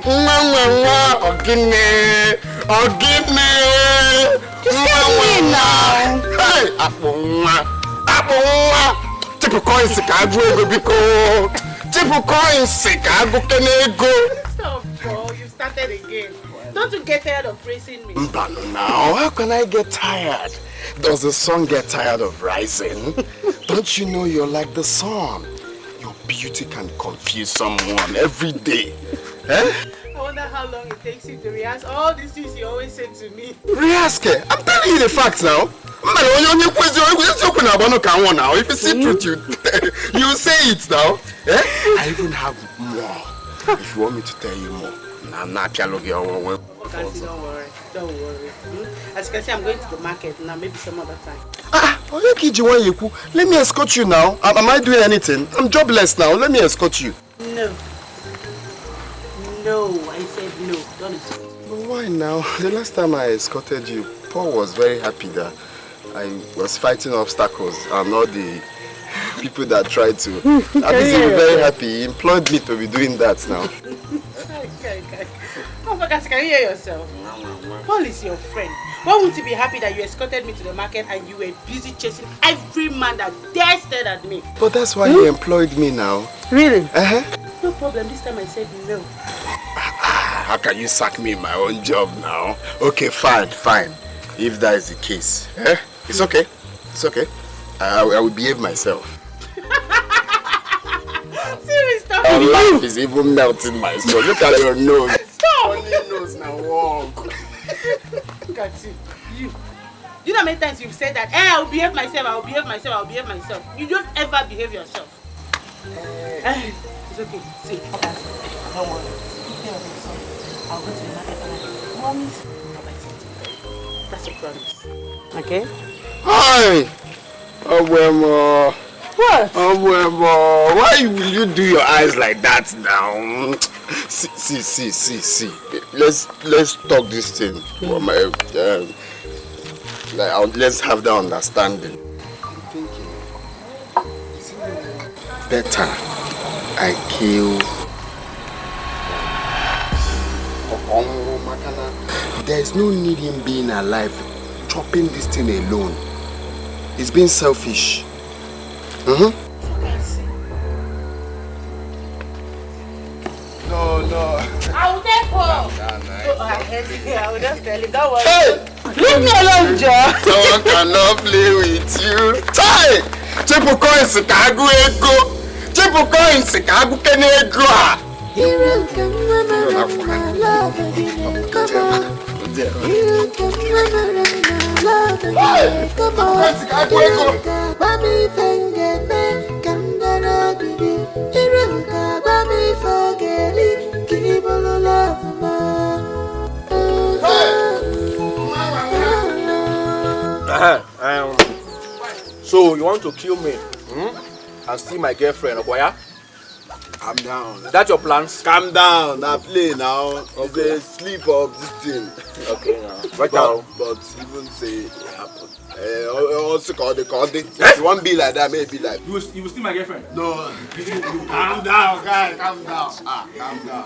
Just get me now. Hey, typical Chicago because typical Chicago Kenego. Stop, bro. You started again. Don't you get tired of praising me? But now, how can I get tired? Does the sun get tired of rising? Don't you know you're like the sun? Your beauty can confuse someone every day. Eh? I wonder how long it takes you to rehearse all these things you always say to me. Rehearse? I'm telling you the facts now. If you see truth, you say it now. Eh? I even have more. If you want me to tell you more. Okay, don't worry. Don't worry. As you can see, I'm going to the market now, maybe some other time. Let me escort you now. Am I doing anything? I'm jobless now. Let me escort you. No. No, I said no. Don't escort. But why now? The last time I escorted you, Paul was very happy that I was fighting obstacles and not the people that tried to. At least he was very happy. He employed me to be doing that now. Okay. Oh, can you hear yourself? Paul is your friend. Why wouldn't you be happy that you escorted me to the market and you were busy chasing every man that dare stared at me? But that's why he employed me now. Really? No problem. This time I said no. How can you sack me in my own job now? Okay, fine. If that is the case. It's okay. I will behave myself. Seriously, Your life is even melting my soul. Look at your nose. Stop! Only nose now, walk. Look at you. You know how many times you've said that, I'll behave myself. You don't ever behave yourself. It's okay. See, don't worry. I'll go to the market and promise I'll buy something. That's a promise. Okay? Hi! What? Why will you do your eyes like that now? See. Let's talk this thing. Let's have that understanding. I'm thinking, better I kill. There's no need in being alive, chopping this thing alone. It's being selfish. No. I will take Paul. I will just tell him, don't worry. Hey! Leave me alone, Joe. Someone cannot play with you. Tie! Chipuko in Chicago ego. Chipuko in Chicago kenego. Iruka, love again, come on. Iruka, love again, come on. Iruka, bami fengene, kandara bibi. Iruka, bami fogeli, kibolo love ma. So you want to kill me and steal my girlfriend, Okoya? Calm down. Is that your plans? Calm down. Now play now. Okay. It's a sleep of this thing. Okay now. Right now. But even say it happened. Also call the It won't be like that, maybe like. You will steal my girlfriend? No. Calm down, guys. Calm down. Calm down.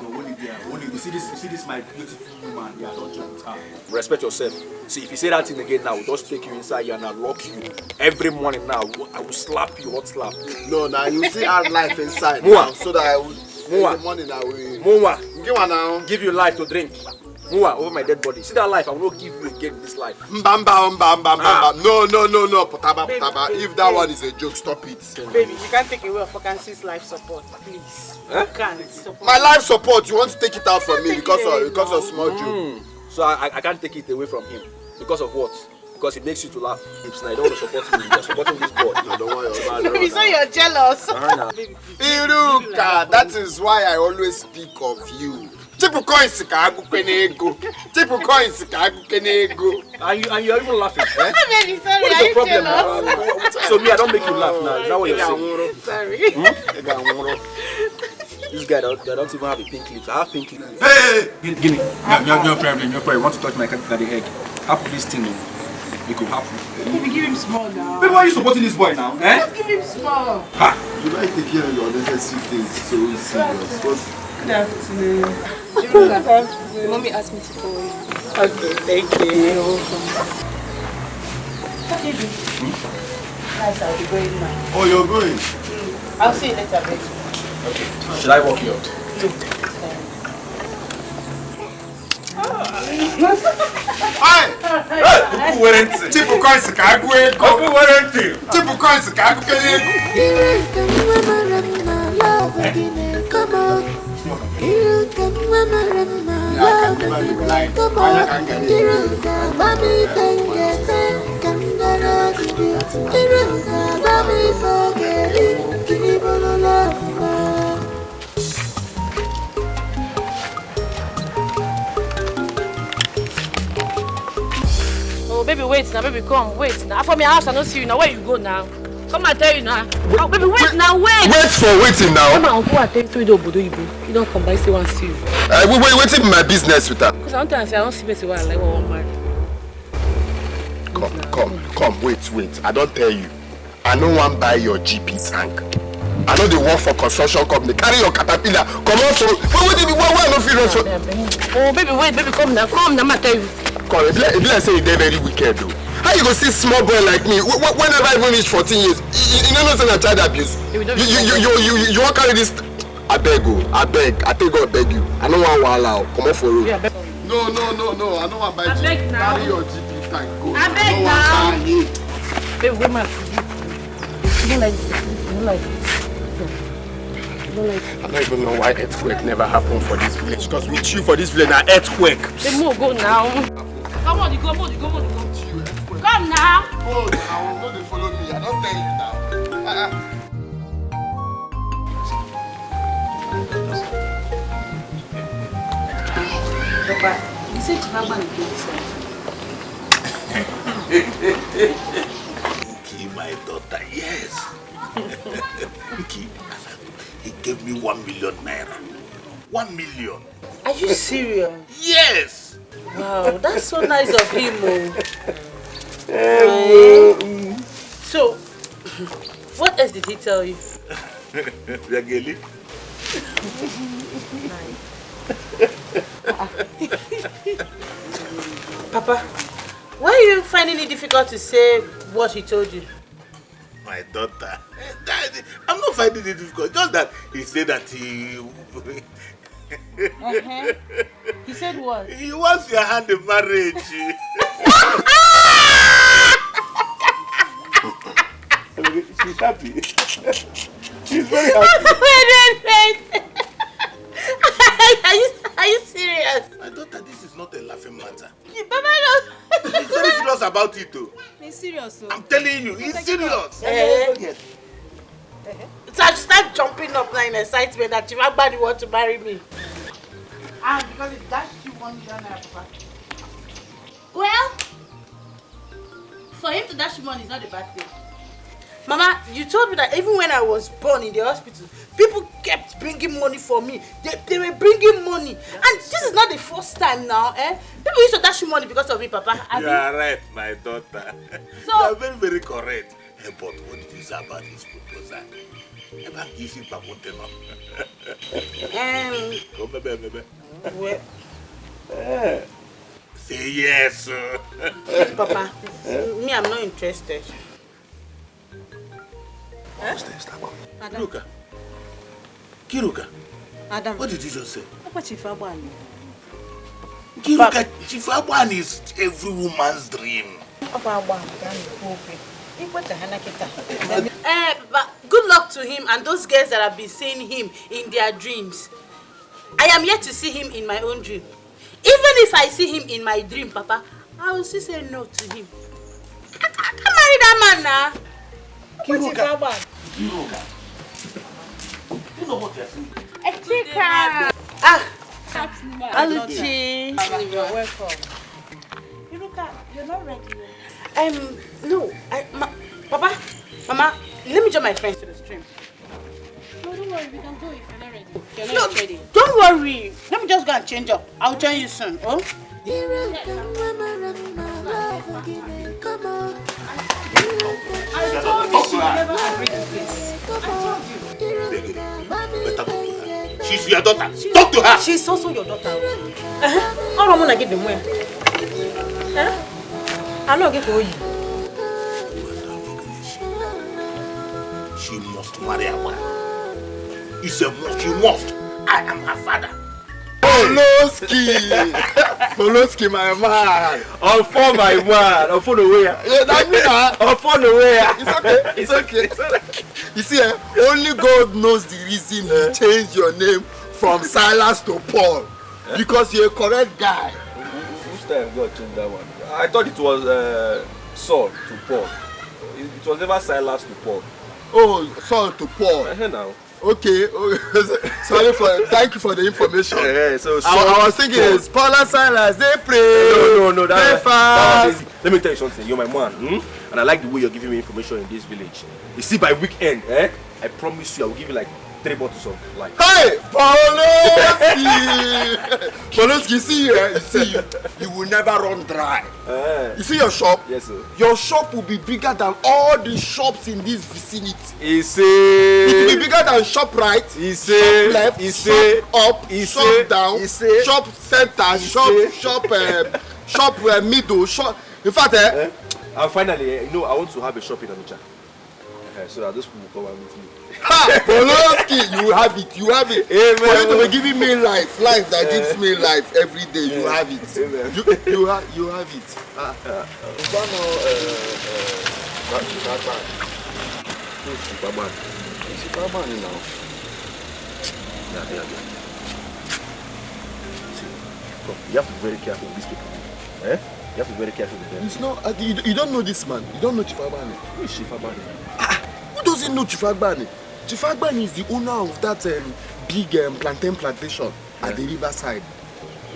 You see this my beautiful woman here, don't joke with her. Respect yourself. See, if you say that thing again now, we'll just take you inside here and I'll lock you. Every morning now, I will slap you, hot slap. No, now you see our life inside. Mua. So that I will. Mua. In the morning I will. Mua. Give one now. Give you life to drink. Mua, over my dead body. See that life, I will not give you again in this life. Bam. No. Potaba. If that one is a joke, stop it. Baby, you can't take away Fokansi's life support, please. You can't. My life support, you want to take it out from me because of small joke. So I can't take it away from him. Because of what? Because it makes you to laugh. If I don't want to support him, you're supporting this boy. I don't want your bad. Baby, so you're jealous. Iruka, that is why I always speak of you. Chipuko in Chicago kenego. And you're even laughing, eh? Baby, sorry, What is the problem now? So me, I don't make you laugh now. Is that what you're saying? Sorry. This guy don't even have a pink lips. I have pink lips. Hey! Guinea. No problem. You want to touch my cat at the head. Happen this thing. It could happen. Baby, give him small now. Baby, why are you supporting this boy now? Eh? Just give him small. You like to hear your unnecessary things so serious. Good afternoon. Iruka, mommy asked me to call you. Okay, thank you. You're welcome. What did you do? Nice, I'll be going now. Oh, you're going? I'll see you later, baby. Okay. Should I walk you out? Tipo coisa que água é como warranty. Tipo coisa que água Oh, baby, wait now, baby, come, wait now. For my house, I don't see you now. Where you go now? Come and tell you now. Oh, baby, wait now, wait. Wait for waiting now. Come on, go and tell you, you don't come by, say one see you. Waiting my business with her. Because I don't say I don't see me, say one like one man. Come, wait. I don't tell you. I no want buy your GP tank. I know they work for construction company. Carry your caterpillar. Come on, so why no feel so? Oh, baby, wait, baby, come now, I tell you. Come, if let's say they're very wicked though. How you go see small boy like me? Whenever I even reach 14 years, you know nothing about child abuse. You won't carry this. I beg, I take God beg you. I don't want to allow. Come on for road. Yeah, No. I don't want to buy I beg now. Carry your GP tank. Go. I beg now. Baby, wait, man. You don't like this. You don't like this. I don't even know why earthquake never happened for this village. Because with you for this village, an earthquake. They move, go now. Come on, you go. Come now. Go now. Don't follow me. I don't tell you now. Papa, you said you have money to Nki, my daughter, yes. Nki, he gave me 1 million naira. 1 million. Are you serious? Yes. Wow, that's so nice of him. So, what else did he tell you? Really? Papa, why are you finding it difficult to say what he told you? My daughter. I'm not finding it difficult. Just that he said that he... He said what? He wants your hand in marriage. She's happy. She's very happy. Wait. Are you serious? My daughter, this is not a laughing matter. Papa, no. He's very serious about it too. He's serious, so. I'm telling you, he's serious. Yes. So I start jumping up now in excitement that Abbani want to marry me. Because it dashed you 1 million naira, Papa. Well, for him to dash you money is not a bad thing. Mama, you told me that even when I was born in the hospital, people kept bringing money for me. They were bringing money. And this is not the first time now, eh? People used to dash you money because of me, Papa. You are right, my daughter. So, you are very, very correct. But what did you say about his proposal? well, say yes. Papa, me, I'm not interested. Kiruka. Adam. What did you just say? Papa, Chief Abbani. Kiruka, Chief Abbani is every woman's dream. Papa, good luck to him and those girls that have been seeing him in their dreams. I am yet to see him in my own dream. Even if I see him in my dream, Papa, I will still say no to him. I can't marry that man now. Kiruka. You know what you're saying? Iruka. Aluchi. You're welcome. Iruka, you're not ready. No. Papa, Mama, let me join my friends to the stream. No, don't worry, we can go if you're not ready. You're not ready. Don't worry. Let me just go and change up. I'll join you soon. Oh? I told you she will never agree to this. I told you. Better go to her. She's your daughter. Talk to her. She's also your daughter. All I'm gonna give them where? I'm not going to you. She must marry a man. It's a must. She must. I am her father. Poloski, my man. I'll phone my man. I'll phone away. Yeah, that's me. I'll phone away. It's okay. You see, only God knows the reason he changed your name from Silas to Paul. Because you're a correct guy. Which time God changed that one? I thought it was Saul to Paul. It was never Silas to Paul. Oh, Saul to Paul. Now. Okay. Thank you for the information. So I was thinking it's Paul and Silas, they pray. No. That was let me tell you something. You're my man. And I like the way you're giving me information in this village. You see, by weekend, I promise you I will give you like 3 bottles of life. Hey, Poloski! Poloski, you will never run dry. You see your shop? Yes, sir. Your shop will be bigger than all the shops in this vicinity. It will be bigger than ShopRite, shop left, shop up, shop down, shop center, shop middle, shop. In fact, and finally, I want to have a shop in Abuja. So that those people will come and meet me. Poloski, you have it. Amen. For you to be giving me life that gives me life every day, you have it. Amen. You have it. Abbani now. Yeah. You have to be very careful with these people. You have to be very careful with them. It's not. You don't know this man. You don't know Chief Abbani. Who is Chief Abbani? Who doesn't know Chief Abbani? Chief Abbani is the owner of that big plantain plantation at the riverside.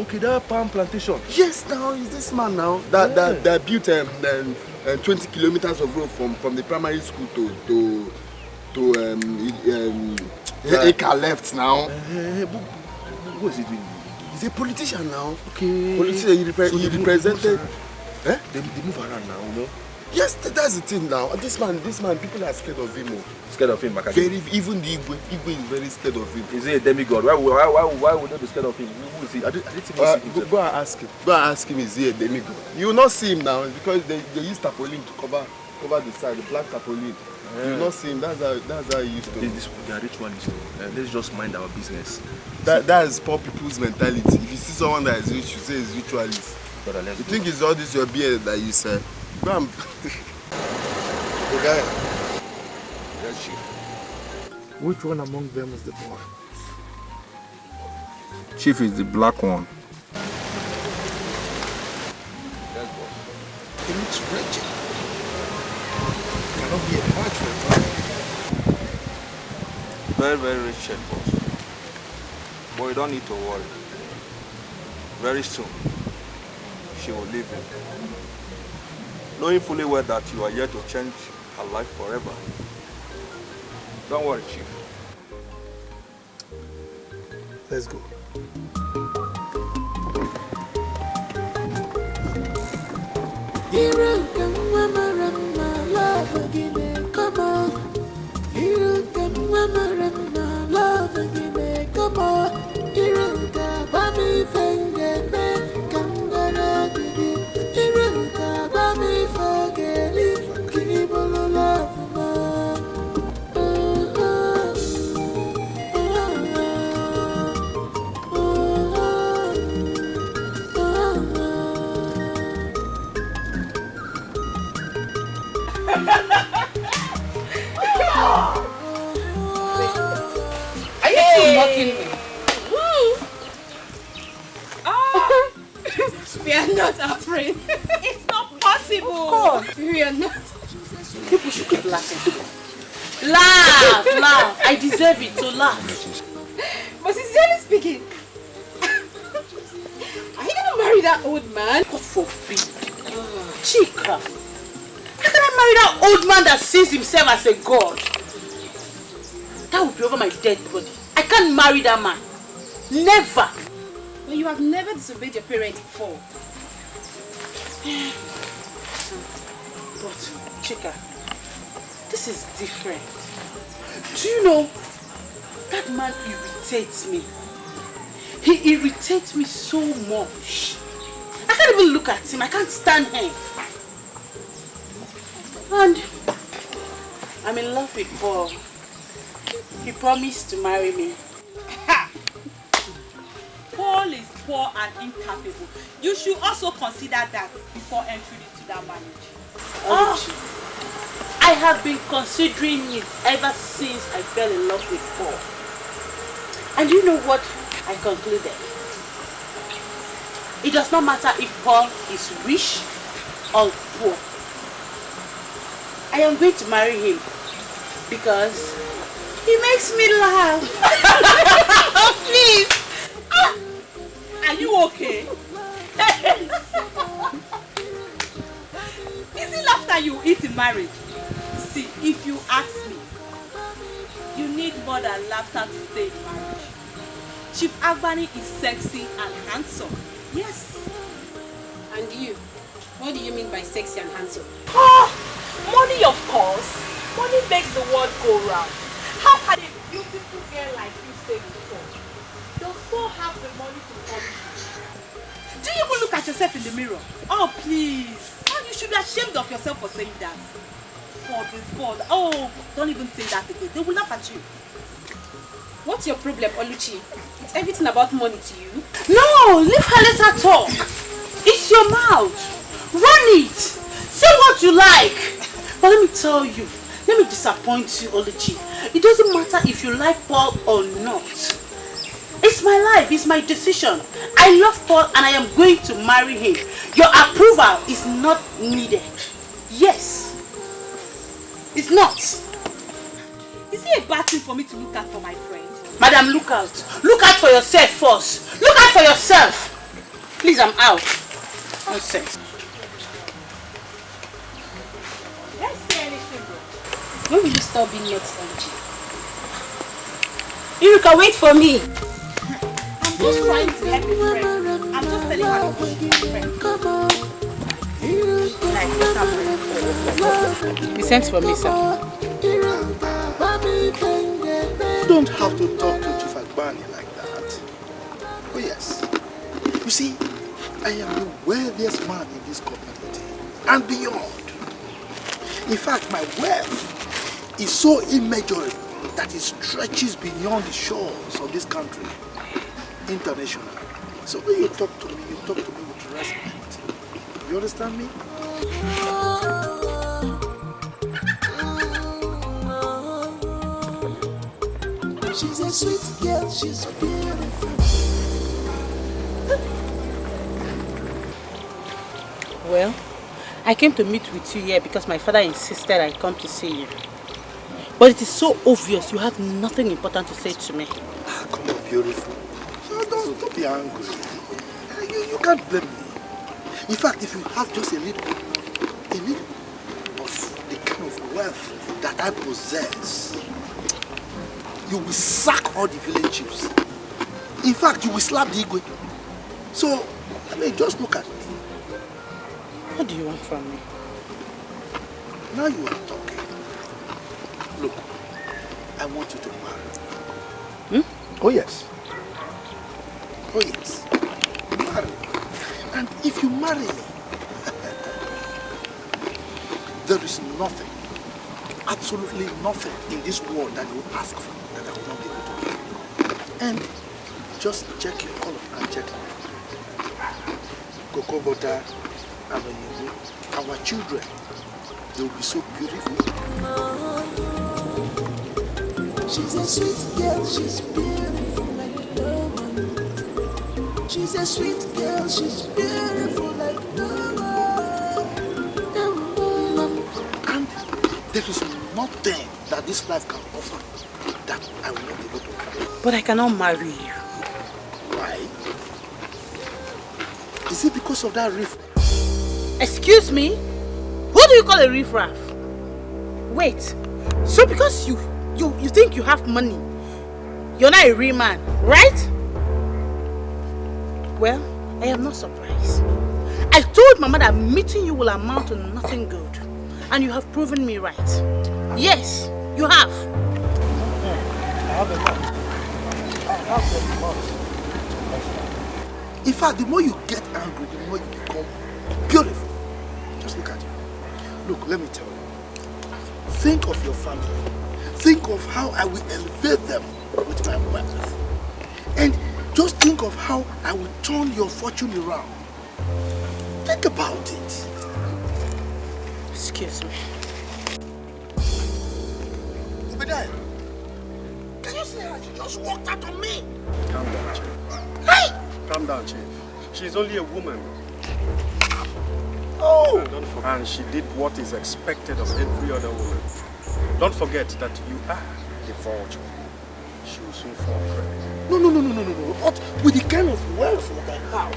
Okay, that palm plantation. Yes, now is this man now that built 20 kilometers of road from the primary school to Eka left now. What is he doing? He's a politician now. Okay. Politician, he represented. They move around now, you know. Yes, that's the thing now. This man, people are scared of him. Scared of him, Even the Igwe is very scared of him. Is he a demigod? Why would they be scared of him? Who is he? Go and ask him. Go and ask him, is he a demigod? You will not see him now because they use tarpaulin to cover the side, the black tarpaulin. You will not see him. That's how he used to. They are ritualists. Let's just mind our business. That is poor people's mentality. If you see someone that is rich, you say it's ritualist. You think it's all this your beard that you say. Bam. The guy. Yes, Chief. Which one among them is the boy? Chief is the black one. Yes, boss. He looks wretched. Cannot be a match for him. Very, very rich, boss. But you don't need to worry. Very soon, she will leave him. Knowing fully well that you are here to change her life forever. Don't worry, Chief. Let's go. Iruka, mama, my love again, come on. Iruka, mama, my love again, come on. Iruka, bami fenge me, kangara gidi. Iruka, bami fageli, kibolo love ma. Are you two mocking me? We are not afraid. It's not possible. Of course. We are not. People should keep laughing. Laugh. I deserve it, so laugh. But sincerely speaking, are you gonna marry that old man? God forbid. Chika. How can I marry that old man that sees himself as a god? That would be over my dead body. I can't marry that man. Never. But you have never disobeyed your parents before. But, Chika, this is different. Do you know, That man irritates me. He irritates me so much. I can't even look at him. I can't stand him. And I'm in love with Paul. He promised to marry me. Paul is poor and incapable. You should also consider that before entering into that marriage. I have been considering it ever since I fell in love with Paul. And you know what I concluded? It does not matter if Paul is rich or poor. I am going to marry him because he makes me laugh. Please. Are you okay? Is it laughter you eat in marriage? See, if you ask me, you need more than laughter to stay in marriage. Chief Abbani is sexy and handsome. Yes. And you? What do you mean by sexy and handsome? Oh, money of course. Money makes the world go round. How can a beautiful girl like you stay before? Does Paul have the money to polish you? Do you even look at yourself in the mirror? Oh, please. Oh, you should be ashamed of yourself for saying that. Paul, this Paul. Oh, don't even say that again. They will laugh at you. What's your problem, Oluchi? It's everything about money to you? No, leave her let her talk. It's your mouth. Run it. Say what you like. But let me tell you, let me disappoint you, Oluchi. It doesn't matter if you like Paul or not. It's my life, it's my decision. I love Paul and I am going to marry him. Your approval is not needed. Yes. It's not. Is it a bad thing for me to look out for my friend? Madam, look out. Look out for yourself first. Look out for yourself. Please, I'm out. Nonsense. Let's say anything, bro. When will you stop being next, Oluchi? Iruka, wait for me. I'm just trying to help a friend. I'm just telling her to be a friend. You sent for me, sir. You don't have to talk to Chief Abbani like that. Oh yes. You see, I am the wealthiest man in this community and beyond. In fact, my wealth is so immeasurable that it stretches beyond the shores of this country, international. So when you talk to me with respect. You understand me? She's a sweet girl, she's beautiful. Well, I came to meet with you here because my father insisted I come to see you. But it is so obvious you have nothing important to say to me. Come on, beautiful. So don't be angry. You can't blame me. In fact, if you have just a little of the kind of wealth that I possess, you will sack all the village chiefs. In fact, you will slap the Igwe. So, I mean, just look at me. What do you want from me? Now you are talking. Look, I want you to marry. Oh yes. Oh yes. Marry. And if you marry me, there is nothing, absolutely nothing in this world that you will ask for that I will not be able to give. And just check your color and check cocoa butter and our children, they will be so beautiful. She's a sweet girl, she's beautiful like no one. She's a sweet girl, she's beautiful like no one. And there is nothing that this life can offer that I will not be able to offer. But I cannot marry you. Why? Is it because of that riff? Excuse me? Who do you call a riffraff? Wait, so because you think you have money, you're not a real man, right? Well, I am not surprised. I told Mama that meeting you will amount to nothing good. And you have proven me right. Yes, you have. I have a lot. That's what you must. In fact, the more you get angry, the more you become beautiful. Just look at you. Look, let me tell you. Think of your family. Think of how I will elevate them with my wealth. And just think of how I will turn your fortune around. Think about it. Excuse me. Obadiah, can you see how she just walked out on me? Calm down, Chief. Hey! Calm down, Chief. She's only a woman. Oh! And she did what is expected of every other woman. Don't forget that you are the vulture. She will soon fall prey. No. What, with the kind of wealth that I have,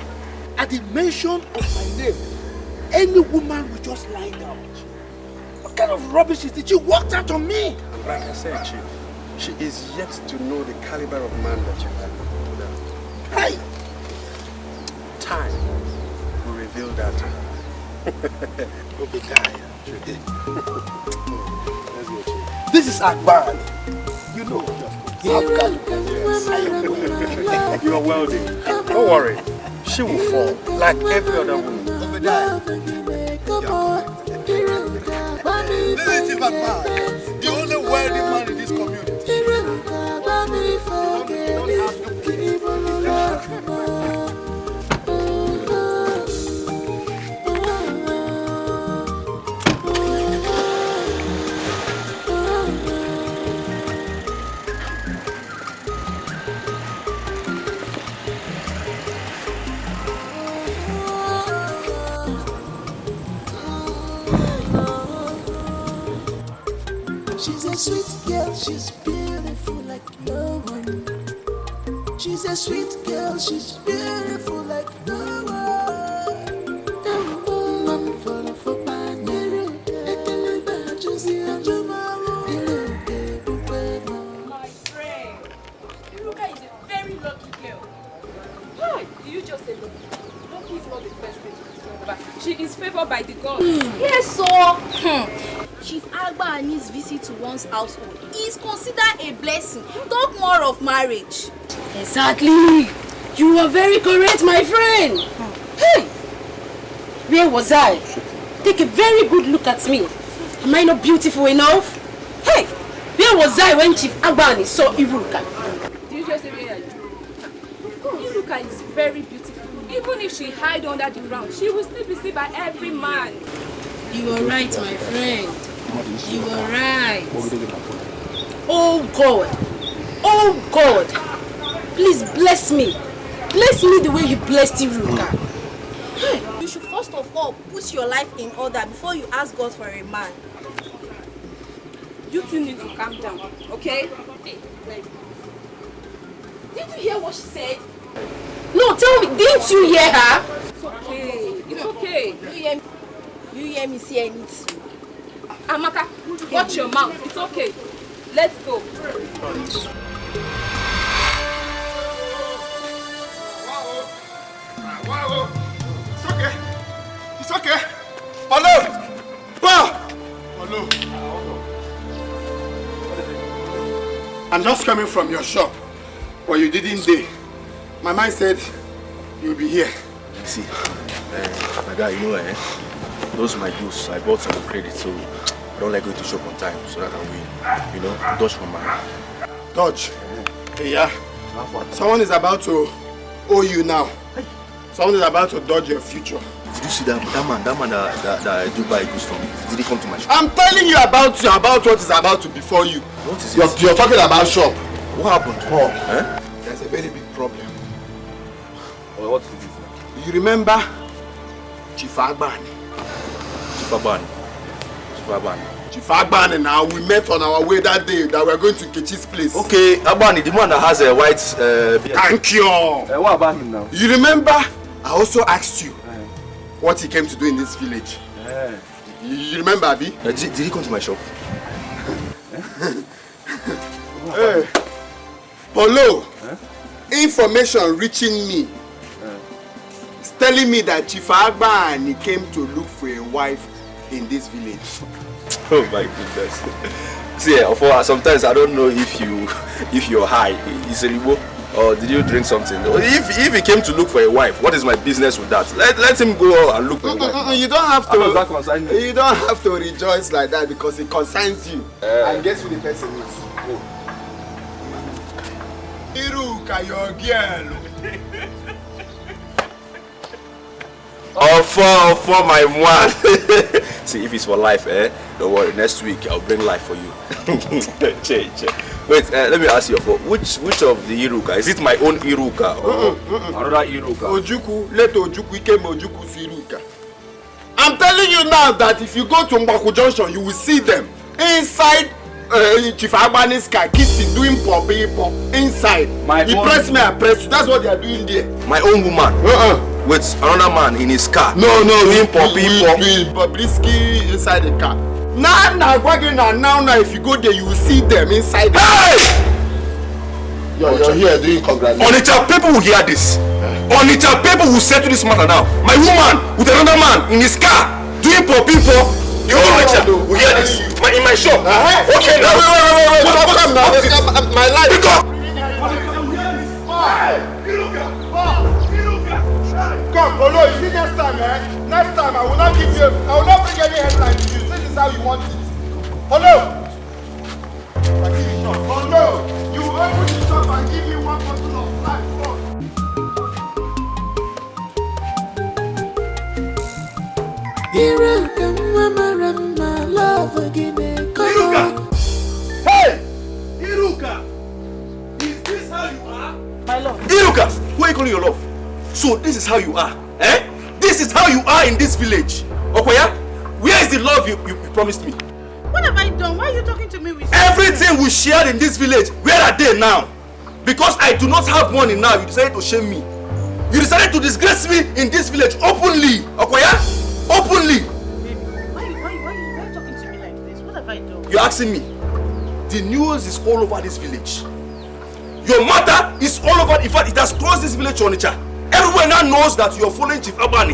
at the mention of my name, any woman will just lie down. What kind of rubbish is it? She walked out on me. Like I said, Chief, she is yet to know the caliber of man that you have. Hey! Time will reveal that to her. Obadiah. This is Abbani. You know what? Yes, you are wealthy. Don't worry. She will fall like every other woman. Obadiah. This is Chief Abbani, the only wealthy man in this community. She's a sweet girl, she's beautiful like no one. She's a sweet girl, she's beautiful like no one. No one for fun. My friend, Iruka is a very lucky girl. Why? Do you just say lucky? Lucky is not the best thing to describe her. She is favored by the gods. Yes, so Chief Abbani's visit to one's household is considered a blessing. Talk more of marriage. Exactly. You are very correct, my friend. Hey, where was I? Take a very good look at me. Am I not beautiful enough? Hey, where was I when Chief Abbani saw Iruka? Do you just say where are you? Of course. Iruka is very beautiful. Even if she hide under the ground, she will still be seen by every man. You are right, my friend. You are right. Oh God. Oh God. Please bless me. Bless me the way you blessed Iruka. You should first of all put your life in order before you ask God for a man. You two need to calm down, okay? Hey, did you hear what she said? No, tell me, didn't you hear her? It's okay. It's okay. You hear me say anything? Amaka, watch your mouth. It's okay. Let's go. Wow. It's okay. It's okay. Hello. Hello. I'm just coming from your shop, but you didn't dare. My mind said you'll be here. See, my guy, you know, those are my goods. I bought some credit, so I don't like going to shop on time, so that I can dodge from my... Dodge? Hey, yeah. Someone is about to owe you now. Someone is about to dodge your future. Did you see that man that I do buy goods from? Did he come to my shop? I'm telling you about what is about to befall you. What is it? You're talking about shop. What happened? Oh, there's a very big problem. Well, what is it? You remember Chief Abbani? Chief Abbani. Chief Abbani, now we met on our way that day that we were going to Kechi's place. Okay, Abbani, the one that has a white beard. Thank you. What about him now? You remember I also asked you what he came to do in this village. You remember, Abi? Did he come to my shop? Hey, Polo, information reaching me is telling me that Chief Abbani came to look for a wife in this village. Oh my goodness. See, sometimes I don't know if you're high. Is it Igbo Or did you drink something? If he came to look for a wife, what is my business with that? Let him go and look for a wife. You don't have to. How does that concern you? You don't have to rejoice like that because it concerns you. And guess who the person is? Oh. Iruka, your girl. For my man. See, if it's for life, don't worry. Next week I'll bring life for you. Wait, let me ask you, which of the Iruka? Is it my own Iruka or another Iruka? Ojuku, let Ojuku came Ojuku Iruka. I'm telling you now that if you go to Mbaku Junction, you will see them inside Chief Abbani's car, kissing, doing pop inside. He press me, I press you. That's what they are doing there. My own woman. With another man in his car. No, doing pop. Bobrisky inside the car. Now, if you go there, you will see them inside the car. You're here doing congratulations. Onitsha people will hear this. Onitsha people will settle this matter now. My woman with another man in his car doing pop. The whole Onitsha will hear this. In my shop. Okay, now. Wait. My life. Pick up. Come, Olo, you see next time, Next time I will not bring any headline to you. This is how you want it. Olo! Olo! You open the shop and give me one bottle of black first. Iruka, mama, love again. Iruka! Hey! Iruka! Is this how you are? My love. Iruka! Who are you calling your love? So this is how you are, This is how you are in this village. Okoya, where is the love you promised me? What have I done? Why are you talking to me with everything we shared in this village? Where are they now? Because I do not have money now, you decided to shame me. You decided to disgrace me in this village openly. Okoya, openly. Why are you talking to me like this? What have I done? You're asking me. The news is all over this village. Your matter is all over. In fact, it has crossed this village to Onitsha. Everyone now knows that you're following Chief Abbani.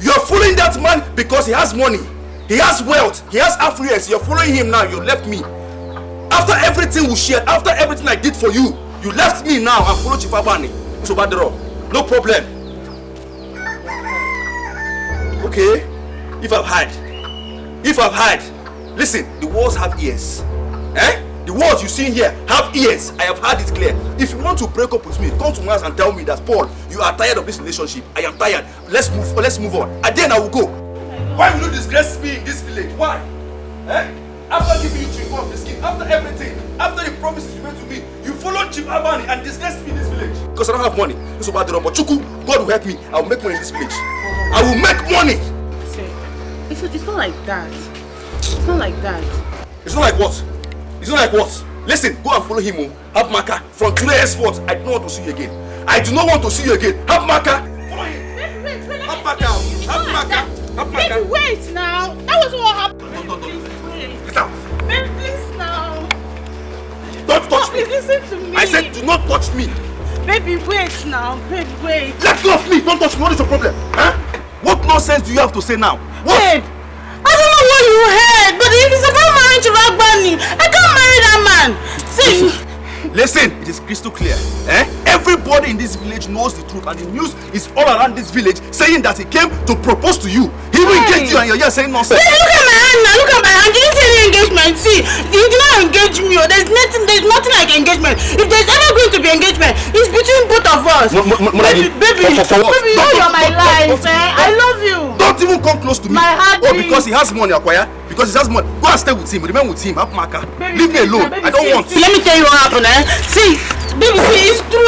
You're following that man because he has money. He has wealth. He has affluence. You're following him now. You left me. After everything we shared, after everything I did for you, you left me now and follow Chief Abbani. So Badero, no problem. Okay? If I've had, listen, the walls have ears. The words you see here have ears. I have heard it clear. If you want to break up with me, come to my house and tell me that, Paul, you are tired of this relationship. I am tired. Let's move on. And then I will go. Why will you disgrace me in this village? Why? After giving you Chief Biscuit, after everything, after the promises you made to me, you followed Chief Abbani and disgraced me in this village. Because I don't have money. This is bad, but Chuku, God will help me. I will make money in this village. I will make money. It's not like that. It's not like that. It's not like what? It's not like what? Listen, go and follow him. Have Maka. From today henceforth, I don't want to see you again. I do not want to see you again. Have Maka. Follow him. Have Maka. Have Maka. Have Maka. Baby, wait now. That was what happened. Don't. Get out. Baby, please now. Don't touch me. Please listen to me. I said do not touch me. Baby, wait now. Baby, wait. Let go of me. Don't touch me. What is your problem? What nonsense do you have to say now? What? Babe, I don't know what you heard, but if it's about marrying to Abbani, I can't marry that man. See. Listen, it is crystal clear. Everybody in this village knows the truth, and the news is all around this village saying that he came to propose to you. He will engage you, and you're here saying nonsense. Hey, look at my hand now. Look at my hand. Did you see any engagement? See, you did not engage me. There's nothing like engagement. If there's ever going to be engagement, it's between both of us. Baby, you know you're my life. I love you. Don't even come close to me. My heart. Oh, because he has money, Akwaya. Because he has money. Go and stay with him. Remain with him. Have Maka. Leave me alone. I don't want. Let me tell you what happened. See, baby, see, it's true.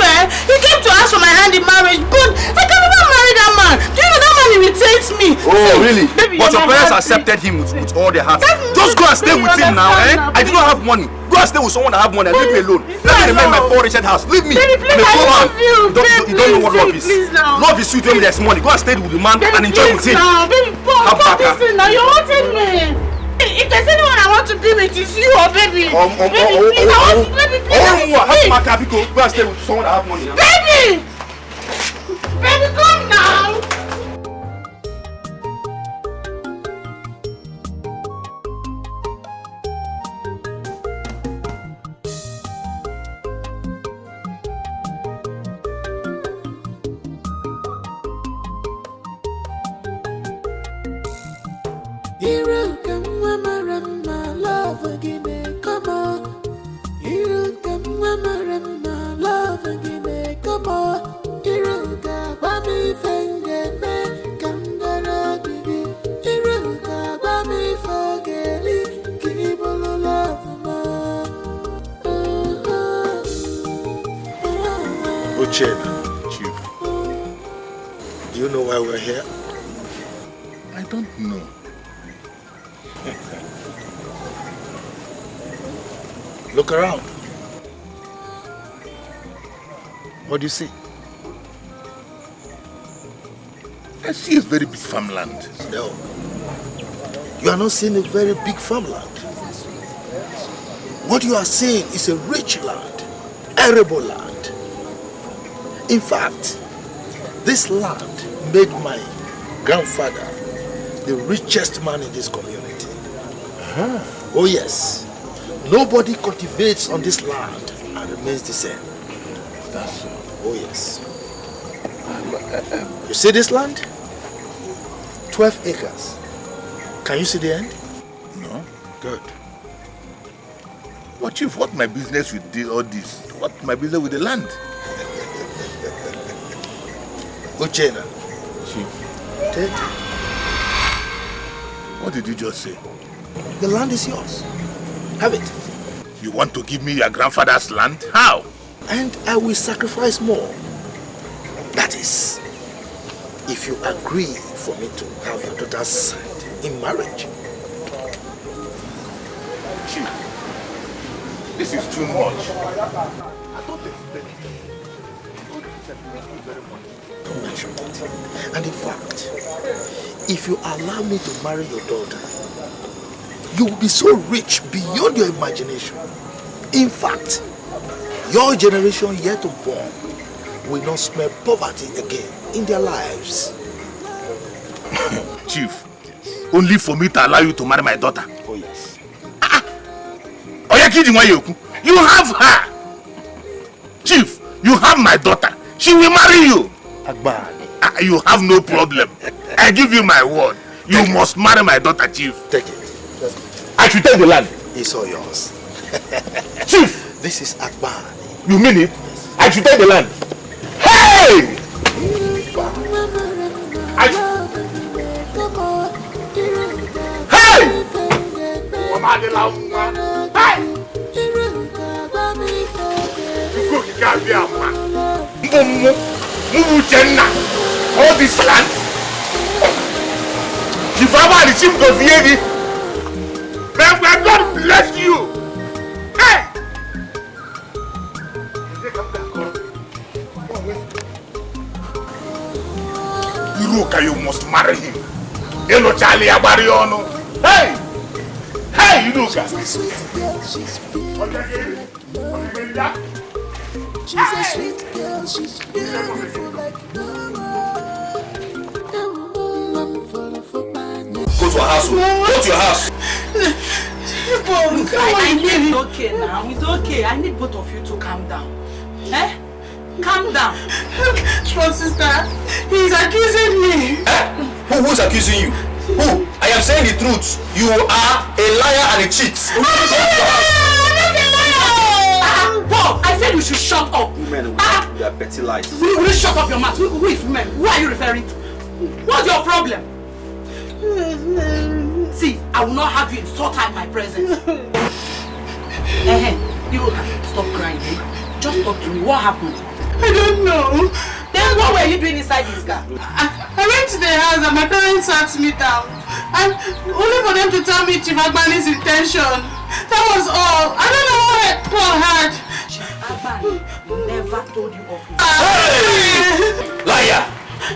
He came to ask for my hand in marriage, but I can never marry that man. Do you know that man irritates me? Oh, see, really? Baby, but your parents accepted him with all their hearts. Just go and stay with him now, I do not have money. Go and stay with someone that have money and leave me alone. Let me remain in my poor Richard house. Leave me. Baby, please, I love you. You don't know what love is. Love is sweet when there's money. Go and stay with the man and enjoy with him. Baby, Paul, now you're wanting me. If there's anyone I want to be with, it's you or baby. Baby, please, I want to, baby, please. Have Maka, go and stay with someone that have money. Baby! Baby, come now! Iruka Mamarama, love again, come on. Iruka Mamarama, love again, come on. Iruka Bami Fengeme, Kandara Gigi. Iruka Bami Fageli, Kibolo love ma. Uchenna, Chief, do you know why we're here? I don't know. Look around. What do you see? I see a very big farmland. No. You are not seeing a very big farmland. What you are seeing is a rich land, arable land. In fact, this land made my grandfather the richest man in this community. Oh yes. Nobody cultivates on this land and remains the same. That's so. Oh yes. You see this land? 12 acres. Can you see the end? No? Good. But Chief, what my business with all this? What my business with the land? Uchenna. Chief. Take it. What did you just say? The land is yours. Have it. You want to give me your grandfather's land? How? And I will sacrifice more. That is, if you agree for me to have your daughter's hand in marriage. Chief, this is too much. I don't expect it. Don't mention it. And in fact, if you allow me to marry your daughter, you will be so rich beyond your imagination. In fact, your generation yet to born will not smell poverty again in their lives. Chief, only for me to allow you to marry my daughter. Oh yes. Oh, you're kidding, why you have her. Chief, you have my daughter. She will marry you. Abbani. You have no problem. I give you my word. You must marry my daughter, Chief. Take it. I should take the land. It's all yours. Chief! This is Abbani. You mean it? I should take the land. Hey! Hey! Hey! All this land. If Abbani Chief goes here, may God bless you. Hey! Iruka, you must marry him. Hello, Charlie Abariono. Hey! Hey, Iruka! She's a sweet girl, she's beautiful like no one. Go to her house. Go to your house. I need it's okay now. It's okay. I need both of you to calm down. Eh? Calm down. But sister, he's accusing me. Who's accusing you? Who? I am saying the truth. You are a liar and a cheat. Bob, I said you should shut up. Women, we are petty lies. Will you shut up your mouth? Who is women? Who are you referring to? What's your problem? See, I will not have you insult her in my presence. Iruka, stop crying. Just talk to me. What happened? I don't know. Then what were you doing inside this car? I went to the house and my parents sat me down. And only for them to tell me Chief Agbani's intention. That was all. I don't know what Paul had. Chief Agbani never told you of his... Liar!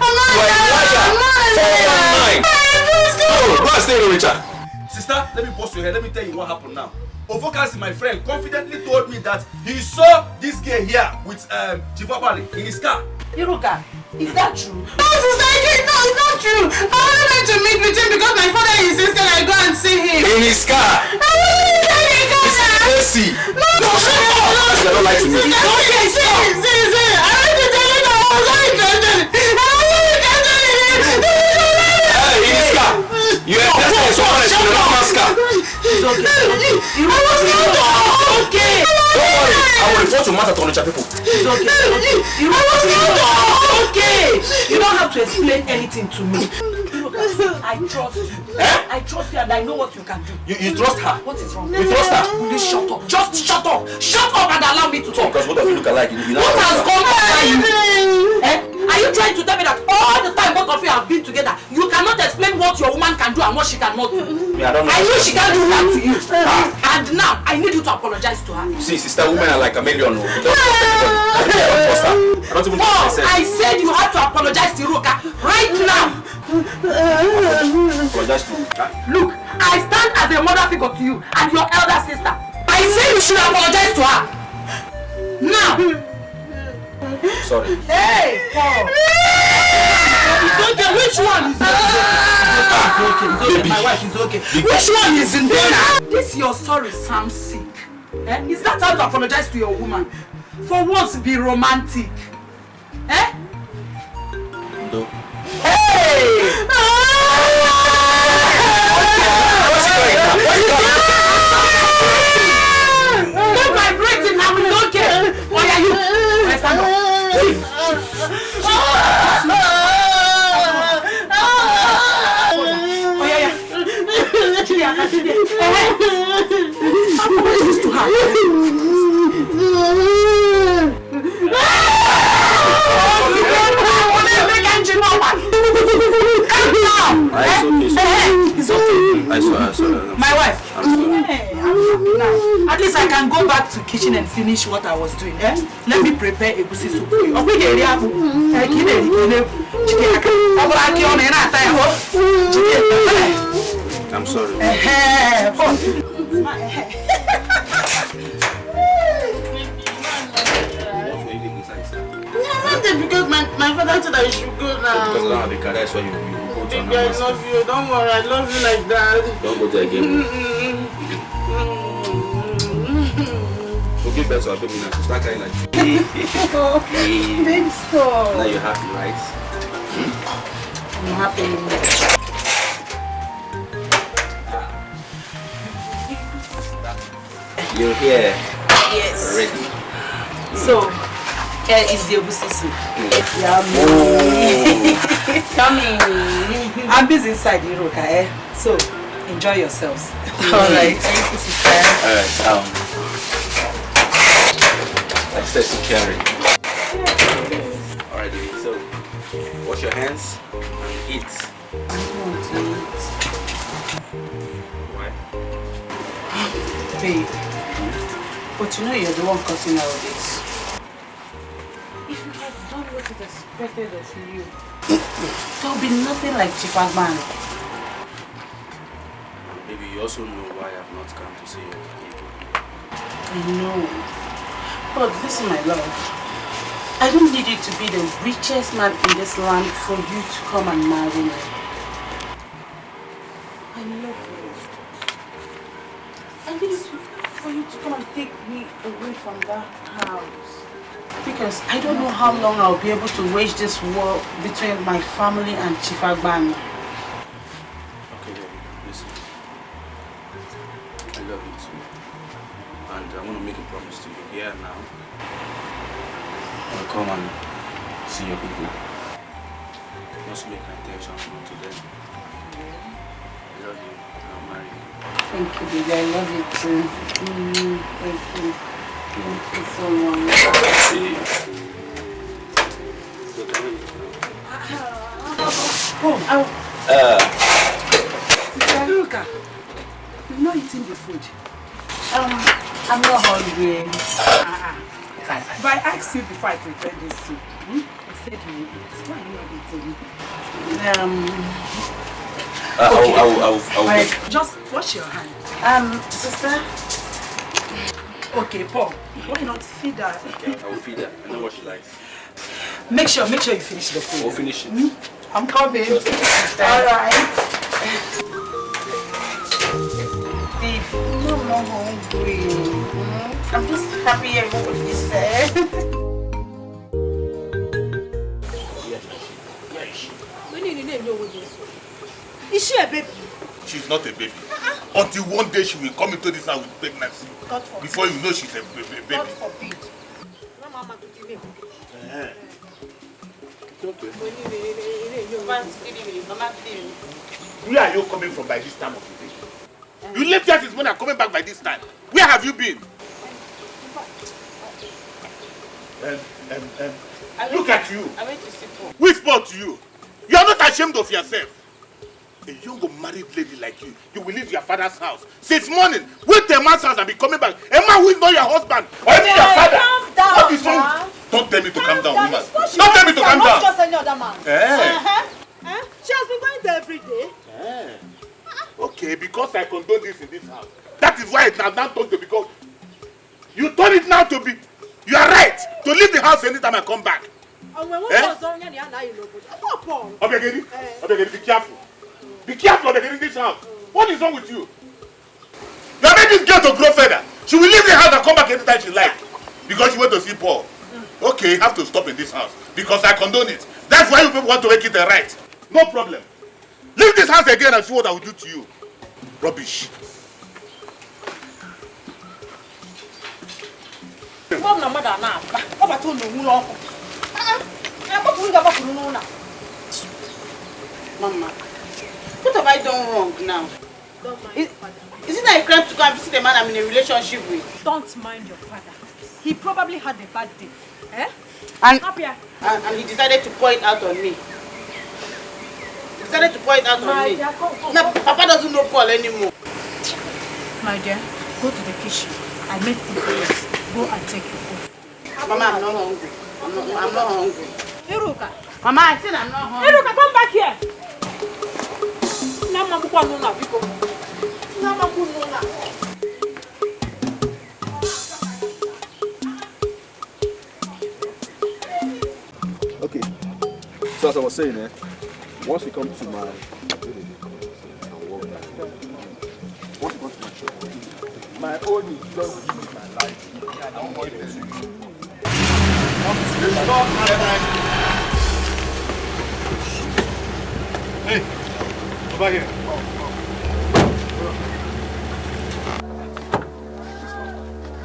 I'm not a liar! Go and stay with Richard. Sister, let me pause your head. Let me tell you what happened now. Ovokasi, my friend, confidently told me that he saw this girl here with Chief Abbani in his car. Iruka, is that true? No, sister, no, it's not true. I only went to meet with him because my father insisted I go and see him. In his car. I wasn't inside the car. AC. No, you don't like to meet. Okay, see. I went to tell him I was not interested. I wasn't interested in him. In his car. You are interested in someone to Onitsha people. It's okay. You don't have to explain anything to me. I trust you. I trust you and I know what you can do. You trust her? What is wrong? You trust her? Will you shut up? Just shut up. Shut up and allow me to talk. Because both of you look alike. What has come over you? Are you trying to tell me that all the time both of you have been together, you cannot explain what your woman can do and what she cannot do? I don't know. I know she can't do that to you. And now, I need you to apologize to her. See, sister, women are like a million. I don't trust her. I don't even trust myself. I said you have to apologize to Iruka right now. Apologize to her. Look, I stand as a mother figure to you and your elder sister. I say you should apologize to her. Now. Sorry. Hey, Paul. It's okay. Which one is okay? It's okay. My wife is okay. Which one is in there? This your sorry sounds sick. Is that how to apologize to your woman? For once, be romantic. No. Hey! Don't vibrate it now. It's okay. Why are you? Stand up. Apologize to her. It's okay. I saw. My wife. Now, at least I can go back to the kitchen and finish what I was doing. Let me prepare a goosey soup for you. I'm sorry. Because my father said I should go now. Because I don't have a car, that's why you go to Baby, I love you. Don't worry, I love you like that. Don't go there again. Okay, better so I'll baby now. So start crying like Baby, stop. Now you're happy, right? I'm happy. You're here. Yes. Ready. So, here is the egusi soup. Yummy. Yummy. I'm busy inside Iruka, so enjoy yourselves. Alright. Thank you, sister. Alright, I said to carry. Alright, so wash your hands and eat. I want to eat. Why? Babe, but you know you're the one causing all this. If you had done what it expected of you, there will be nothing like Chief Abbani. Maybe you also know why I have not come to see you. I know. But listen, my love. I don't need you to be the richest man in this land for you to come and marry me. I love you. I need it for you to come and take me away from that house. Because I don't know how long I'll be able to wage this war between my family and Chief Abbani. Okay, baby, listen. I love you too. And I want to make a promise to you here now. I'll come and see your people. Just make my intentions known to them. I love you and I'll marry you. Thank you, baby. I love you too. Thank you. Thank you so much. See you. Sister Iruka, you've not eaten the food. I'm not hungry. But I asked you before I prepared this soup. I said you would eat. Why are you not eating? I'll just wash your hand. Sister. Okay, Paul. Why not feed her? Okay, I will feed her. I know what she likes. Make sure you finish the food. We'll finish it. I'm coming. Alright. Babe, no more hungry. I'm just happy everybody said. Is she a baby? She's not a baby. Until one day she will come into this house with pregnancy. Before you know she's a baby. God forbid. It's okay. Where are you coming from by this time of the day? You left here this morning and coming back by this time. Where have you been? Look at you. I went to see Paul. Which sport to you? You are not ashamed of yourself. A young married lady like you will leave your father's house since morning, wait till a man's house and be coming back. A man who is not your husband or even your father. Calm down, What is wrong? Don't tell me to calm down, woman. Don't Tell me to calm down. Not just any other man. She has been going there every day. Okay, because I condone this in this house. That is why it has now turned to become. You turn it now to be. You are right to leave the house anytime I come back. Obegedi, be careful. Be careful, Obegedi, in this house. What is wrong with you? You have made this girl to grow further. She will leave the house and come back anytime she likes. Because she went to see Paul. Okay, you have to stop in this house. Because I condone it. That's why you people want to make it a right. No problem. Leave this house again and see what I will do to you. Rubbish. Mama, what have I done wrong now? Is it not a crime to go and visit a man I'm in a relationship with? Don't mind your father. He probably had a bad day. And he decided to pour it out on me. Now, Papa doesn't know Paul anymore. My dear, go to the kitchen. I made food for you. Go and take your food. Mama, I'm not hungry. I'm not hungry. Iruka. Mama, I said I'm not hungry. Iruka, come back here. Okay. So as I was saying, once we come to my my own is just giving my life. I don't want this. Hey, come back here.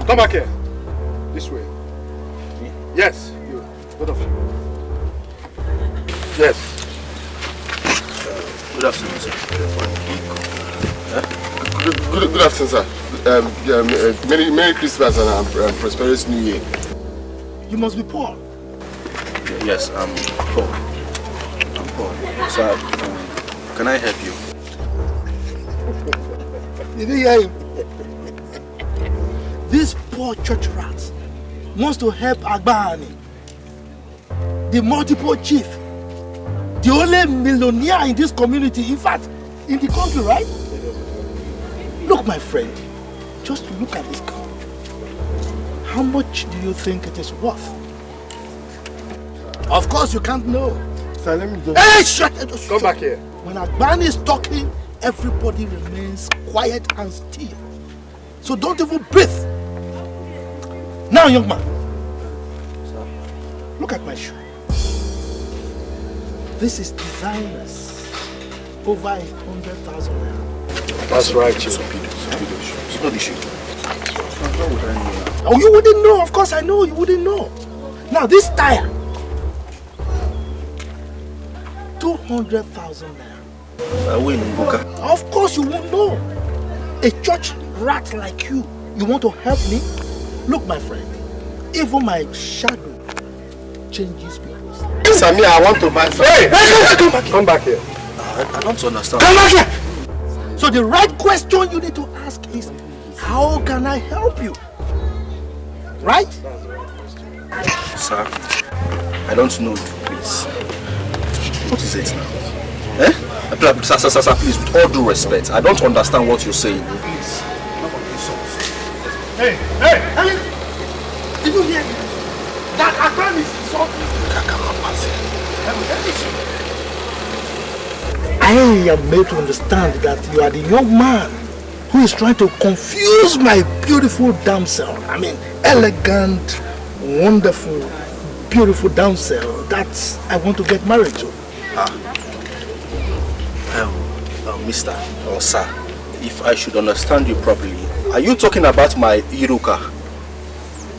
Come back here. This way. Me? Yes, you. Both of you. Yes. Good afternoon, sir. Good afternoon, sir. Merry Christmas and prosperous New Year. You must be Paul. Yes, I'm Paul. I'm Paul. Sir, can I help you? Did you hear him? This poor church rat wants to help Abbani, the multiple chief, the only millionaire in this community, in fact, in the country, right? Look, my friend, just look at this car. How much do you think it is worth? Of course, you can't know. Sir, let me just... Hey, shut it! Come back here. When Abbani is talking, everybody remains quiet and still. So don't even breathe. Now, young man, look at my shoe. This is designers. Over 100,000 naira. That's right, you. It's not the shoe. How would I know? Oh, you wouldn't know. Of course, I know you wouldn't know. Now, this tire, 200,000 naira. Of course, you won't know. A church rat like you want to help me? Look, my friend, even my shadow changes people. Samir, I want to buy something. Hey, come back here. Come back here. I don't understand. Come back here. So the right question you need to ask is, how can I help you? Right? Sir, I don't know, please. What is it now? Sir, please, with all due respect, I don't understand what you're saying. Please. Hey! Did you hear me? That Abbani is insulting. I am made to understand that you are the young man who is trying to confuse my beautiful damsel. I mean, elegant, wonderful, beautiful damsel that I want to get married to. Mister or sir, if I should understand you properly, are you talking about my Iruka,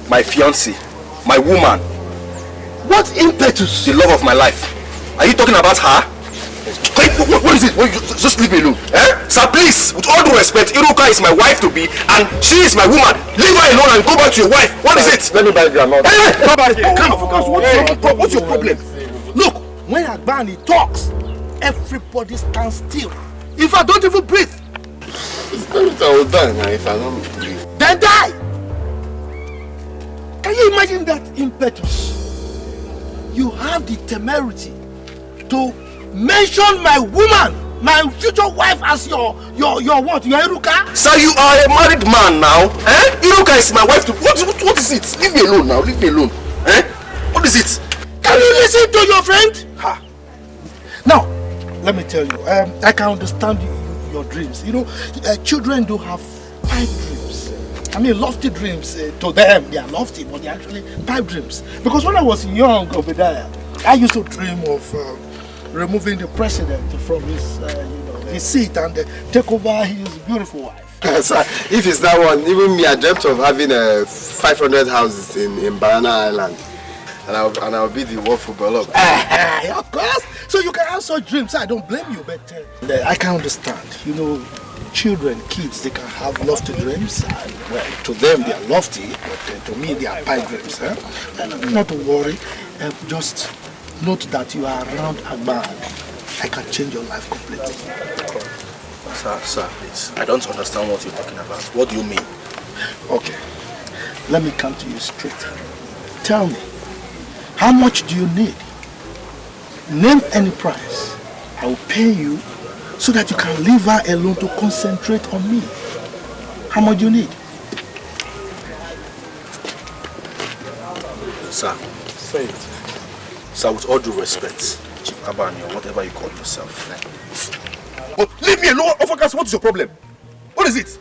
my fiancée, my woman, What impetus? The love of my life. Are you talking about her? Hey, what is it? Just leave me alone. Sir, please, with all due respect, Iruka is my wife to be and she is my woman. Leave her alone and go back to your wife. What is it? Let me buy grandma. Come on, focus. What's your problem? Look, when Abbani talks, everybody stands still. If I don't even breathe. It's not I will die now if I don't breathe. Then die! Can you imagine that impetus? You have the temerity to mention my woman, my future wife as your what? Your Iruka? Sir, you are a married man now. Iruka is my wife too. What is it? Leave me alone now. Leave me alone. What is it? Can you listen to your friend? Ha. Now, let me tell you, I can understand your dreams. You know, children do have pipe dreams. I mean, lofty dreams. To them, they are lofty, but they are actually pipe dreams. Because when I was young over there, I used to dream of removing the president from his seat and take over his beautiful wife. Sir, if it's that one, even me, I dreamt of having 500 houses in Banana Island. And I'll be the world footballer. Of course. So you can have such dreams. I don't blame you, but I can understand. You know, children, kids, they can have lofty dreams. And, well, to them they are lofty, but to me they are pipe dreams. And not to worry. Just note that you are around Abbani. I can change your life completely. Sir, please. I don't understand what you're talking about. What do you mean? Okay. Let me come to you straight. Tell me, how much do you need? Name any price. I will pay you so that you can leave her alone to concentrate on me. How much do you need? Sir. Say it. Sir, with all due respect, Chief Abbani or whatever you call yourself. Oh, leave me alone! Officers, what is your problem? What is it?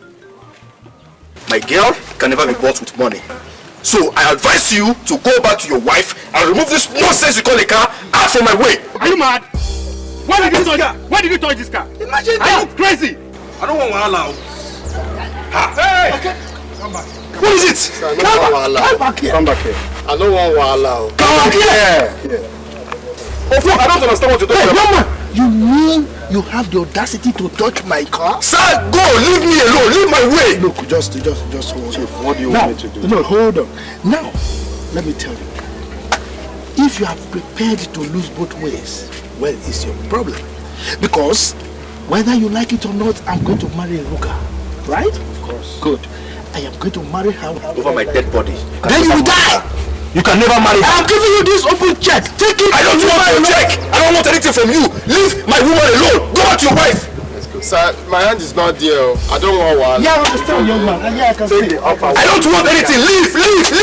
My girl can never be bought with money. So I advise you to go back to your wife and remove this nonsense you call a car out from my way. Are you mad? Why did you touch this car? Imagine that! Are you crazy? I don't want to allow. Hey! Okay. Come back. What is it? Sir, I don't want to allow. Come back here. Come back here. I don't want to allow. Come back here! Oh, fuck, I don't understand what you're talking about. You mean you have the audacity to touch my car? Sir, go! Leave me alone! Leave my way! Look, just hold Chief, on. what do you Now, want me to do? No, hold on. Now, let me tell you. If you are prepared to lose both ways, well, it's your problem. Because whether you like it or not, I'm going to marry Iruka. Right? Of course. Good. I am going to marry her over my dead body. Then you will die! You can never marry her. I'm giving you this open check. Take it. I don't want your check. I don't want anything from you. Leave my woman alone. Go back to your wife. Let's go. Sir, my hand is not there. I don't want one. Yeah, I understand, young man. Yeah, I can see. I don't want anything. Leave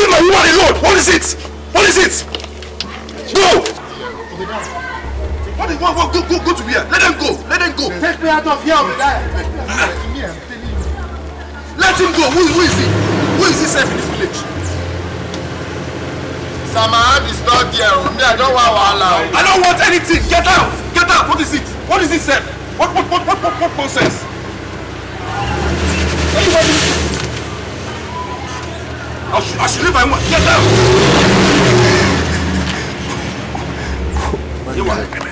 my woman alone. What is it? What is it? Go. Go to here. Let them go. Let them go. Take me out of here, Obadiah. Let him go. Who is he? Who is he safe in this village? Sir, my hand is not there. Me, I don't want wahala. I don't want anything. Get out. Get out. What is it? What is it, sir? What nonsense? I should leave my woman. Get out.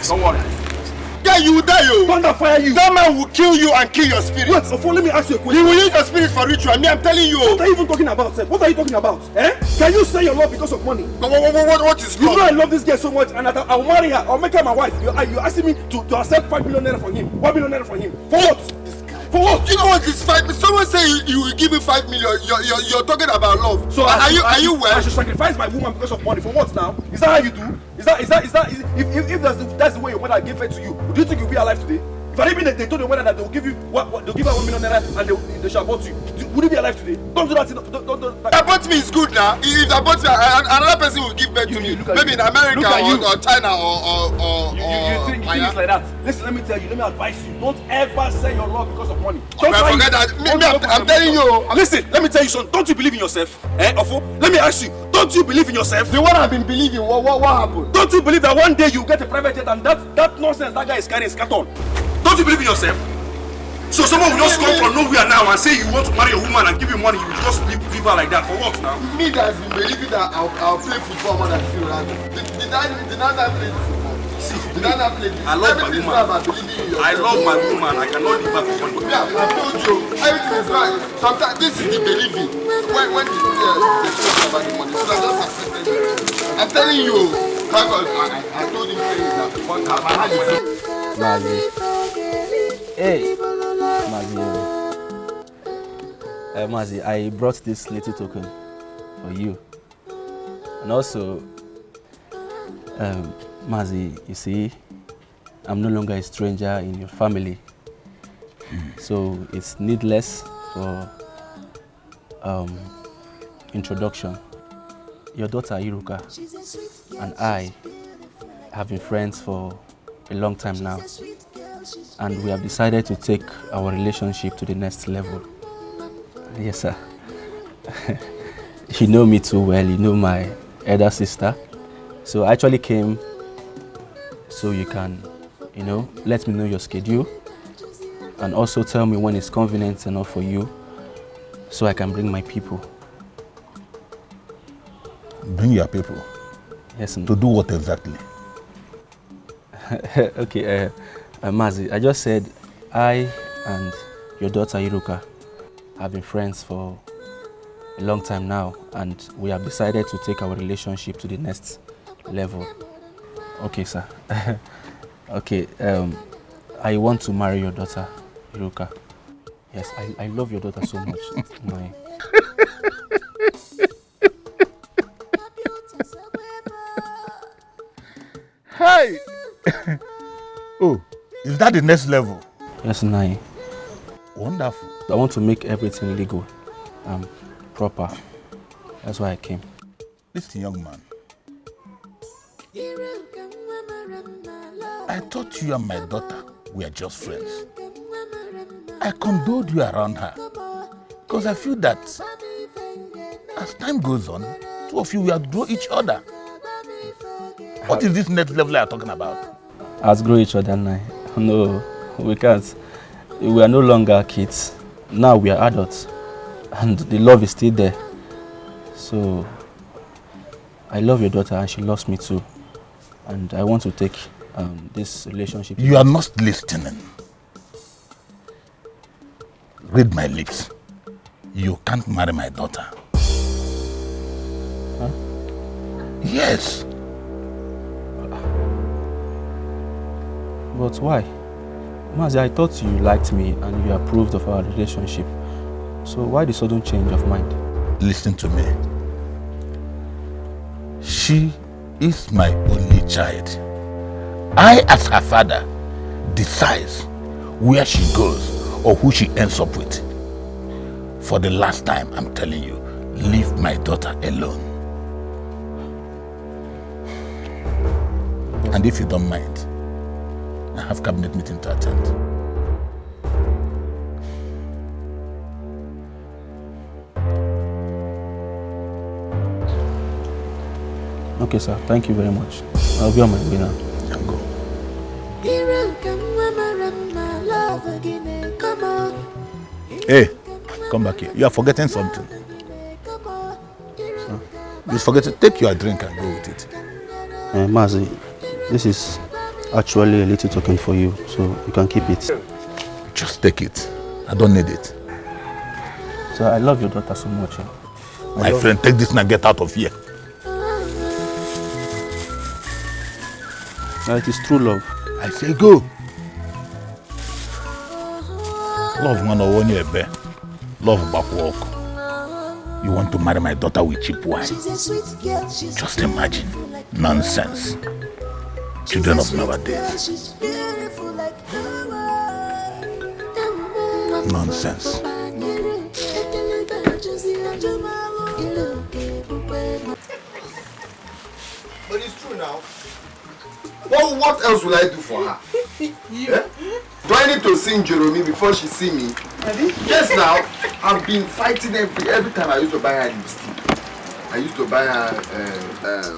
Don't worry. Yeah, you will die, yo. Thunder fire you. That man will kill you and kill your spirit. Wait, so let me ask you a question. He will use your spirit for ritual. Me, I'm telling you. What are you even talking about, sir? What are you talking about? Can you say your love because of money? What is love? You know I love this girl so much and that I'll marry her. I'll make her my wife. You're asking me to accept 5 million naira from him. 1 million naira from him. For what? For what? You know what is 5 million? Someone say you will give me 5 million. You're talking about love. So are you well? I should sacrifice my woman because of money. For what now? Is that how you do? Is that if that's the way your mother gave birth to you, do you think you'll be alive today? If I didn't they told your mother that they'll give you they'll give her 1 million naira and they shall abort you, would you be alive today? Don't do that. Don't abort me is good now. If abort me, another person will give birth to me. Maybe in America or China or you think it's like that? Listen, let me tell you, let me advise you. Don't ever sell your love because of money. Don't forget that. I'm telling you. Listen, let me tell you something. Don't you believe in yourself? Ofo? Let me ask you. Don't you believe in yourself? The one I've been believing. What happened? Don't you believe that one day you get a private jet and that nonsense that guy is carrying is carton? Don't you believe in yourself? So someone will just come from nowhere now and say you want to marry a woman and give you money, you will just leave her like that. For what now? Me that's been believing that I'll play football more than you. Did I play football? See, did I not play this? I love my woman. I love my woman. I cannot leave her for money. Yeah, I told you. Everything is right. Sometimes this is the believing. When they talk about the money, so I just accepted it. I'm telling you, I told him that I had it. Mazi. Hey, Mazi. Mazi, I brought this little token for you. And also, Mazi, you see, I'm no longer a stranger in your family. So it's needless for introduction. Your daughter Iruka and I have been friends for a long time now, and we have decided to take our relationship to the next level. Yes, sir. You know me too well. You know my elder sister. So I actually came so you can, let me know your schedule and also tell me when it's convenient enough for you so I can bring my people. Bring your people? Yes, to do what exactly? Okay, Mazi, I just said I and your daughter Iruka have been friends for a long time now, and we have decided to take our relationship to the next level. Okay, sir. Okay, I want to marry your daughter Iruka. Yes, I love your daughter so much. Hey! Oh, is that the next level? Yes, Nai. Wonderful. I want to make everything legal, proper. That's why I came. Listen, young man. I thought you and my daughter were just friends. I condoled you around her because I feel that as time goes on, two of you will outgrow each other. What is this next level you are talking about? Outgrow each other, Nai. No, we can't. We are no longer kids. Now we are adults, and the love is still there. So I love your daughter, and she loves me too. And I want to take this relationship. You are not listening. Read my lips. You can't marry my daughter. Huh? Yes. But why? Mazi, I thought you liked me and you approved of our relationship. So why the sudden change of mind? Listen to me. She is my only child. I, as her father, decides where she goes or who she ends up with. For the last time, I'm telling you, leave my daughter alone. And if you don't mind, I have cabinet meeting to attend. Okay, sir. Thank you very much. I'll be on my way now. I'll go. Hey, come back here. You are forgetting something. Sir? You forget to take your drink and go with it. Mazi, this is actually a little token for you, so you can keep it. Just take it. I don't need it. So I love your daughter so much. My friend, take this and get out of here. It is true love. I say go. Love man or one year bear. Love back walk. You want to marry my daughter with cheap wine? Just imagine. Nonsense. Children of nowadays. Nonsense. But it's true now. Well, what else will I do for her? Yeah? Do I need to sing Jeremy before she see me? Yes, now. I've been fighting every time I used to buy her lipstick. I used to buy her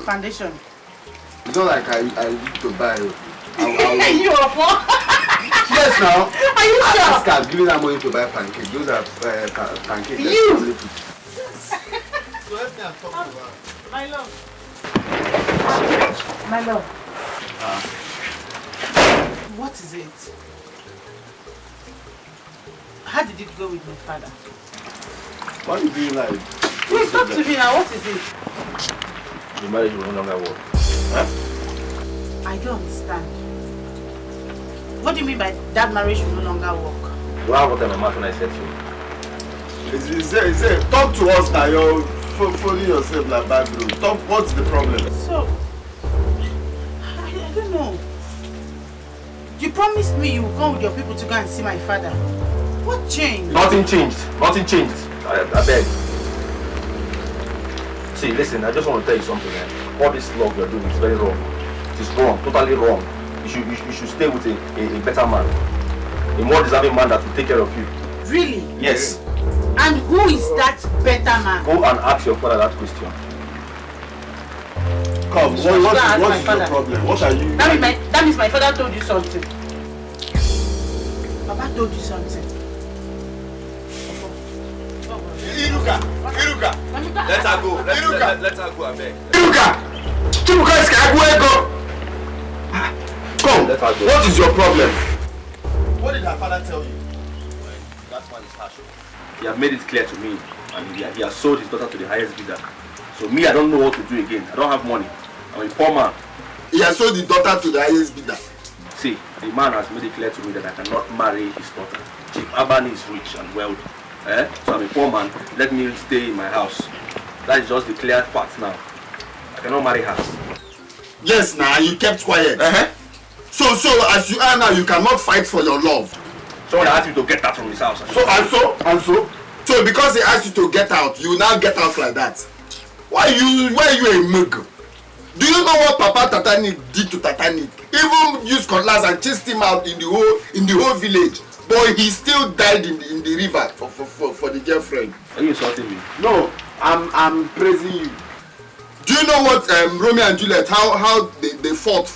foundation. It's not like I used to buy you are yes, now. I Are you sure? Ask her, giving her money to buy pancakes. Those are pancakes. You! So help me and talk to her. My love. My love. What is it? How did it go with my father? What are you doing like? Please talk to me now. What is it? The marriage will no longer work. Huh? I don't understand. What do you mean by that marriage will no longer work? Do I have what I'm mouth when I said so? Is there, talk to us now. You're following yourself like bad road. Talk, what's the problem? So, I don't know. You promised me you would come with your people to go and see my father. What changed? Nothing changed. Nothing changed. I beg. See, listen, I just want to tell you something, man. All this love you're doing is very wrong. It is wrong, totally wrong. You should stay with a better man. A more deserving man that will take care of you. Really? Yes. And who is that better man? Go and ask your father that question. Come, what is your problem? What are you... That means my father told you something. Papa told you something. Iruka! Let her go. Let her go, I beg. Iruka! Come, let her go. What is your problem? What did her father tell you? That man is harsh. He has made it clear to me, and he has sold his daughter to the highest bidder. So me, I don't know what to do again. I don't have money. I'm a poor man. He has sold the daughter to the highest bidder. See, the man has made it clear to me that I cannot marry his daughter. Chief Abbani is rich and wealthy. So I'm a poor man. Let me stay in my house. That is just the clear fact now. I cannot marry her. Yes, now you kept quiet. So as you are now, you cannot fight for your love. Someone asked you to get out from his house. So because he asked you to get out, you now get out like that. Why are you a mug? Do you know what Papa Tatanik did to Tatanik? Even used cutlass and chased him out in the whole village. But he still died in the river for the girlfriend. Are you insulting me? No, I'm praising you. Do you know what Romeo and Juliet, how they fought?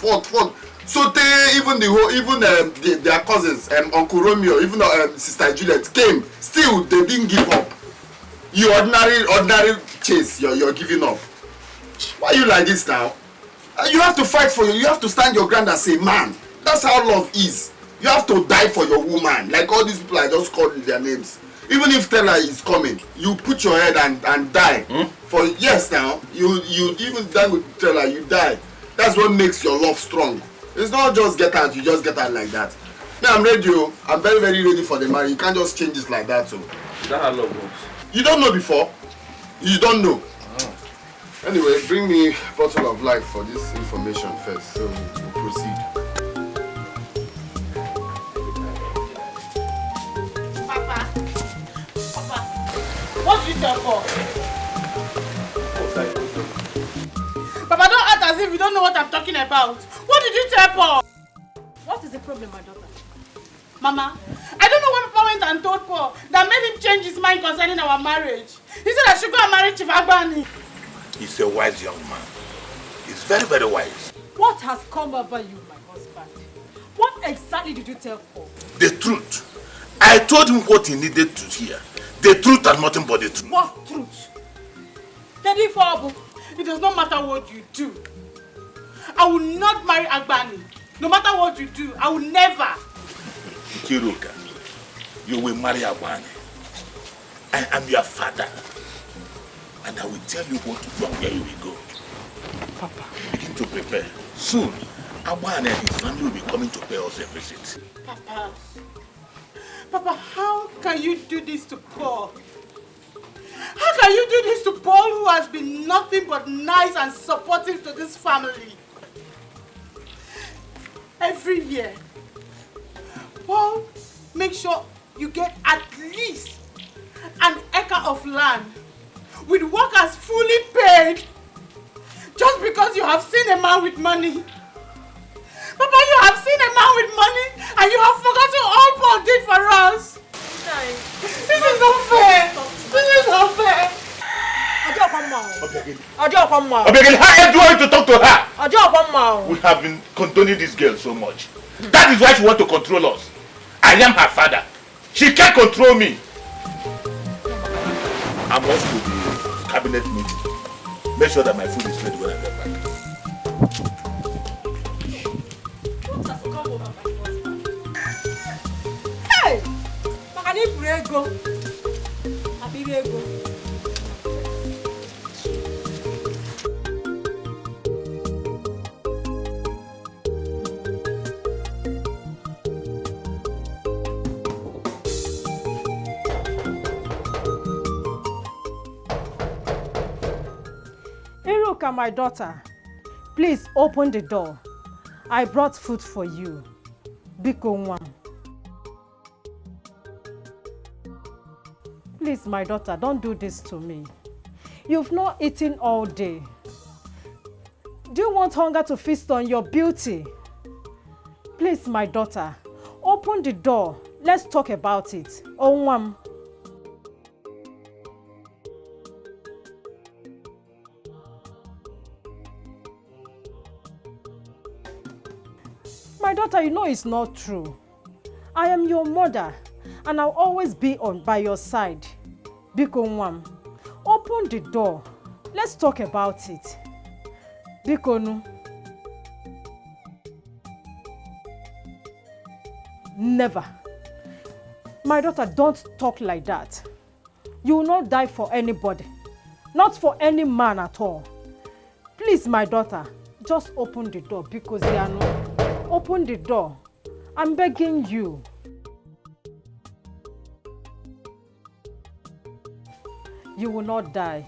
So their cousins, Uncle Romeo, even Sister Juliet came. Still, they didn't give up. You ordinary chase, you're giving up. Why are you like this now? You have to fight for you have to stand your ground and say, man, that's how love is. You have to die for your woman. Like all these people I just called their names. Even if Stella is coming, you put your head and die. For yes now, you even die with Stella, you die. That's what makes your love strong. It's not just get out, you just get out like that. Me, I'm ready. I'm very, very ready for the marriage. You can't just change it like that. So. Is that how love works? You don't know before? You don't know. Anyway, bring me a bottle of life for this information first, so we'll proceed. Papa, what did you tell Paul? Papa, don't act as if you don't know what I'm talking about. What did you tell Paul? What is the problem, my daughter? Mama, I don't know what Papa went and told Paul that made him change his mind concerning our marriage. He said I should go and marry Chief Abbani. He's a wise young man. He's very, very wise. What has come over you, my husband? What exactly did you tell Paul? The truth. I told him what he needed to hear. The truth and nothing but the truth. What truth? Daddy Fabu, it does not matter what you do. I will not marry Abbani. No matter what you do, I will never. Iruka, you will marry Abbani. I am your father. And I will tell you what to do and where you will go. Papa, begin to prepare. Soon, Abbani and his family will be coming to pay us a visit. Papa, how can you do this to Paul? How can you do this to Paul, who has been nothing but nice and supportive to this family? Every year, Paul, make sure you get at least an acre of land with workers fully paid just because you have seen a man with money. Papa, you have seen a man with money and you have forgotten all Paul did for us. This is not fair. This is not fair. Obiageli, how do you want to talk to her? We have been condoning this girl so much. That is why she wants to control us. I I am her father. She can't control me. I'm also to the cabinet meeting. Make sure that my food is ready when I get back. Hey! Makani Brego. Happy Brego. Iruka, my daughter, please open the door. I brought food for you. Biko Nwa. Please, my daughter, don't do this to me. You've not eaten all day. Do you want hunger to feast on your beauty? Please, my daughter, open the door. Let's talk about it. Onwam. My daughter, you know it's not true. I am your mother, and I'll always be by your side. Biko Nwam, open the door. Let's talk about it. Biko Nu. Never. My daughter, don't talk like that. You will not die for anybody. Not for any man at all. Please, my daughter, just open the door because they are not. Open the door. I'm begging you. You will not die.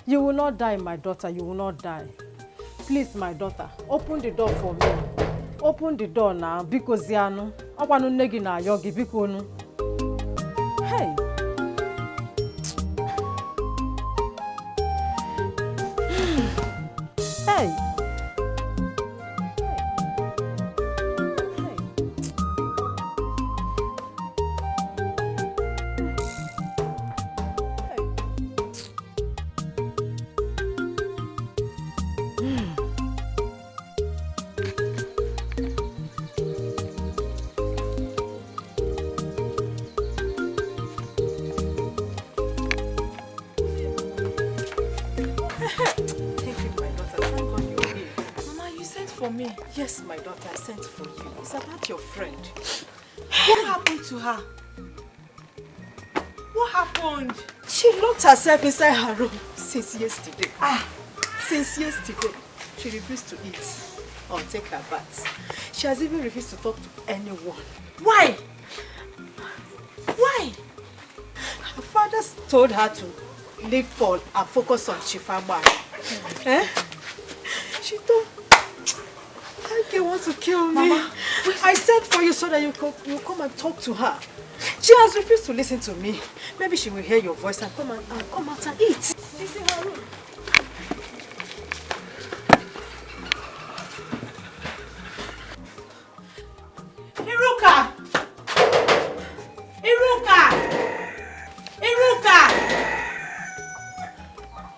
You will not die, my daughter. You will not die. Please, my daughter, open the door for me. Open the door now because they are no. I want to negi na yogi because no. Hey. Hey. Yes, my daughter, I sent for you. It's about your friend. What happened to her? What happened? She locked herself inside her room since yesterday. Since yesterday. She refused to eat or take her bath. She has even refused to talk to anyone. Why? Why? Her father told her to leave Paul and focus on Chief Abbani. Eh? She told they want to kill me. Mama, I sent for you so that you come and talk to her. She has refused to listen to me. Maybe she will hear your voice and come out and eat. She's in her room. Iruka! Iruka! Iruka!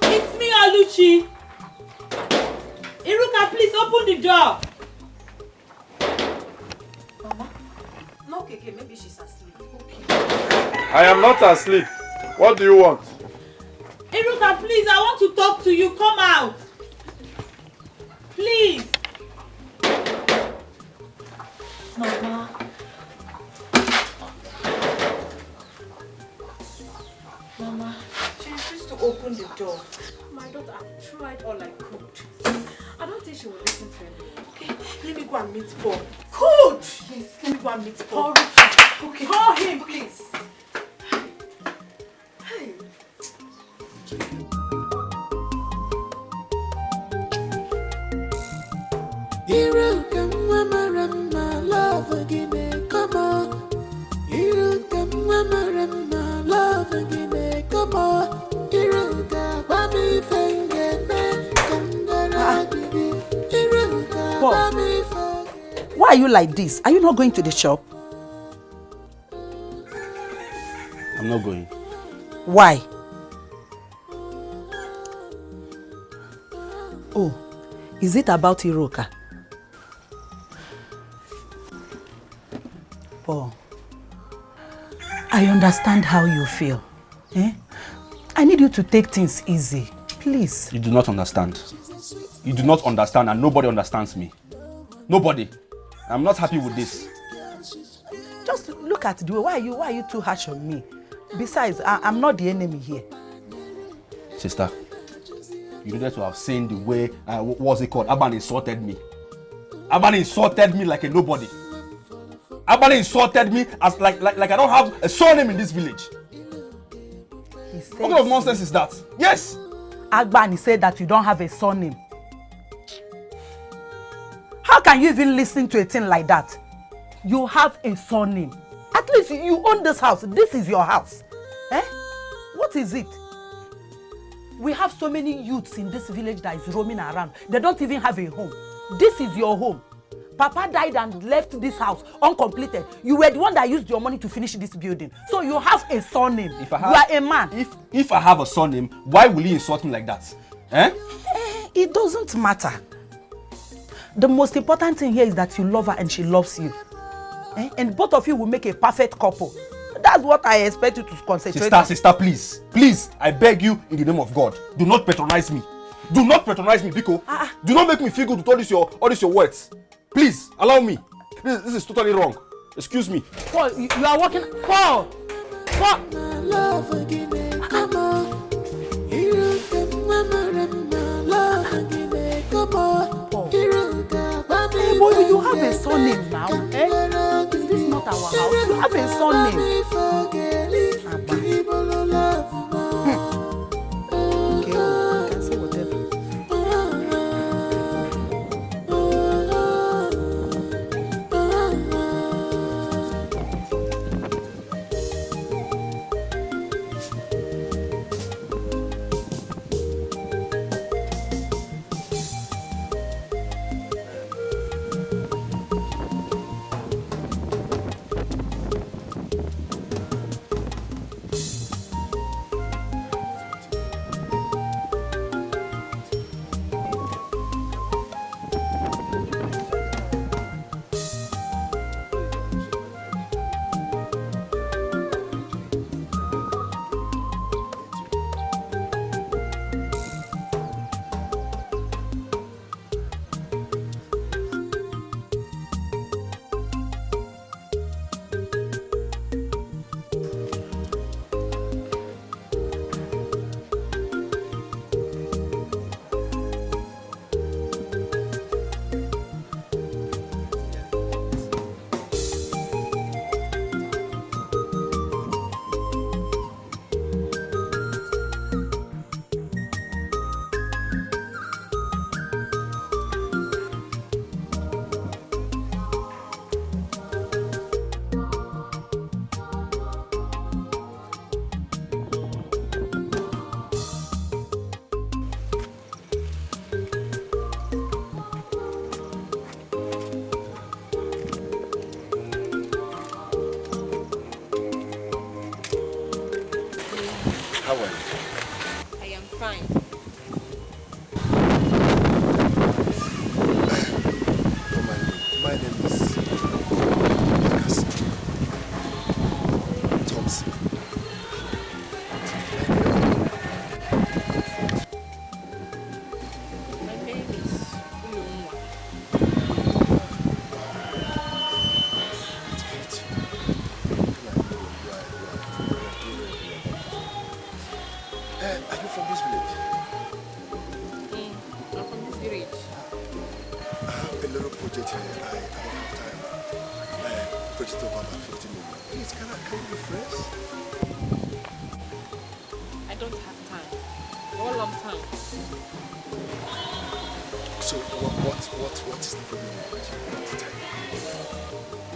It's me, Oluchi. Iruka, please open the door. Okay, maybe she's asleep. Okay. I am not asleep. What do you want? Iruka, please, I want to talk to you. Come out. Please. Mama. Mama, she refused to open the door. My daughter, I've tried all I could. I don't think she will listen to me. Okay, let me go and meet Paul. Good! Yes, let me go and meet Paul. Okay. Call him, please. Hey. Iruka, mama, love again, come on. Iruka, mama, love again, come on. Iruka, baby, why are you like this? Are you not going to the shop? I'm not going. Why? Oh, is it about Iruka? Oh, I understand how you feel. Eh? I need you to take things easy, please. You do not understand. You do not understand, and nobody understands me. Nobody. I'm not happy with this. Just look at the way. Why are you too harsh on me? Besides, I'm not the enemy here. Sister, you needed to have seen the way, what's it called? Abbani insulted me. Abbani insulted me like a nobody. Abbani insulted me as like I don't have a surname in this village. What kind of nonsense is that? Yes! Abbani said that you don't have a surname. How can you even listen to a thing like that? You have a surname. At least you own this house. This is your house. Eh? What is it? We have so many youths in this village that is roaming around. They don't even have a home. This is your home. Papa died and left this house uncompleted. You were the one that used your money to finish this building. So you have a surname. You are a man. If I have a surname, why will he insult me like that? Eh? It doesn't matter. The most important thing here is that you love her and she loves you. Eh? And both of you will make a perfect couple. That's what I expect you to concentrate on. Sister, please. Please, I beg you in the name of God. Do not patronize me. Do not patronize me, Biko. Do not make me feel good with all these your words. Please, allow me. This is totally wrong. Excuse me. Paul, you are walking. Paul! Paul! Hey boy, you have a surname now. Eh? Is this not our house? You have a surname. Okay, you can say whatever. How are you? I am fine. My name is Thompson. My name is Iruka. Are you from this village? I'm from this village. I have a little project here. I don't have time. Project of about 50 million. Please, can you refresh? I don't have time. All long time. So what is the problem with you? What's the time?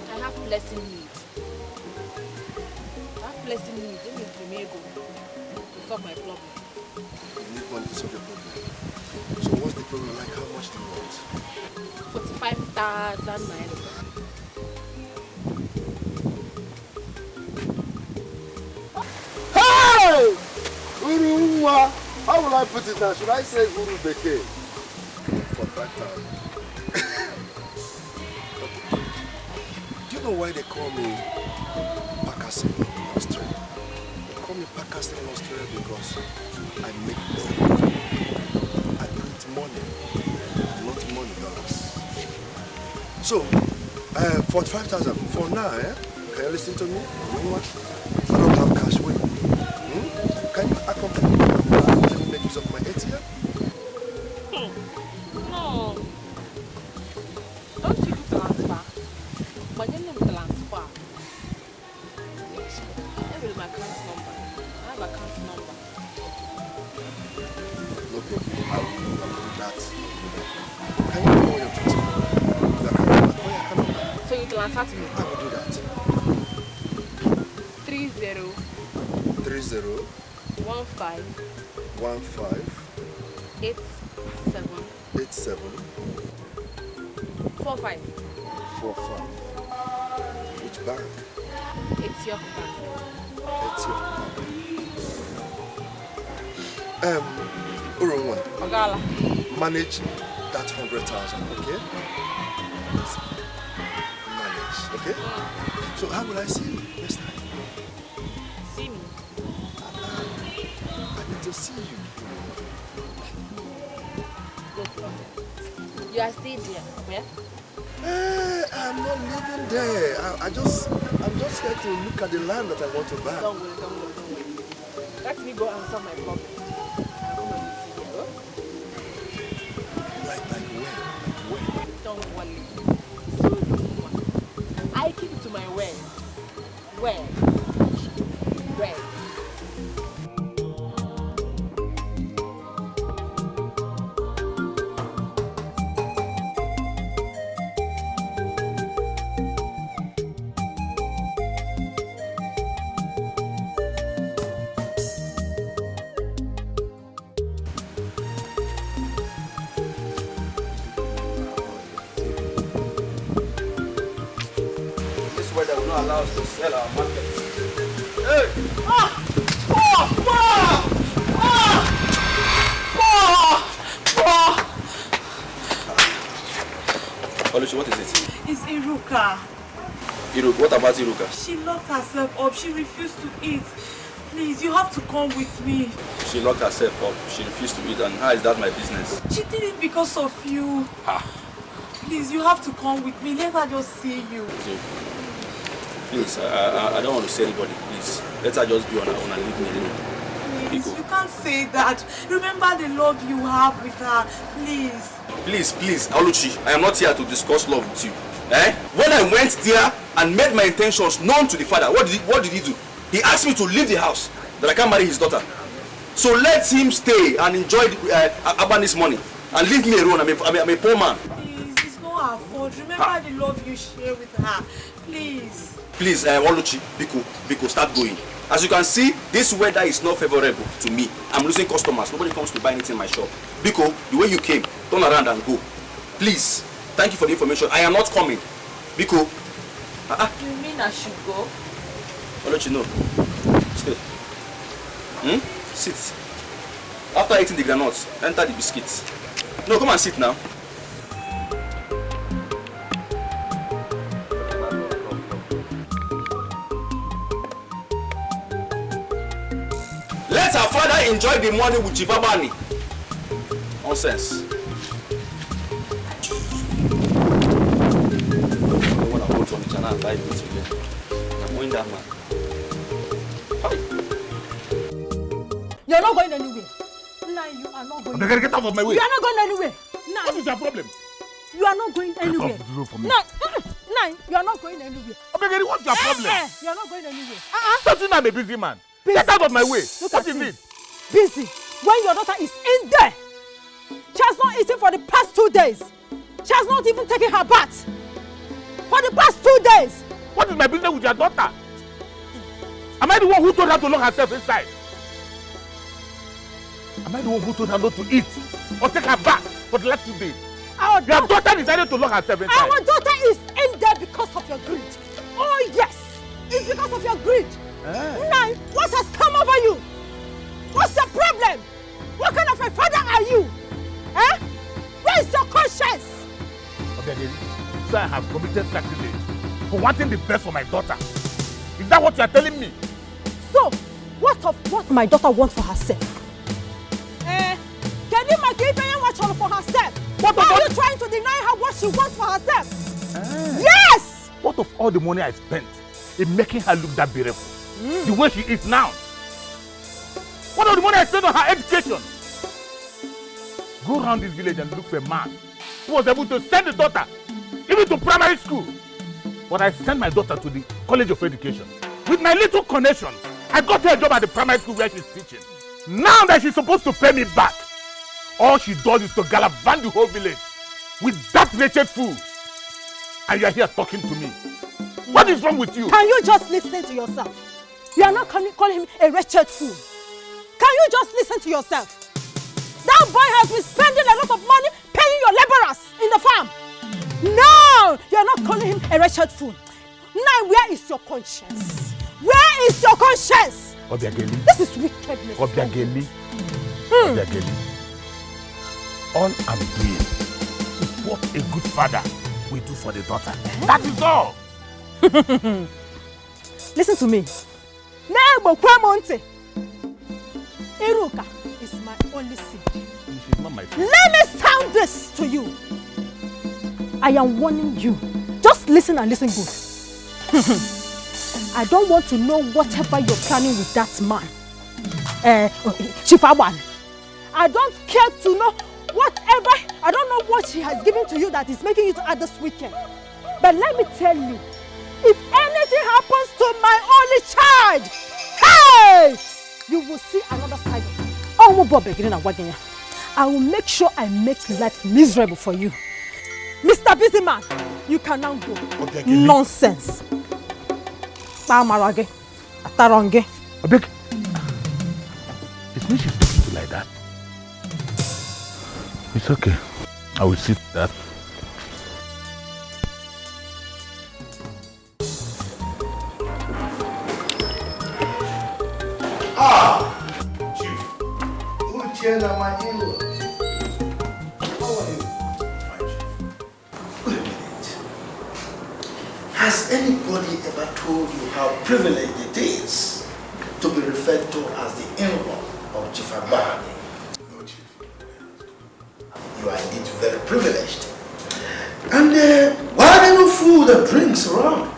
I have blessing need. I have blessing need. Let me go to solve my problem. You need money to solve your problem. So what's the problem like? How much do you want? 45,000 naira. Hey! Urumwa! How will I put it now? Should I say Uru Beke? 45,000. Do you know why they call me Pakasi? call me Pakistan Australia because I make money. I print money, not money dollars. So, 45,000 for now, eh? Can you listen to me? You know what? I don't have cash with me. Can you accompany me? Let me make use of my ATM? No. Don't you do transfer? But you don't transfer. Yes. I will my account number. I have account number. Okay, I will do that. Can you call your transfer? Your account number? Call your account number. So you transfer to me? I will do that. 30 15 87 45. Which bank? It's your bank. Urunwa. Ogala. Manage that 100,000, okay? Manage, okay? So how will I see you next time? See me? I need to see you. No problem. You are still there. Where? I'm not living there. I'm just here to look at the land that I want to buy. Don't worry. Let me go answer my problem. I'll come and meet you. Like when? Don't worry. Soon, I keep it to my word. Where? Weather will not allow us to sell our market. Hey! Oluchi, what is it? It's Iruka. Iruka, what about Iruka? She locked herself up. She refused to eat. Please, you have to come with me. She locked herself up. She refused to eat, and how is that my business? She did it because of you. Please, you have to come with me. Let her just see you. Please, I don't want to see anybody, please. Let her just be on her own and leave me alone. Please, you can't say that. Remember the love you have with her. Please. Please, Oluchi, I am not here to discuss love with you. When I went there and made my intentions known to the father, what did he do? He asked me to leave the house, that I can't marry his daughter. So let him stay and enjoy Abbani's money and leave me alone. I'm a poor man. Please, it's not her fault. Remember the love you share with her. Please. Please, Oluchi, Biko, start going. As you can see, this weather is not favorable to me. I'm losing customers. Nobody comes to buy anything in my shop. Biko, the way you came, turn around and go. Please, thank you for the information. I am not coming. Biko. You mean I should go? Oluchi, no. Stay. Sit. After eating the granuts, enter the biscuits. No, come and sit now. Let her father enjoy the money with Chief Abbani. Nonsense. I don't want to hold on the channel and buy this again. I'm going that man. You're not going anywhere. Nah, you are not going anywhere. Get out of my way. You are not going anywhere. Nah. What is your problem? You are not going anywhere. Get off the road for me. Nah, you are not going anywhere. Obegeri, what's your problem? You are not going anywhere. Don't you know I'm a busy man? Get out of my way. What is it? Busy. When your daughter is in there. She has not eaten for the past 2 days. She has not even taken her bath. For the past 2 days. What is my business with your daughter? Am I the one who told her to lock herself inside? Am I the one who told her not to eat or take her bath for the last 2 days? Your daughter decided to lock herself inside. Our daughter is in there because of your greed. Oh yes, it's because of your greed. Now, what has come over you? What's the problem? What kind of a father are you? Where is your conscience? Okay, so I have committed sacrilege for wanting the best for my daughter. Is that what you are telling me? So, What of what my daughter wants for herself? Can you make even what for herself? What are you trying to deny her what she wants for herself? Yes! What of all the money I spent in making her look that beautiful? The way she is now? What of the money I spent on her education? Go around this village and look for a man who was able to send the daughter even to primary school. But I sent my daughter to the College of Education. With my little connection, I got her a job at the primary school where she's teaching. Now that she's supposed to pay me back, all she does is to gallivant the whole village with that wretched fool. And you are here talking to me. What is wrong with you? Can you just listen to yourself? You are not calling him a wretched fool. Can you just listen to yourself? That boy has been spending a lot of money paying your laborers in the farm. No, you are not calling him a wretched fool. Now, where is your conscience? Where is your conscience? Obiageli. This is wickedness. Obiageli. Obiageli. All I'm doing is what a good father will do for the daughter. That is all. Listen to me. Iruka is my only seed. She's not my seed. Let me sound this to you. I am warning you. Just listen and listen good. I don't want to know whatever you're planning with that man. Chief Abbani. I don't care to know whatever. I don't know what she has given to you that is making you to act this weekend. But let me tell you, if anything happens to my only child, hey, you will see another side of me. I will make sure I make life miserable for you. Mr. Busyman, you can now go. Okay, nonsense. It means she's talking to you like that. It's okay. I will see that. Chief. Uchenna, my in-law. How are you? Fine, Chief. Wait a minute. Has anybody ever told you how privileged it is to be referred to as the in-law of Chief Abbani? No, Chief. You are indeed very privileged. And why are there no food and drinks around?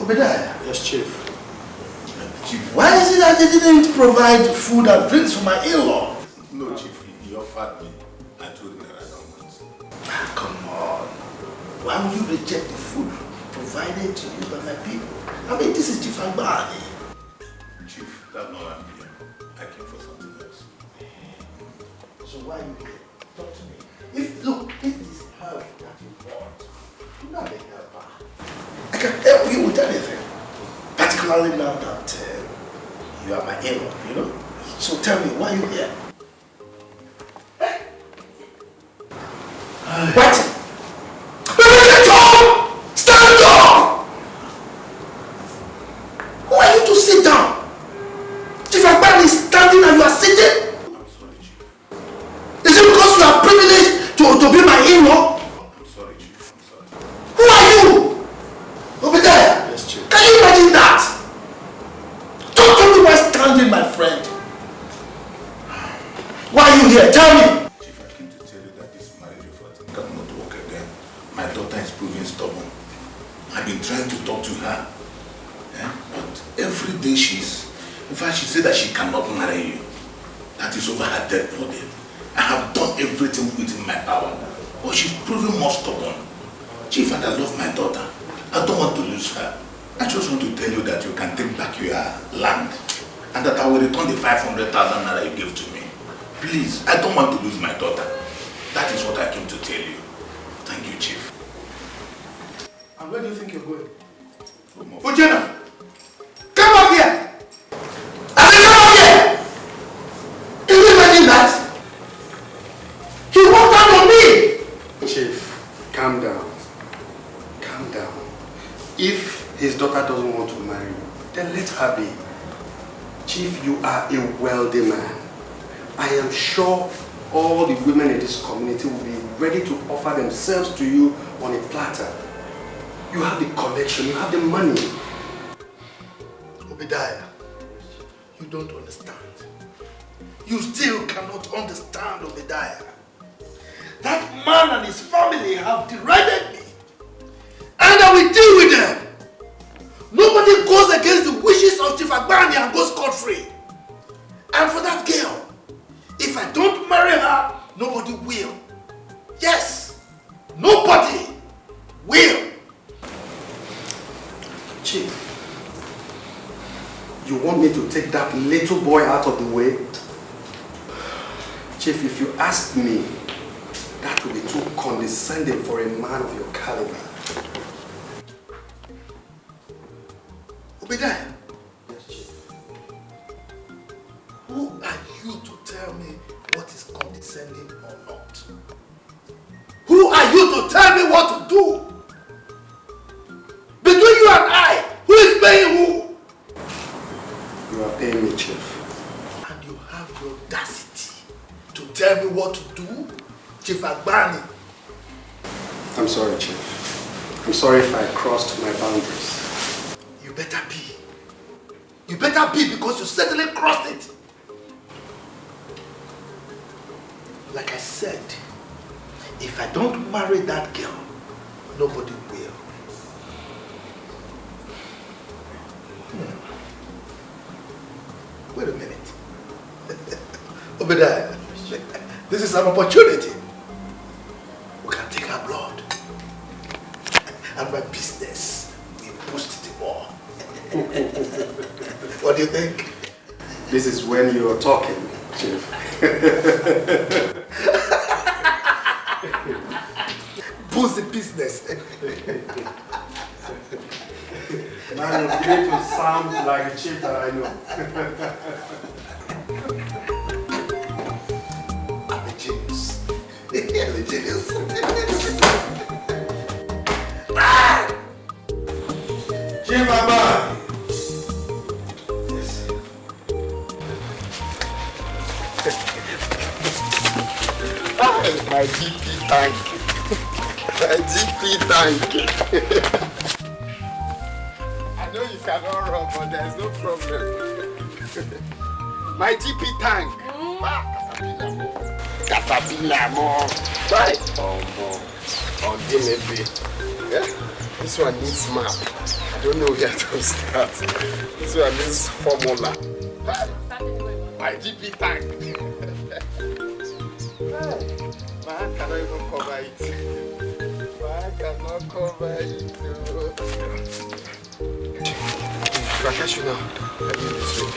Obadiah. Yes, Chief. Chief, why is it that they didn't provide food and drinks for my in-law? No, Chief, he offered me. I told him that I don't want. Come on. Why would you reject the food provided to you by my people? I mean, this is Chief Abbani. Chief, that's not what I'm here. I came for something else. So why are you here? Talk to me. If this help that you want, you're not a helper. I can help you with anything. Particularly now that you are my in-law, you know? So tell me, why are you here? What? Stand up! Who are you to sit down? Chief Abbani is standing and you are sitting? I'm sorry, Chief. Is it because you are privileged to be my in-law? I'm sorry, Chief. I'm sorry. Who are you? Obadiah? Yes, Chief. Can you imagine that? Don't tell me why standing, my friend. Why are you here? Tell me. Chief, I came to tell you that this marriage of yours cannot work again. My daughter is proving stubborn. I've been trying to talk to her. But every day in fact, she said that she cannot marry you. That is over her dead body. I have done everything within my power. But she's proving more stubborn. Chief, and I love my daughter. I don't want to lose her. I just want to tell you that you can take back your land and that I will return the 500,000 naira you gave to me. Please, I don't want to lose my daughter. That is what I came to tell you. Thank you, Chief. And where do you think you're going? Uchenna! Come up here! I said come up here! Can you imagine that? He walked out on me! Chief, calm down. Calm down. If his daughter doesn't want to marry you, then let her be. Chief, you are a wealthy man. I am sure all the women in this community will be ready to offer themselves to you on a platter. You have the connection, you have the money. Obadiah, you don't understand. You still cannot understand, Obadiah. That man and his family have derided me. And I will deal with them. Nobody goes against the wishes of Chief Abbani and goes scot-free. And for that girl, if I don't marry her, nobody will. Yes, nobody will. Chief, you want me to take that little boy out of the way? Chief, if you ask me, that will be too condescending for a man of your caliber. Obadiah. Yes, Chief. Who are you to tell me what is condescending or not? Who are you to tell me what to do? Between you and I, who is paying who? You are paying me, Chief. And you have the audacity to tell me what to do? Chief Abbani. I'm sorry, Chief. I'm sorry if I crossed my boundaries. You better be. You better be, because you certainly crossed it. Like I said, if I don't marry that girl, nobody will. Wait a minute. Obadiah, this is an opportunity. We can take her blood. And my business will boost the more. What do you think? This is when you're talking, Chief. Boost the business. Now you're beginning to sound like a chief that I know. I'm a genius. I'm a genius. Chief Abbani. Yes. My GP tank. My GP tank. I know you cannot run, but there's no problem. My GP tank. Caterpillar more. Right. Oh, maybe. Yeah. This one needs map. I don't know where to start. This one needs formula. My GP tank. My hand cannot even cover it. My hand cannot cover it. Professional. I need this ring.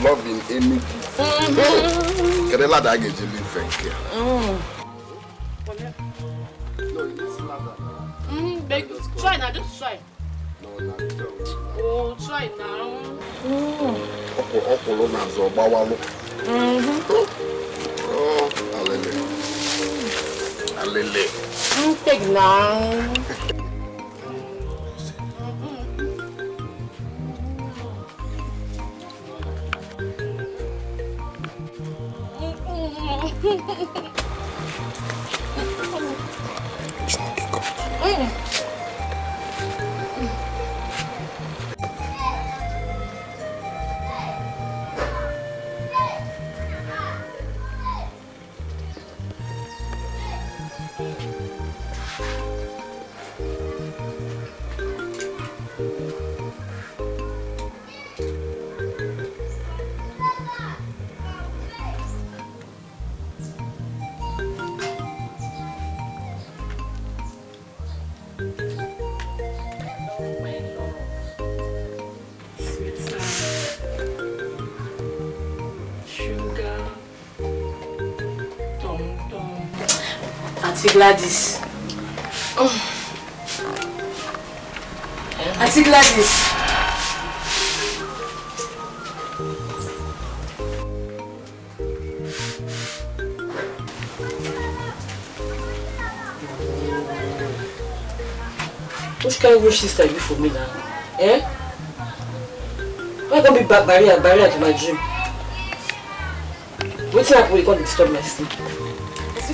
Love in any. Kerala da get you live thank you. No, it's ladder. Try now, just try. No, not at all. Oh, try now. Okolo na zo bawalo. Oh, alele. Alele. Take now. Auntie Gladys. Auntie Gladys. Which kind of wish sister are you for me now? Eh? Why can't be barrier to my dream? What's up when you got disturb my sleep?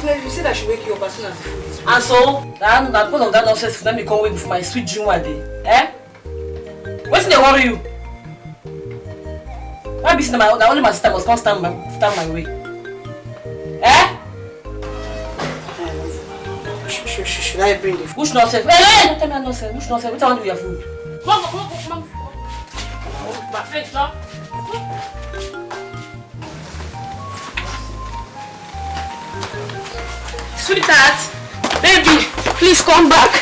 You said I should wake you up as soon as the food is ready. And so, because of that nonsense, let me come wait for my sweet dream one day. Eh? What's they worry you? Why be saying that only my sister must come stand my way? Eh? Should I bring the food? Which nonsense? Hey, don't tell me nonsense. Which nonsense? What I want to do with your food? Come on. My face, stop. Sweetheart, baby, please come back.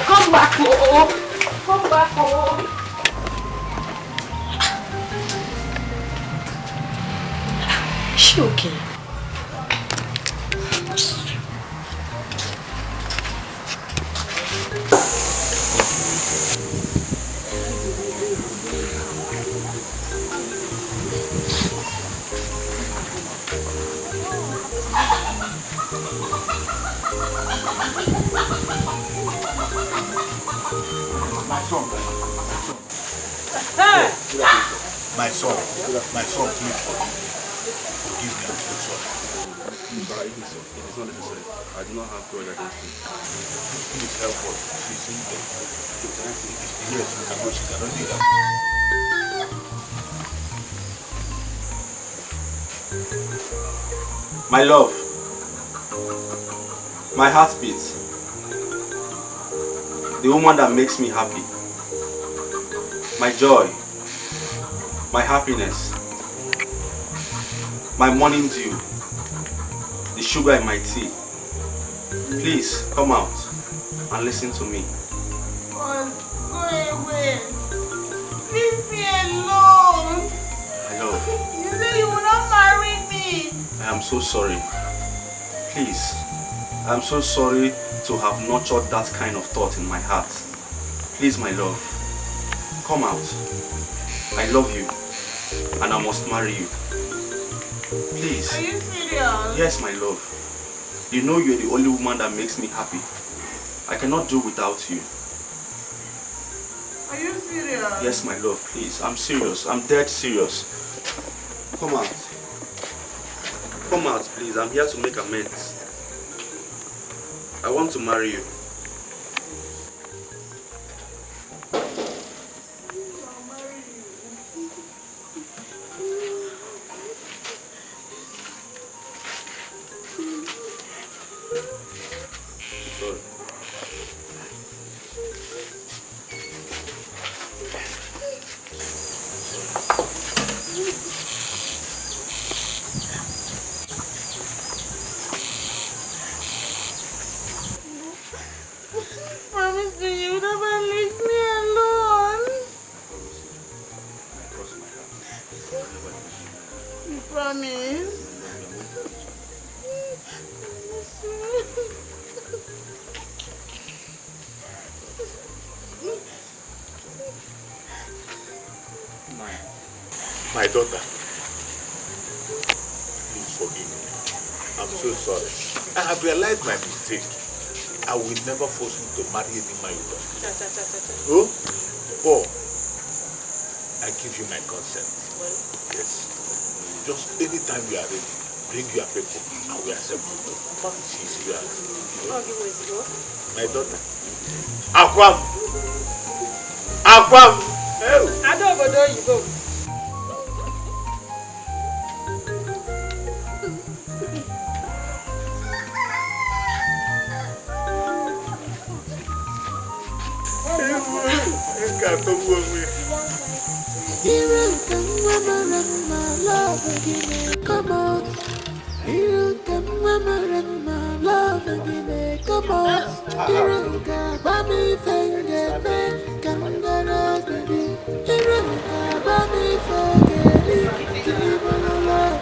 Come back, oh. Come back, oh. Is she okay? My son, please forgive me, I'm so sorry. It is not necessary. I do not have grudge against you. Please help us. Please see them. Yes, we can go. She cannot do that. My love, my heartbeat, the woman that makes me happy, my joy, my happiness, my morning dew, the sugar in my tea. Please come out and listen to me. Go away. Leave me alone. My love, You say you will not marry me. I am so sorry. Please, I am so sorry to have nurtured that kind of thought in my heart. Please, my love, come out. I love you, and I must marry you. Please. Are you serious? Yes, my love. You know you're the only woman that makes me happy. I cannot do without you. Are you serious? Yes, my love, please. I'm serious. I'm dead serious. Come out. Come out, please. I'm here to make amends. I want to marry you. Promise me you will never leave me alone. You promise? My daughter, please forgive me. I'm so sorry. I have realized my mistake. I will never force you to marry any man you don't. Oh? Paul, I give you my consent. Yes. Just anytime you are ready, bring your people and we accept you. She's yours. My daughter. Akwam! Akwam! Oh! I don't know you go. Iruka, mama, love again, come on. Iruka, mama, love again, come on. Iruka, bami fenge, kangara, baby. Iruka, bami fenge, kimano love.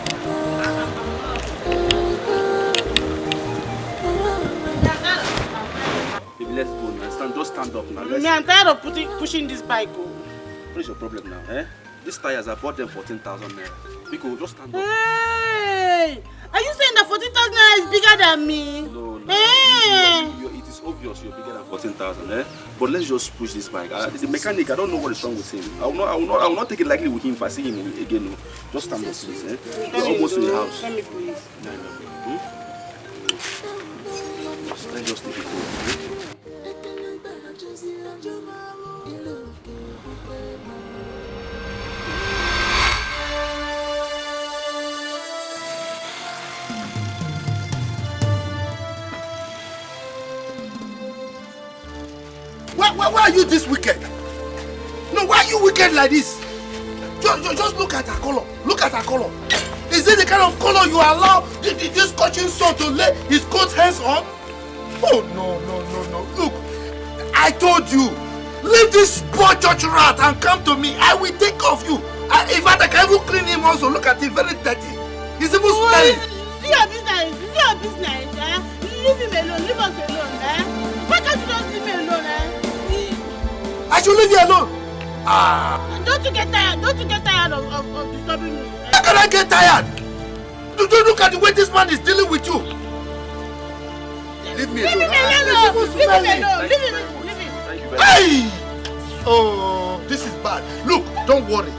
Baby, let's go now. Just stand up now. Me, I'm tired of pushing this bike. What is your problem now, eh? These tires, I bought them 14,000 naira. Biko, just stand up. Hey! Are you saying that 14,000 naira is bigger than me? No, no. Hey! It is obvious you're bigger than 14,000, eh? But let's just push this bike. The mechanic, I don't know what is wrong with him. I will not take it lightly with him if I see him again. No. Just stand up, please, eh? You're almost in the house. Let me please. No. Let's just take it forward. Why are you this wicked? No, why are you wicked like this? Just look at her color. Look at her color. Is it the kind of color you allow this coaching son to lay his coat hands on? Oh, no. Look, I told you, leave this poor church rat and come to me. I will take care of you. In fact, I can even clean him also. Look at him, very dirty. He's even smelling. Is your business? Eh? Leave him alone. Leave us alone, eh? Why can't you just leave me alone, eh? I should leave you alone. Don't you get tired? Don't you get tired of disturbing me? How can I get tired? Don't look at the way this man is dealing with you. Leave me alone. Leave him alone. Hey! Oh, this is bad. Look, don't worry.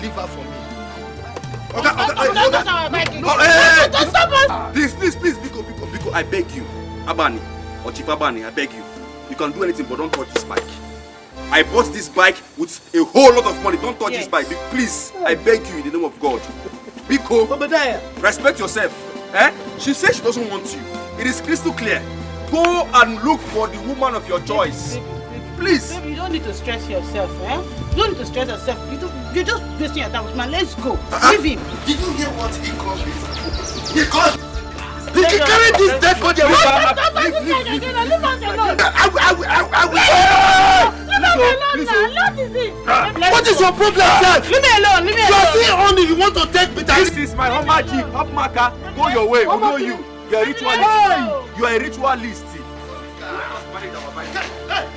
Leave her for me. Please, Biko, I beg you. Abbani, or Chief Abbani, I beg you. You can do anything, but don't touch this bike. I bought this bike with a whole lot of money. Don't touch this bike. Please, I beg you in the name of God. Biko, respect yourself. Eh? She says she doesn't want you. It is crystal clear. Go and look for the woman of your choice. Please. Baby, you don't need to stress yourself, eh? You don't need to stress yourself. You're just wasting your time with man. Let's go. Leave him. Did you hear what he called me? He called me. He carried this dead body away. Leave us alone. What is your problem, sir? Leave me alone. You are seeing only you want to take me. This is my Hummer Jeep. Up marker. Go your way. We know you. You are a ritualist. You are a ritualist.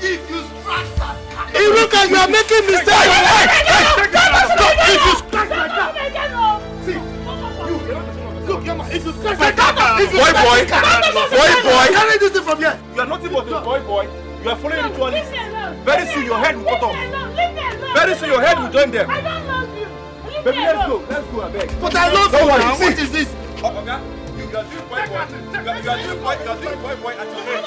If you scratch that, Iruka, you are making mistakes. If you scratch like that, see, look, if you scratch like that, boy, carry this thing from here. You are nothing but a boy. You are following ritualists. Very soon your head will cut off. Very soon your head will join them. Baby, let's go, I beg. But I love you. What is this? You are doing boy. You are doing boy at your age.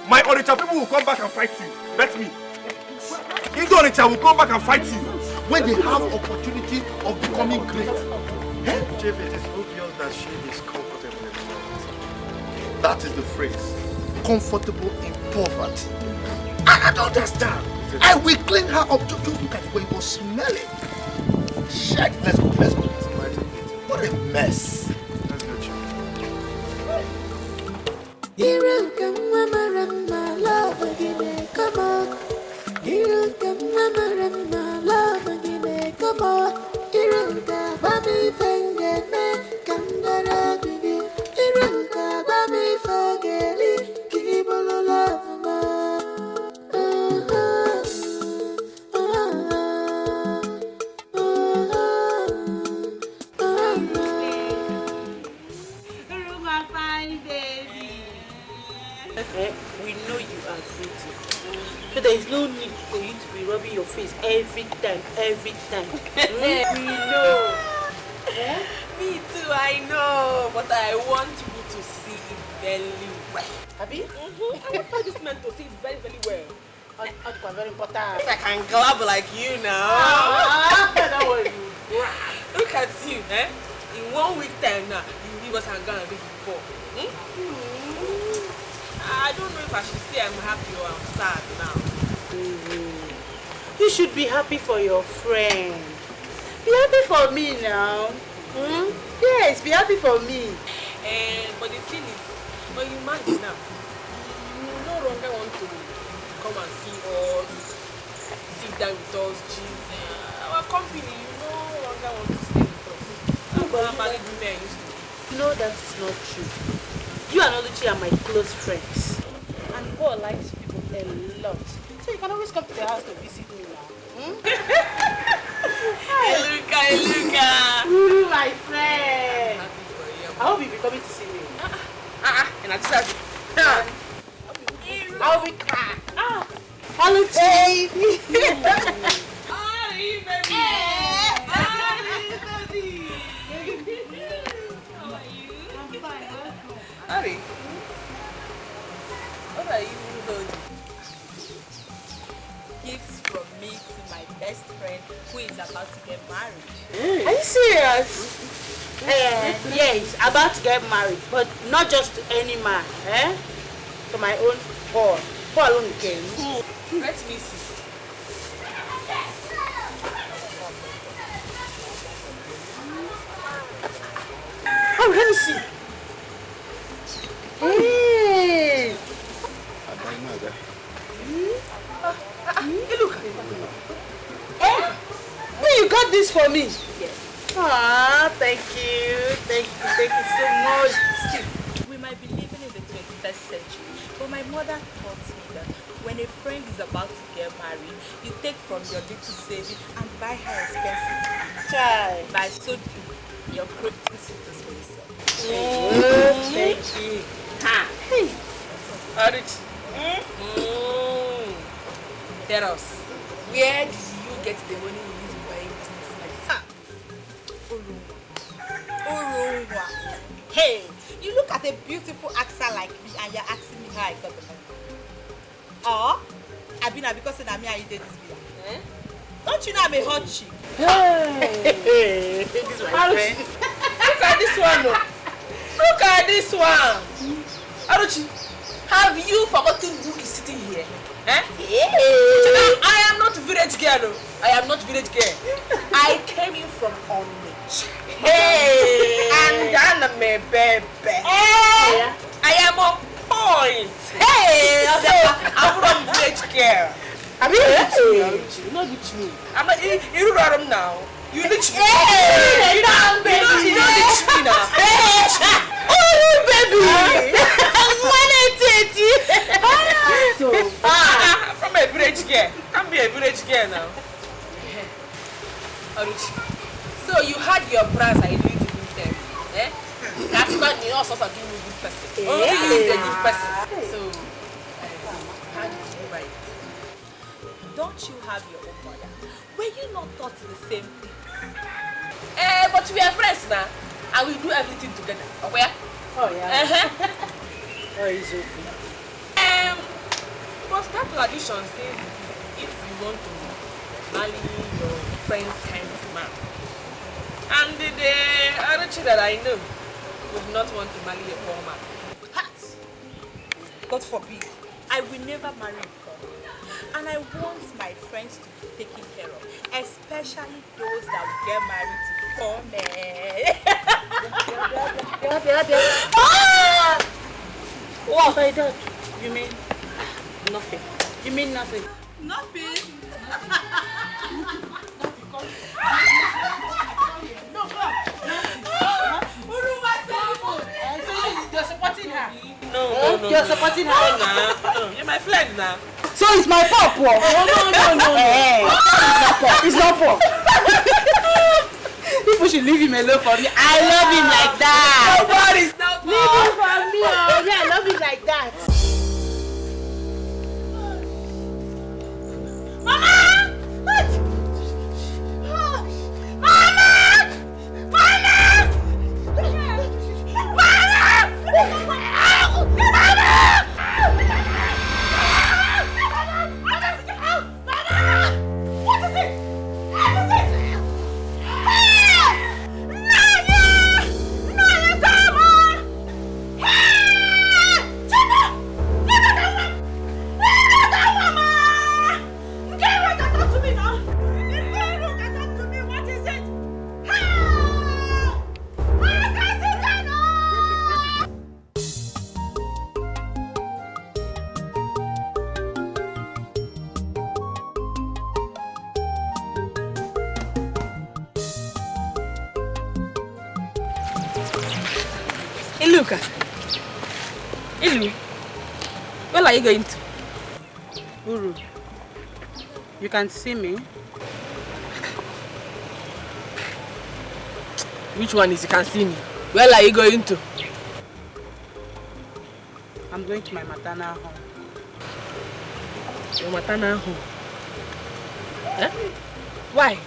My Onitsha people will come back and fight you. Bet me. Indo Onitsha will come back and fight you. When they have opportunity of becoming great. Chief, it is obvious that she is comfortable in poverty. That is the phrase. Comfortable in poverty. I don't understand. I will clean her up. Just look at the way it was smelling. Shit. Let's go. What a mess. Iruka, mama, love again, come on. Iruka, mama, love again, come on. Iruka, baby, finger me, kandara bibi. Iruka, baby, forget it, keep on love, ma. We know you are pretty. So there is no need for you to be rubbing your face every time. We know. Me too, I know. But I want you to see it very well. Abi? I want this man to see it very, very well. That's very important. I can grab like you now. That was you. Look at you, eh? In 1 week time now, you leave us and go and make it poor. I don't know if I should say I'm happy or I'm sad now. You should be happy for your friend. Be happy for me now. Yes, be happy for me. But the thing is, when you marry now, you no longer want to come and see us, sit down with us, our company, you no longer want to stay with us. That's what Abbani women used to do. No, that is not true. You and Oluchi are my close friends. And Paul likes people a lot. So you can always come to the house to visit me now. Iruka. Uru, my friend. I hope you'll be coming to see me. And I just have I'll be crying. Hello, baby. Ari, baby. How are you? I'm fine. Ari, what are you holding? Gifts from me to my best friend who is about to get married. Are you serious? Yes, about to get married, but not just to any man, to my own Paul. Paul alone came. Let me see. Oh, let me see. Hey! Look. Hey, you got this for me? Yes. Ah, thank you. Thank you so much. See, we might be living in the 21st century, but my mother taught me that when a friend is about to get married, you take from your little saving and buy her expensive gift. Child. By so doing, you're creating suitors for yourself. Thank you. Hey. Arich. Tell us, where did you get the money you use in buying business like that? Urunwa. Hey, you look at a beautiful actor like me and you're asking me how I got the money. Or, Abina, because I'm here, you did this villa. Don't you know I'm a hot chick? Hey, this is my friend. Look at this one, no. Look at this one. Aruchi, have you forgotten who is sitting here? Yeah. I am not village girl. I am not village girl. I came in from Onitsha. Hey. And I'm a baby. Hey. I am on point. Hey. So I'm from village girl. I mean, you not reach me. I'm not. You run now. You reach me. Hey, you don't reach me now. Oh, baby. From a village girl. Can't be a village girl now. So you had your plans and you didn't do them. That's why you also are doing a good person. Only you is a good person. So, how did you write? Don't you have your own mother? Were you not taught the same thing? But we are friends now. And we do everything together. Okay? Oh, yeah. Oh, it's okay. But that tradition says if you want to marry your friend's kind of man, and the Aruchi that I know would not want to marry a poor man. God forbid, I will never marry a poor man. And I want my friends to be taken care of, especially those that will get married to poor men. What? By that, you mean nothing? You mean nothing? Nothing? No, come. You're supporting her. No. You're supporting her. No, you're my friend now. So it's my pop. No. Hey, it's not pop. People should leave him alone for me. I love him like that. Nobody's not leave him for me. Oh, yeah, I love him like that. Iruka. Ilu, where are you going to? Uru, You can see me. Which one is you can see me? Where are you going to? I'm going to my maternal home. Your maternal home? Eh? Why?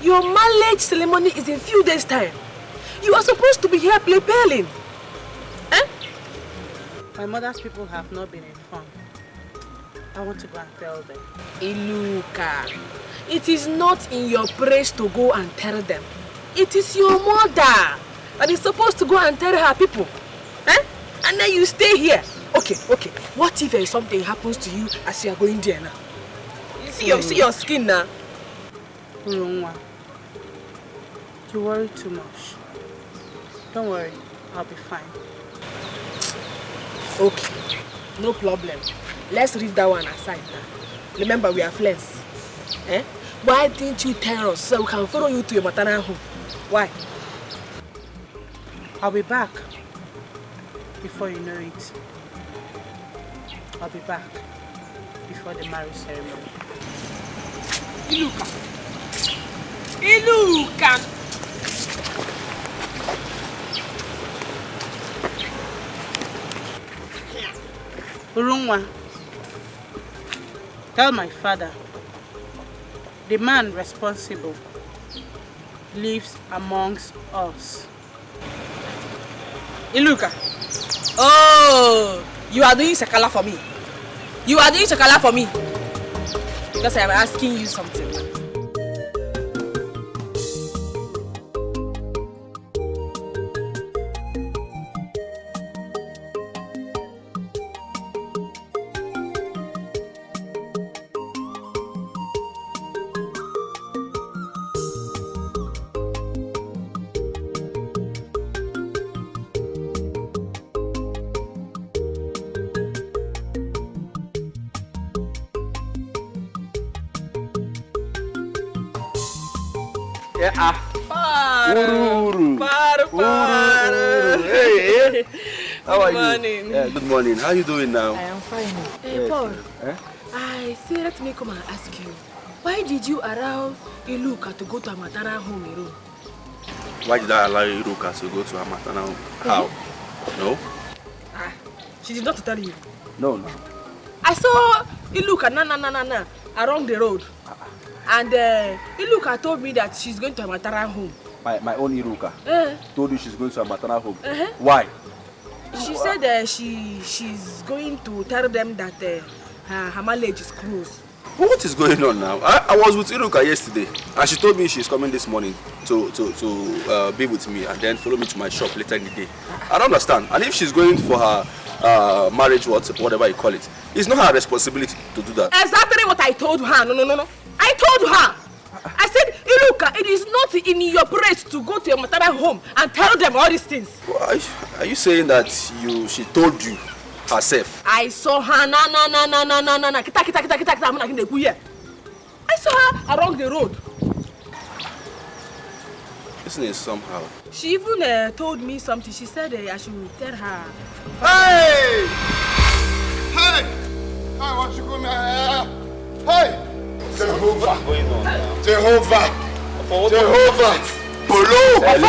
Your marriage ceremony is in a few days' time. You are supposed to be here preparing. Eh? My mother's people have not been informed. I want to go and tell them. Iruka, it is not in your place to go and tell them. It is your mother that is supposed to go and tell her people. Eh? And then you stay here. Okay. What if something happens to you as you are going there now? You see your skin now? Urungwa, you worry too much. Don't worry, I'll be fine. Okay, no problem. Let's leave that one aside now. Remember, we are friends. Eh? Why didn't you tell us so we can follow you to your maternal home? Why? I'll be back before you know it. I'll be back before the marriage ceremony. Iruka! Iruka! Urungwa, tell my father, the man responsible lives amongst us. Iruka! Oh! You are doing sakala for me. You are doing sakala for me. Because I am asking you something. Hey, how are Good morning. you? Good morning. How are you doing now? I am fine. Hey, Paul. I say, let me come and ask you. Why did you allow Iruka to go to a maternal home in Rome? Why did I allow Iruka to go to her maternal home? How? No? She did not tell you. No. I saw Iruka around the road. And Iruka told me that she's going to a maternal home. My own Iruka told you she's going to a maternal home. Why? She said she's going to tell them that her marriage is closed. What is going on now? I was with Iruka yesterday and she told me she's coming this morning to be with me and then follow me to my shop later in the day. I don't understand. And if she's going for her marriage, whatever you call it, it's not her responsibility to do that. Exactly what I told her. No. I told her. I said, Iruka, it is not in your place to go to your maternal home and tell them all these things. Well, are you saying that she told you herself? I saw her. No. I saw her around the road. Isn't it somehow? She even told me something. She said I should tell her. Hey! Hi, what you gonna... Hey! Jehovah! Jehovah! Polo! How do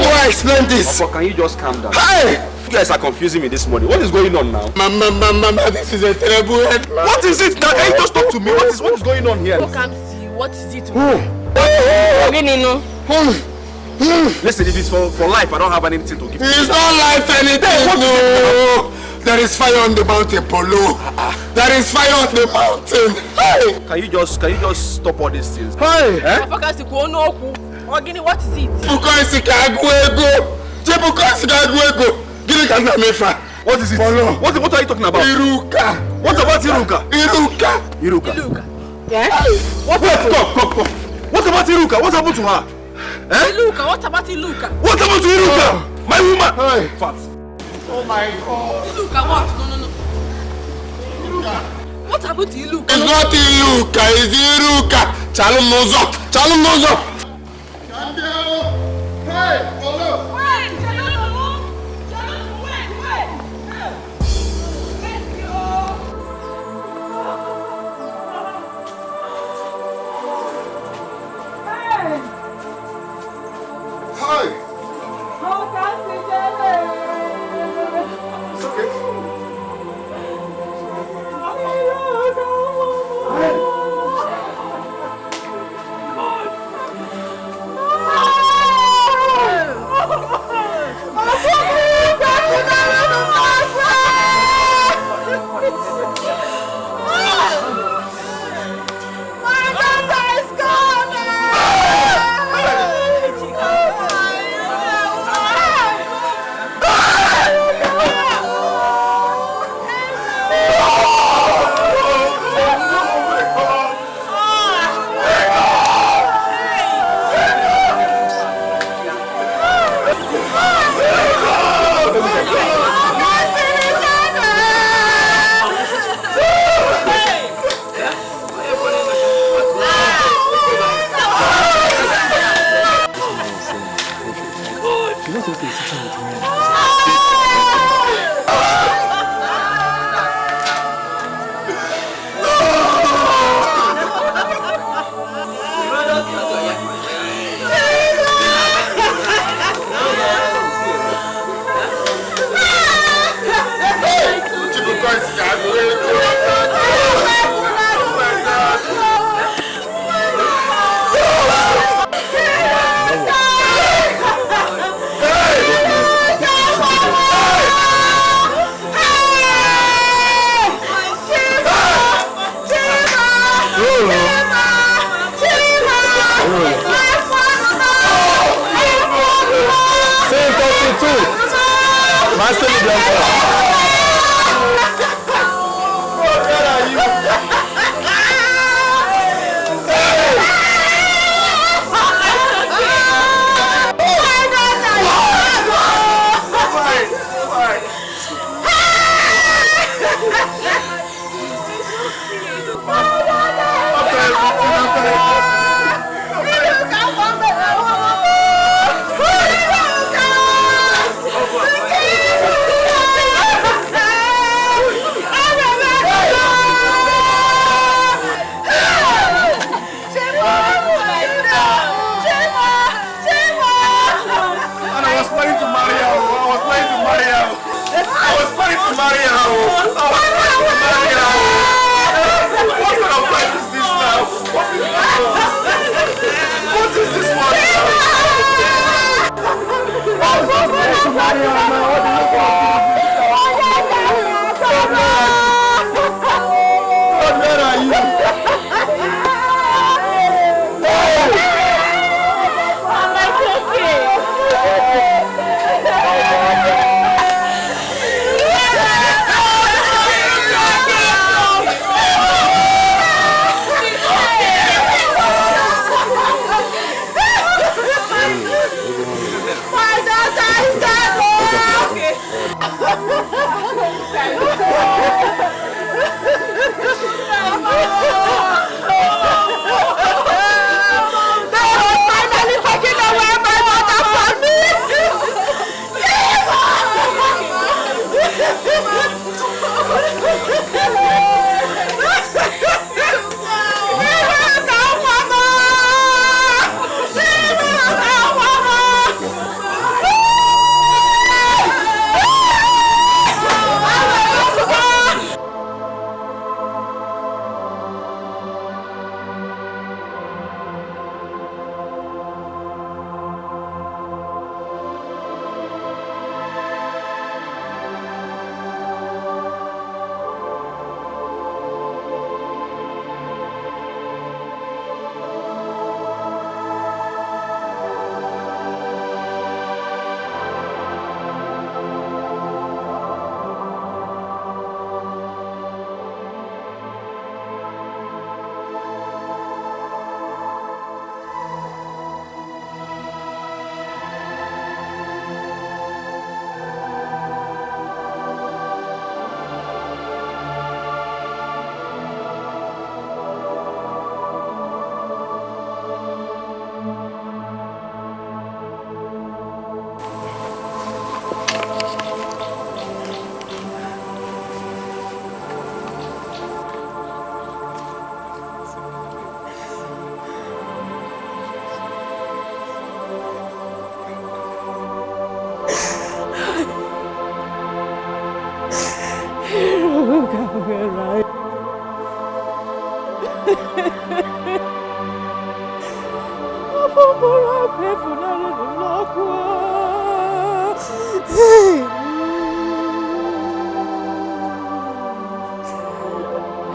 I explain this? Can you just calm down? Hey! You guys are confusing me this morning. What is going on now? Mama, this is a terrible head. What is it? Now, can you just talk to me? What is going on here? Come see. What is it? Listen, if it's for life, I don't have anything to give. It's not life anything. No. There is fire on the mountain, Polo. There is fire on the mountain. Hey! Can you just stop all these things? Hey! What is it? What is it? Polo. What are you talking about? Iruka. What about Iruka? Iruka. Yeah? What? Stop. What about Iruka? What happened to her? Iruka, what about Iruka? What happened to Iruka? My woman! Hey! Fat. Oh my God! Iruka, what? No. Iruka! What happened to Iruka? It's not Iruka, it's Iruka! Chalum Nozo! Hey! Polo! Wait!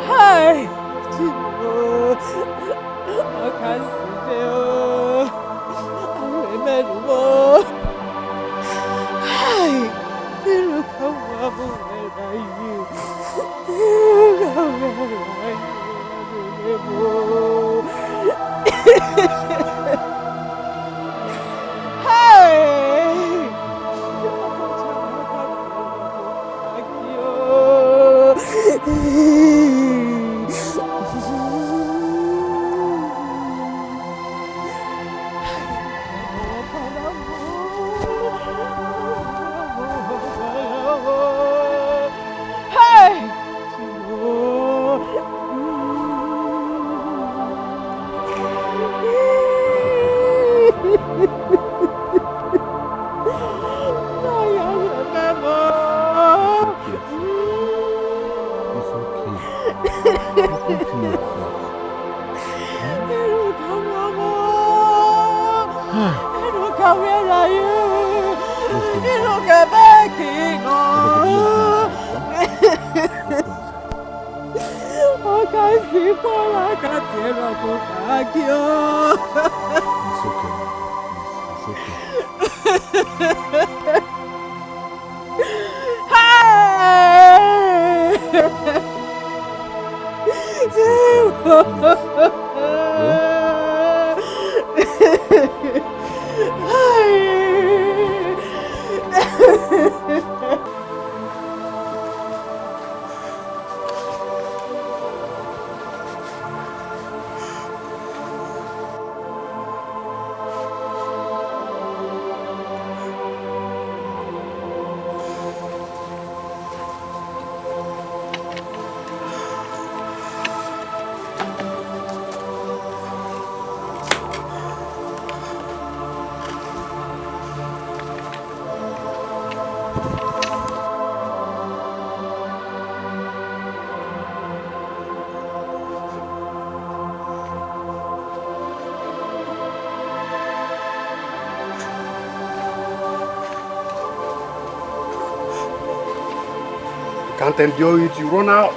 Hi, I can't see you. I remember. Hi, Iruka, where are you? Iruka, where are you? Where are you? Iruka, back in. Oh, can't see for I can't hear Can't endure it, you run out.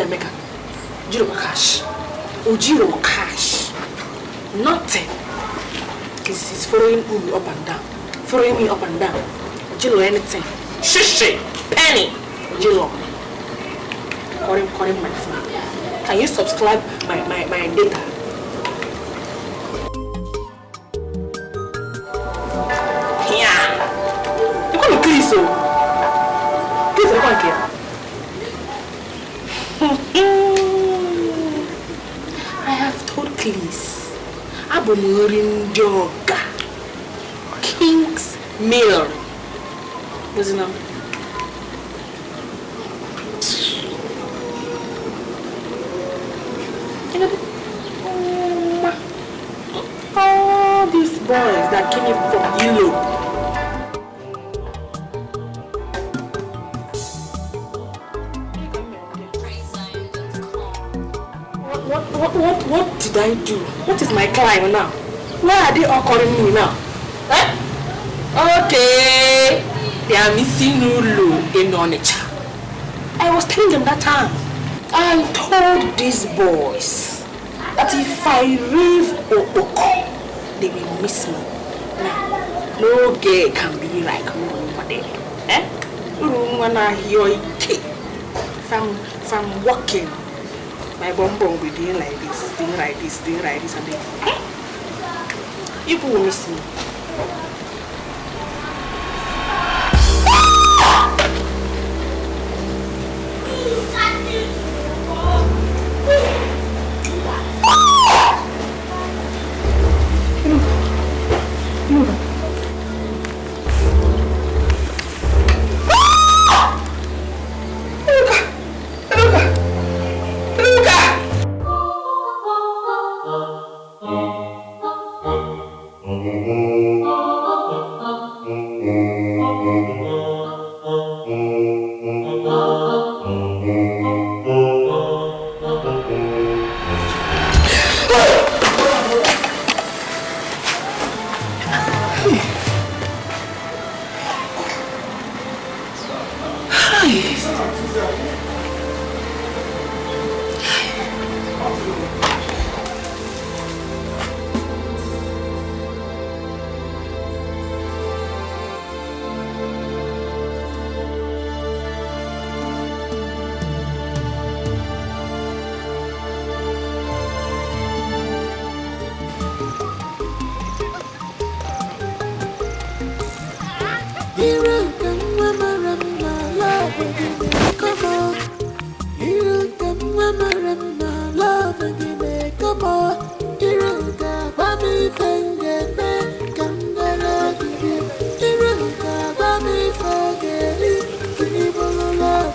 Meka. Jiro cash. Ujiro cash. Nothing. He's following me up and down. Following me up and down. Jiro anything. Shishi. Penny. Jiro. Calling my phone. Can you subscribe my data? Yeah. You call me please, so. Please, I can't care. I have told Cleese, Abbani Joga, King's Mill. What's it now? All these boys that came from Europe. What did I do? What is my crime now? Why are they all calling me now? Eh? Okay. They are missing Nulu in Onitsha. I was telling them that time. I told these boys that if I leave Ooko, they will miss me. Now, no girl can be like me. Eh? When I hear it, if I'm walking, my bum will be doing like this, and then people will miss me. Iruka, mama, rama, love again, come on. Iruka, mama, rama, love again, come on. Iruka, bami, fengene, kandara, again. Iruka, bami, fengene, kinibolo, love,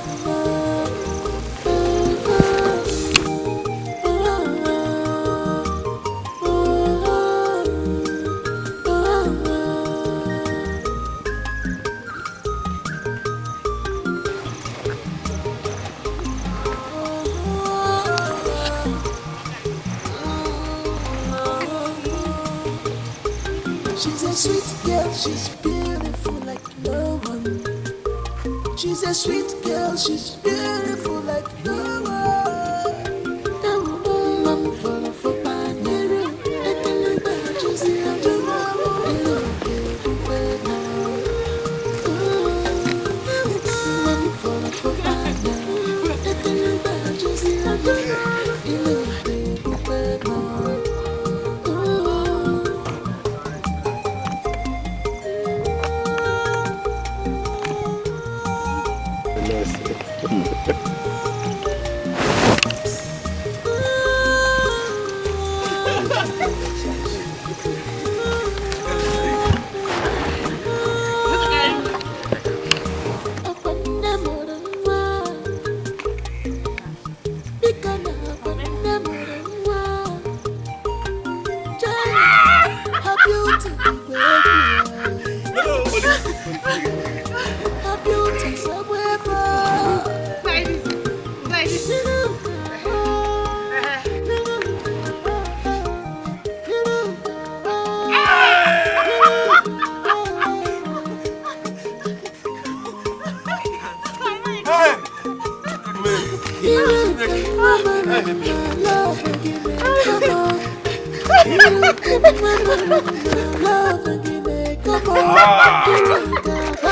she's a sweet girl, she's beautiful like no one. She's a sweet girl, she's beautiful like no one. I'm full of fun, I'm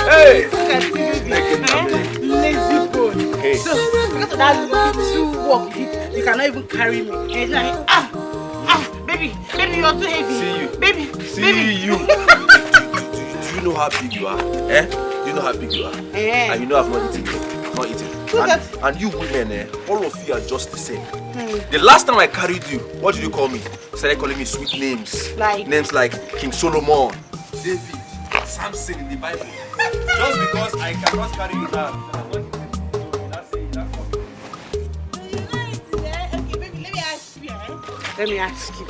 Hey! Lazy boy. Hey. So, because of that little walk, you cannot even carry me. And it's like, baby, you're too heavy. See you. Baby. you. Do you know how big you are? Eh? Do you know how big you are? Eh. And you know I've not eaten. Not eaten. And you women, all of you are just the same. The last time I carried you, what did you call me? You started calling me sweet names. Like? Names like King Solomon, David, Samson in the Bible. Just because I cannot carry you now. Let me ask you.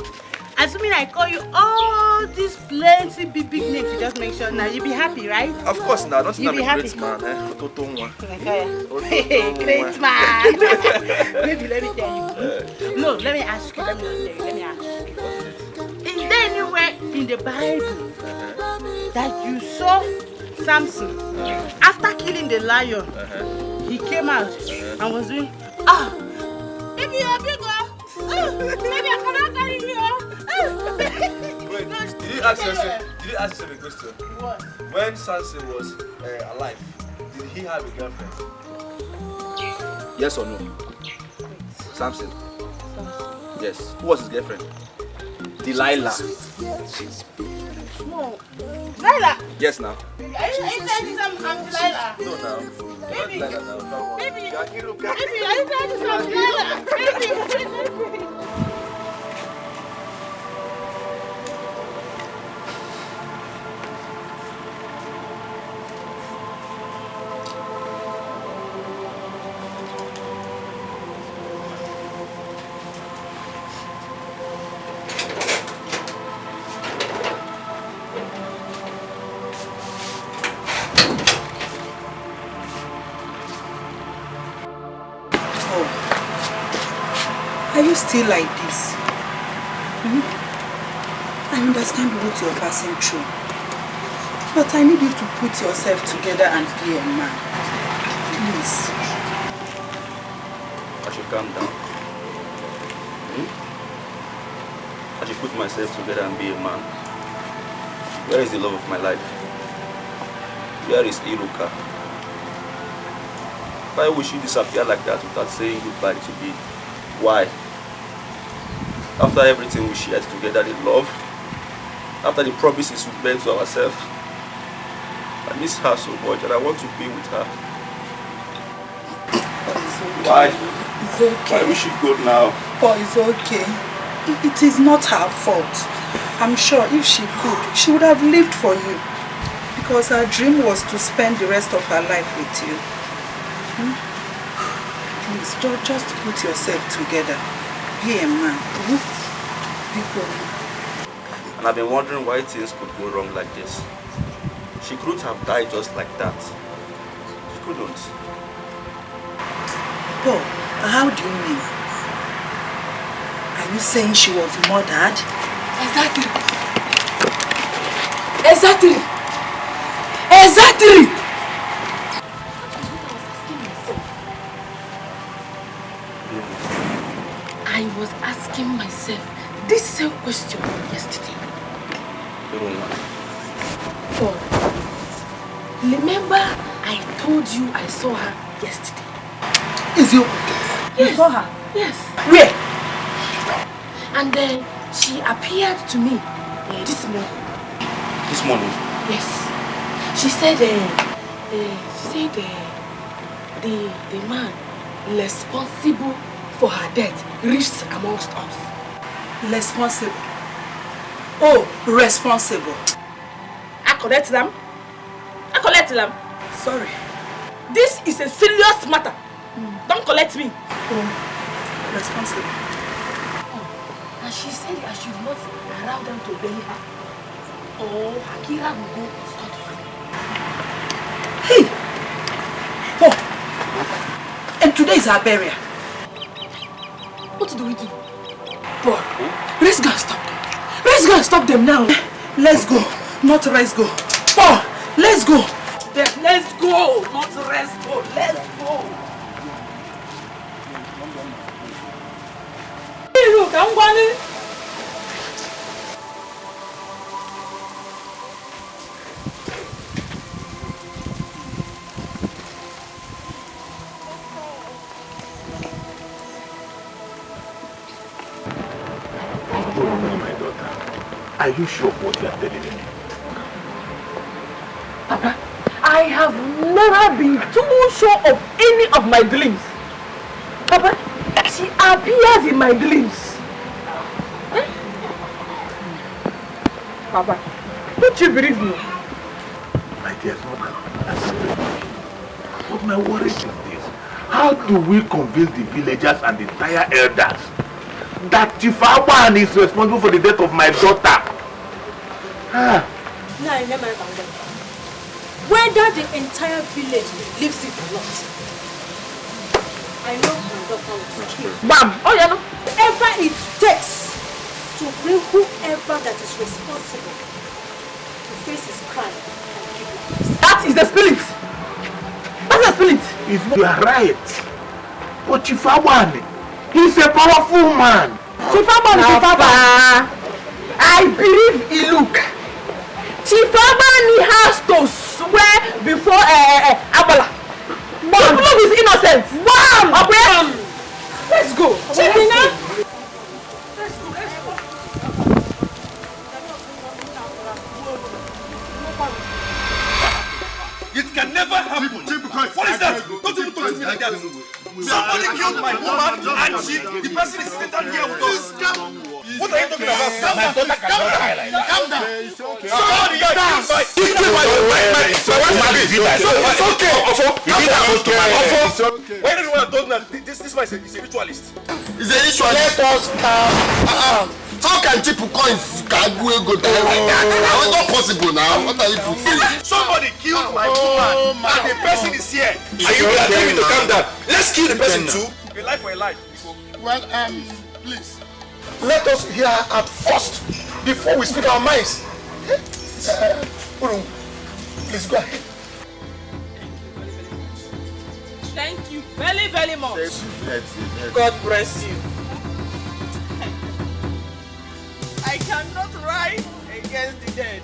Assuming I call you all these plenty big names, you just make sure now you'll be happy, right? Of course now, don't you be a happy. great man, eh? Great man. Maybe let me tell you. No, let me ask you. Let me ask you. Is there anywhere in the Bible that you saw Samson after killing the lion? He came out and was doing, baby, you're big, baby, I cannot carry you. Wait, did you ask yourself a question? What? When Samson was alive, did he have a girlfriend? Yes or no? Samson. Yes. Who was his girlfriend? Delilah. No. Delilah. Yes, now. Are you saying I'm Delilah? No, now. Baby. Delilah now. Baby. Baby, are you Baby, are you saying I'm Delilah? Baby. Are you still like this? I understand what you're passing through. But I need you to put yourself together and be a man. Please. I should calm down. I should put myself together and be a man. Where is the love of my life? Where is Iruka? Why would she disappear like that without saying goodbye to me? Why? After everything we shared together, the love, after the promises we made to ourselves, I miss her so much and I want to be with her. Why? It's okay. Why will she go now? Oh, it's okay. It is not her fault. I'm sure if she could, she would have lived for you. Because her dream was to spend the rest of her life with you. Please, just put yourself together. Be a man. Be good. And I've been wondering why things could go wrong like this. She couldn't have died just like that. She couldn't. Paul, how do you mean? Are you saying she was murdered? Exactly. Exactly. Exactly. I was asking myself this same question yesterday. Paul, remember I told you I saw her yesterday? Is you? Yes. You saw her? Yes. Where? And then she appeared to me this morning. This morning? Yes. She said, the man responsible for her death reached amongst us. Responsible? Oh, responsible. I collect them. Sorry. This is a serious matter. Don't collect me. Oh, responsible. And she said I should not allow them to bury her. Or Akira will go scot-free. Hey! Oh! And today is her burial. What do we do? Bro, let's go and stop them. Let's go and stop them now. Let's go. Not let's go. Oh! Let's go. Let's go. Not let's go. Let's go. Hey, look, I'm going. My daughter, are you sure of what you are telling me? Papa, I have never been too sure of any of my dreams. Papa, she appears in my dreams. Papa, don't you believe me? My dear mother, but my worry is this. How do we convince the villagers and the entire elders that Chief Abbani is responsible for the death of my daughter? Now I remember about them. Whether the entire village believes it or not, I know my daughter will kill. Bam! Oh yeah, no. Whatever it takes to bring whoever that is responsible to face his crime and kill him. That is the spirit. That's the spirit. You are right. But Chief Abbani, he's a powerful man. Chief Abbani, I believe Iruka. Chief Abbani has to swear before Abala. To prove his innocence. Bam! Okay? Let's go. Chifina. It can never happen. What is that? Don't even talk to me like that. Somebody killed my woman and the person is sitting down here with us. What are you talking about? My daughter cannot die like that. Calm down. Somebody killed my wife. It's okay. Why don't you want to talk now? This man is a ritualist. He's a ritualist. Let us calm. How can people coins go down like that? It's not possible now. What are you saying? Somebody killed my woman and the person is here. Are you telling me to calm down? Let's kill the person too. A life for a life. Well, please, let us hear her at first before we speak our minds. Please go ahead. Thank you very, very much. God bless you. I cannot rise against the dead.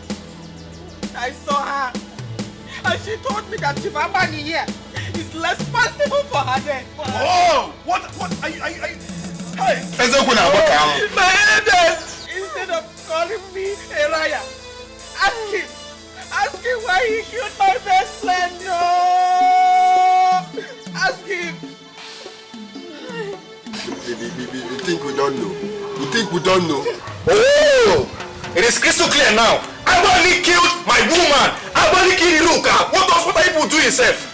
I saw her and she told me that Chief Abbani here is responsible for her death. Oh! What? Are you? Hey! My elders, instead of calling me a liar, ask him why he killed my best friend. No! Ask him. You think we don't know? You think we don't know? Oh! It is crystal clear now. Abbani killed my woman. Abbani killed Iruka. What are you doing, yourself?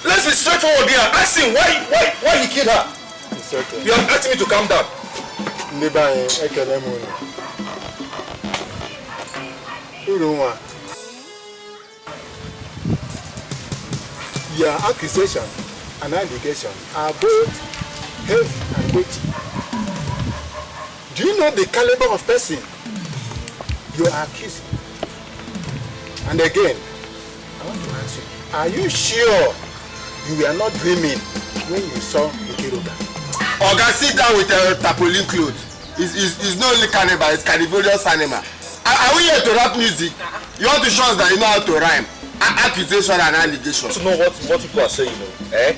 Let's be straightforward here. Ask him why he killed her. You are asking me to calm down. Your accusation and allegation are both heavy and weighty. Do you know the caliber of person you are accusing? And again, I want to ask you, are you sure you were not dreaming when you saw Iruka? Oga, sit down with a tarpaulin cloth. It's not only cannibal, it's carnivorous animal. Are we here to rap music? You want to show us that you know how to rhyme? Accusation and allegation. To know what people are saying, I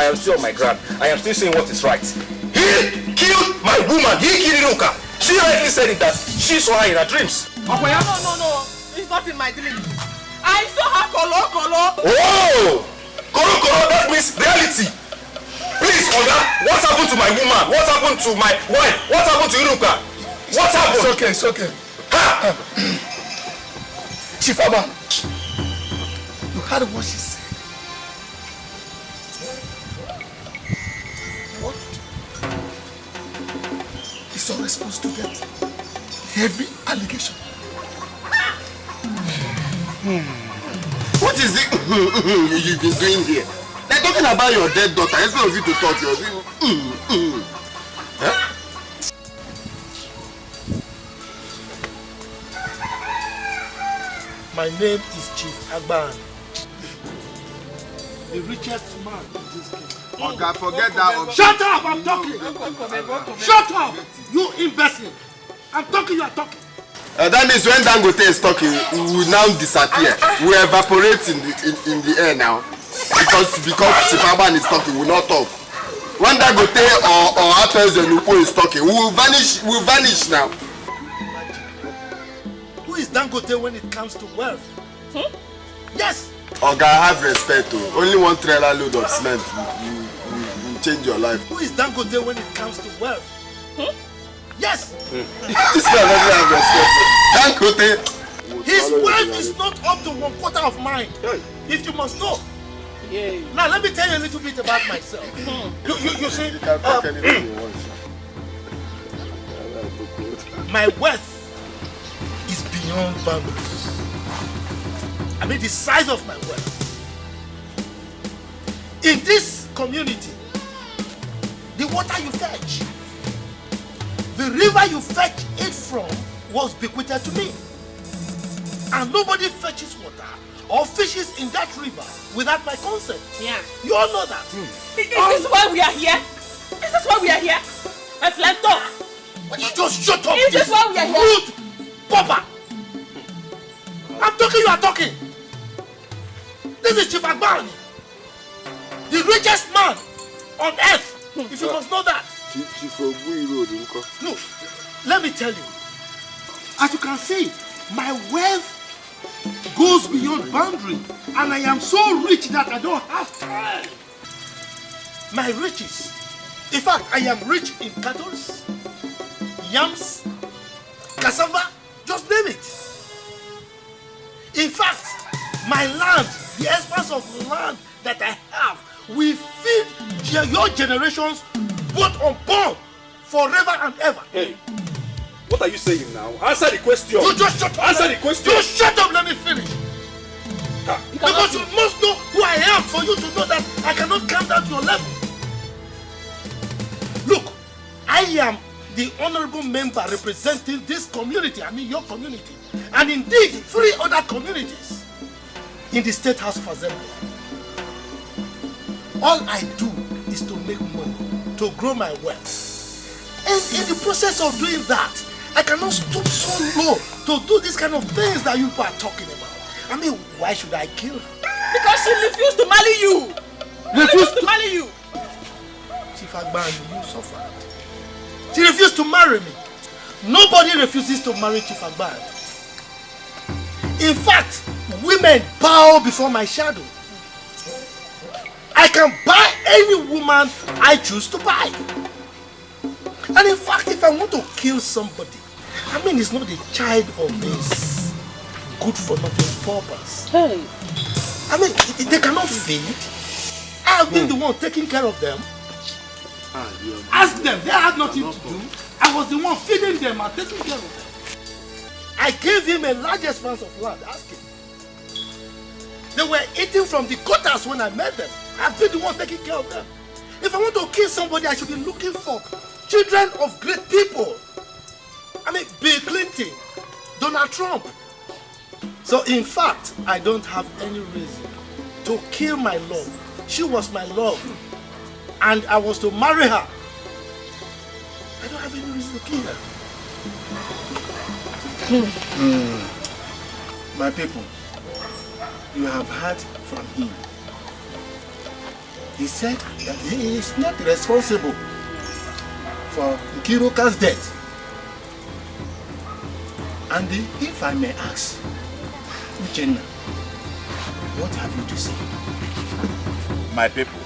am still on my ground. I am still saying what is right. He killed my woman. He killed Iruka. She rightly said it that she saw her in her dreams. No. It's not in my dreams. I saw her kolo. Oh! Kolo, that means reality. Please, Oga, what happened to my woman? What happened to my wife? What happened to Iruka? What happened? It's okay. Ha! Chief Abbani, you heard what she said. What? It's your responsibility to get heavy allegation. What is it you've been doing here? They're talking about your dead daughter. Instead of you to talk, you're saying, Huh? My name is Chief Abbani, the richest man in this game. Okay, forget that. Shut up! I'm talking. Shut up! You imbecile! I'm talking. You are talking. That means when Dangote is talking, we will now disappear. We evaporate in the air now. Because Chief Abbani is talking, we will not talk. When Dangote or Atos Zenupo is talking, we will vanish now. Who is Dangote when it comes to wealth? Yes! Oga, have respect. Only one trailer load of cement will change your life. Who is Dangote when it comes to wealth? Yes! This man doesn't have respect. Dangote. His wealth is not up to 1/4 of mine. If you must know. Yeah. Now let me tell you a little bit about myself. You see, my wealth is beyond boundaries. I mean the size of my wealth. In this community, the water you fetch, the river you fetch it from was bequeathed to me. And nobody fetches water or fishes in that river without my consent. Yeah. You all know that. Is this why we are here? Is this why we are here? My friend, talk. Would you just shut up? Is this why we are here? Rude Papa! I'm talking, you are talking. This is Chief Abbani, the richest man on earth, if you must know that. No, let me tell you. As you can see, my wealth goes beyond boundary, and I am so rich that I don't have time. My riches. In fact, I am rich in cattle, yams, cassava, just name it. In fact, my land, the expanse of land that I have, will feed your generations both unborn forever and ever. Hey, what are you saying now? Answer the question. You just shut up. Answer the question. Just shut up, let me finish. Because you must know who I am for you to know that I cannot come down to your level. Look, I am the honorable member representing this community, I mean your community, and indeed 3 other communities in the State House of Assembly. All I do is to make money, to grow my wealth. And in the process of doing that, I cannot stoop so low to do these kind of things that you are talking about. I mean, why should I kill her? Because she refused to marry you. Refused to marry you. Chief Abbani, you suffered. She refused to marry me. Nobody refuses to marry Chief Abbani. In fact, women bow before my shadow. I can buy any woman I choose to buy. And in fact, if I want to kill somebody, I mean, it's not a child of this good for nothing purpose. Hey. I mean, they cannot feed. I have been the one taking care of them. Ask them, they had nothing to do. I was the one feeding them and taking care of them. I gave him a large expanse of land. Ask him. They were eating from the gutters when I met them. I've been the one taking care of them. If I want to kill somebody, I should be looking for children of great people. I mean, Bill Clinton, Donald Trump. So in fact, I don't have any reason to kill my love. She was my love. And I was to marry her. I don't have any reason to kill her. My people, you have heard from him. He said that he is not responsible for Iruka's death. And if I may ask, Uchenna, what have you to say? My people,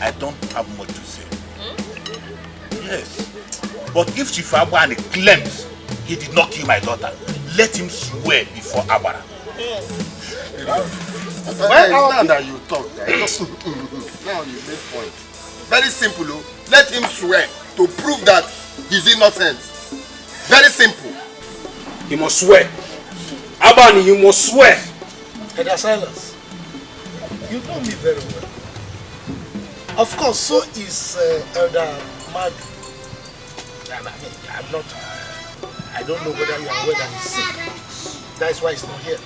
I don't have much to say. Yes. But if Chief Abbani claims he did not kill my daughter, let him swear before Abbara. Now that you talk, now you make point. Very simple, let him swear to prove that he's innocent. Very simple. He must swear. Abbani, you must swear. Elder Silas, you know me very well. Of course, so is Elder Madu. And I mean, I don't know whether you are aware that he's sick. That is why he's not here.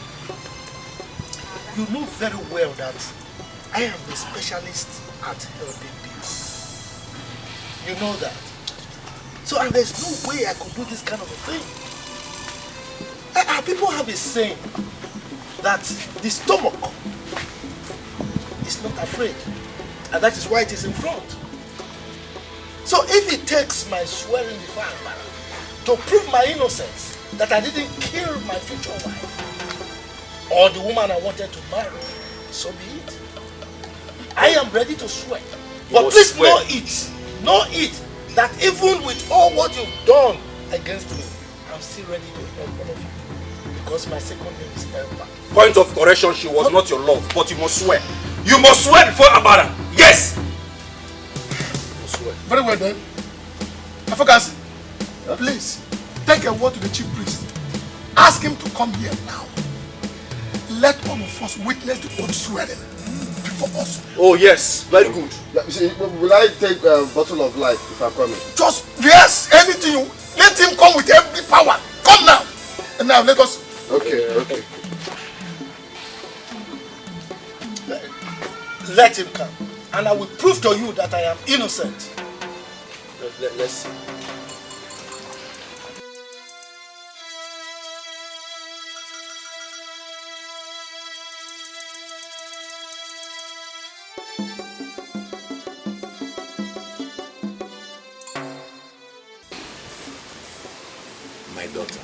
You know very well that I am a specialist at helping people. You know that. So, and there's no way I could do this kind of a thing. People have a saying that the stomach is not afraid, and that is why it is in front. So if it takes my swearing before Abbani to prove my innocence, that I didn't kill my future wife or the woman I wanted to marry, so be it. I am ready to swear. But please know it, that even with all what you've done against me, I'm still ready to help all of you. Because my second name is Helper. Point of correction, she was not your love, but you must swear. You must swear before Abbara. Yes! You must swear. Very well then. Afokasi, please, take a word to the chief priest. Ask him to come here now. Let all of us witness the oath swearing before us. Oh yes, very good. Will I take a bottle of light if I come in? Just, yes, anything you, let him come with every power. Come now. And now let us. Okay. Let him come. And I will prove to you that I am innocent. Let's see. My daughter,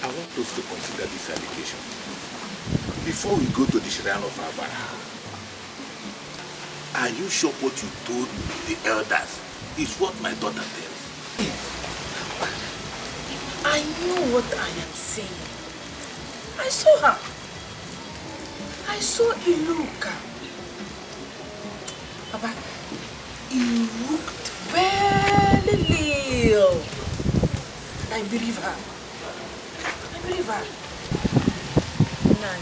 I want us to consider this allegation. Before we go to the shrine of Abbani, are you sure what you told the elders is what my daughter tells? I know what I am saying. I saw her. I saw Iruka. Baba, he looked very ill. I believe her. I believe her. Nan,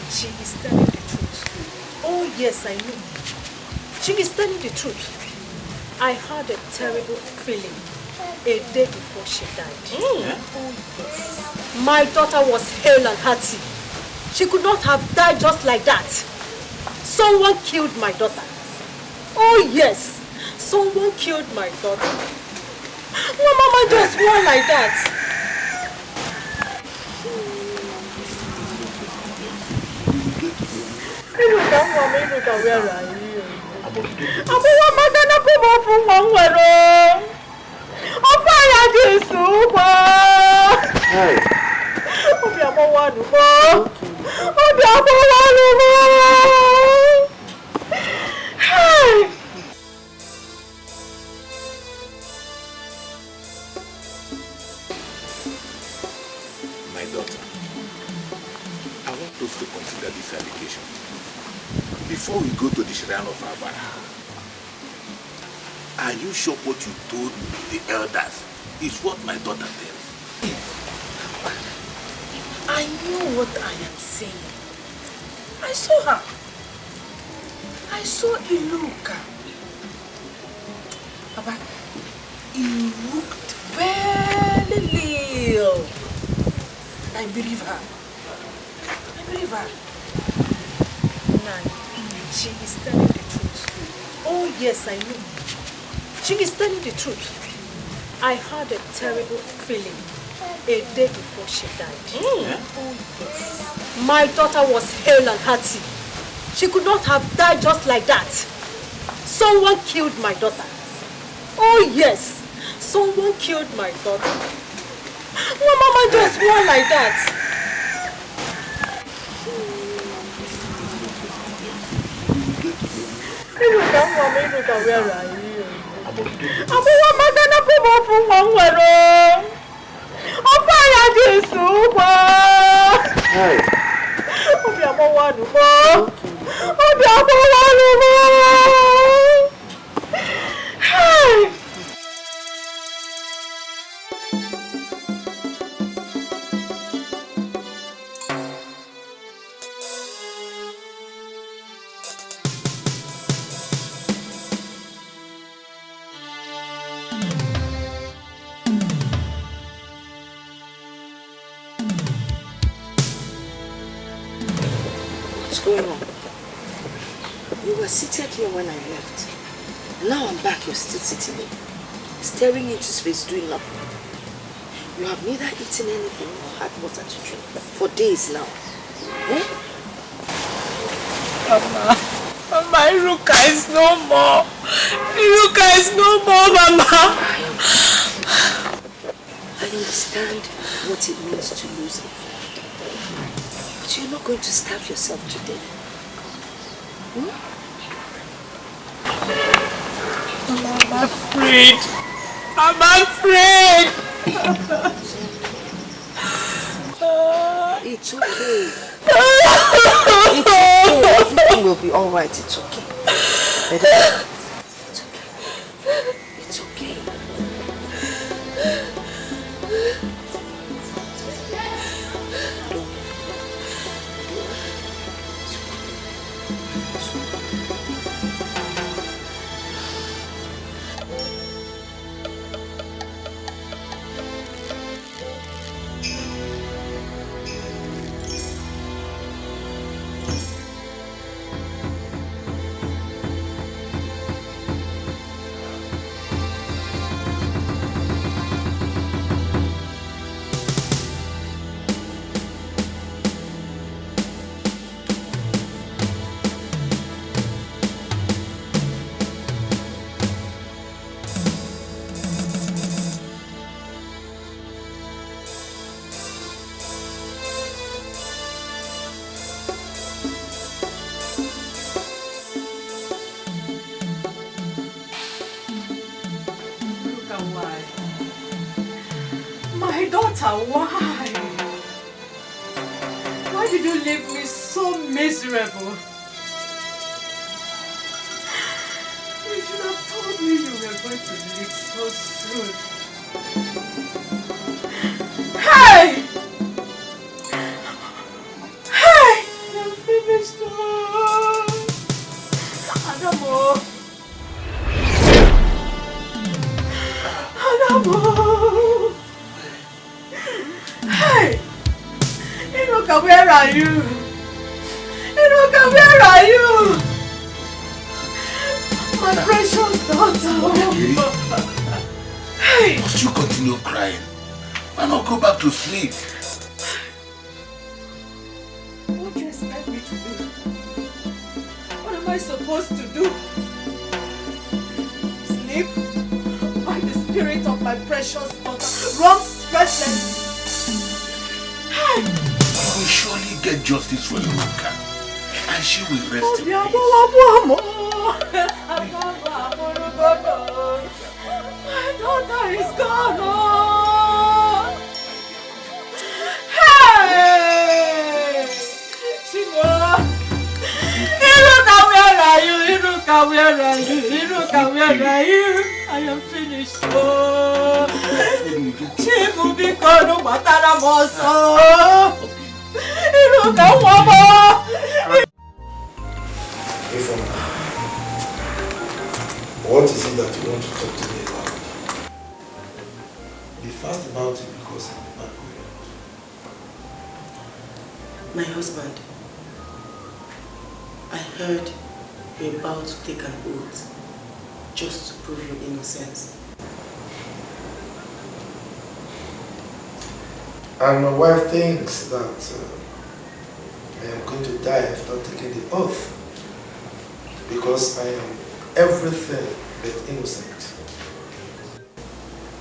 she is telling the truth. Oh yes, I know. She is telling the truth. I had a terrible feeling a day before she died. Oh yes. My daughter was hale and hearty. She could not have died just like that. Someone killed my daughter. Oh yes, someone killed my daughter. No, Mama just swore like that. Iruka, where are you? I'm gonna come up from one way. I'm fire this super. Obi amo wanu mo. Obi amo wanu mo. Hey. My daughter, I want us to consider this allegation. Before we go to the shrine of Abbani, are you sure what you told the elders is what my daughter tells? I know what I am saying. I saw her. I saw Iruka. Baba, he looked very ill. I believe her. I believe her. Nan, she is telling the truth. Oh yes, I know. She is telling the truth. I had a terrible feeling a day before she died. Oh yes. My daughter was hale and hearty. She could not have died just like that. Someone killed my daughter. Oh yes, someone killed my daughter. No, Mama just swore like that. Iruka, where are you? I'm gonna come up from one way. I'm fire this super. Obi amo wanu mo. Obi amo wanu mo. Hey. What's going on? You were seated here when I left. Now I'm back, you're still sitting here, staring into space, doing nothing. You have neither eaten anything or had water to drink for days now. Eh? Mama, Iruka is no more. Iruka is no more, Mama. I understand what it means to lose a friend. But you're not going to starve yourself to death. I'm afraid. I'm afraid. It's okay. It's okay. Everything will be all right. It's okay. It's okay. It's okay. daughter, why? Why did you leave me so miserable? You should have told me you were going to leave so soon. Hey! Hey! I'm finished. Adamo! Adamo! Hey! Iruka, where are you? Iruka, where are you? My precious daughter. Hey! Must you continue crying? Why not go back to sleep? What do you expect me to do? What am I supposed to do? Sleep? Why the spirit of my precious daughter runs restless? Hey! You will surely get justice for Iruka, and she will rest in peace. My daughter is gone. Oh. Hey! Chimo! Iruka, where are you? Iruka, where are you? Iruka, where are you? I am finished. Oh. Chimo, because no matter what. Iruka, Mama! What is it that you want to talk to me about? Be fast about it because I'm not going out. My husband, I heard you're about to take an oath just to prove your innocence. And my wife thinks that I am going to die after taking the oath because I am everything but innocent.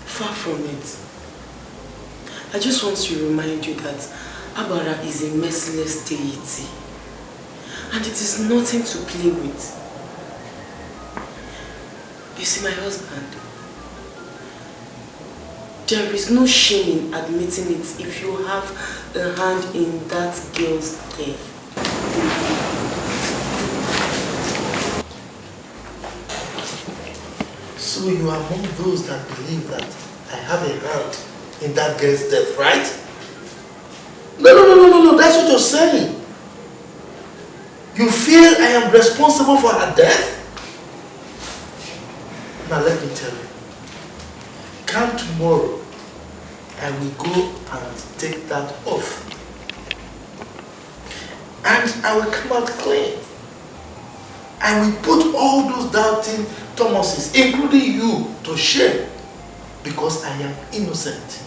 Far from it. I just want to remind you that Abara is a merciless deity and it is nothing to play with. You see, my husband, there is no shame in admitting it if you have a hand in that girl's death. So you are among those that believe that I have a hand in that girl's death, right? No, that's what you're saying. You feel I am responsible for her death? Now let me tell you. Come tomorrow, I will go and take that oath. And I will come out clean. I will put all those doubting Thomases, including you, to shame because I am innocent.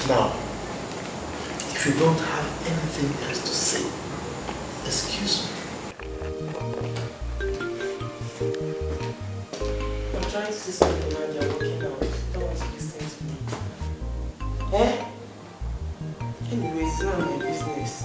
Now, if you don't have anything else to say, excuse me. I'm trying to see something and you're walking out. Don't want to listen to me. Eh? Anyway, it's not my business.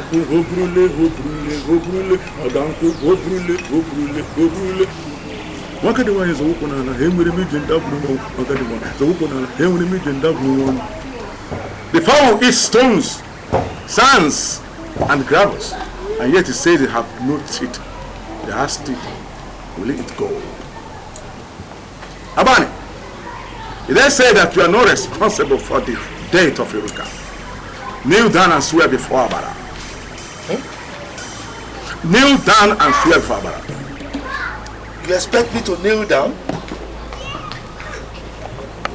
The fowl eats stones, sands, and gravels, and yet it says they have no teeth. They have teeth. Will it eat gold? Abbani, you then say that you are not responsible for the death of Iruka. Kneel down and swear before Abbani. Kneel down and swear before Abbani. You expect me to kneel down?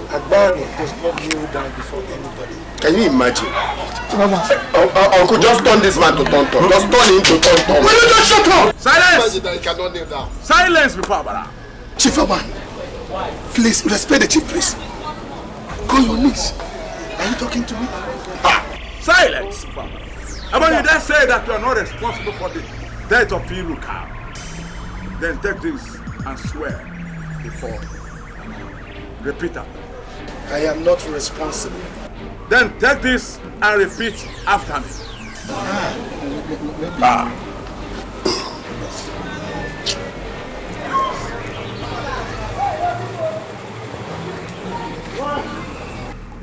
Abbani does not kneel down before anybody. Can you imagine? Uncle, just turn this man to tonton. Just turn him to tonton. Will you just shut up? Silence! That he cannot kneel down. Silence before Abbani. Chief Abbani, please respect the chief priest. Go on your knees. Are you talking to me? Silence! Abbani, you then say that you are not responsible for the death of Iruka. Then take this and swear before. Repeat after. I am not responsible Then take this and repeat after me.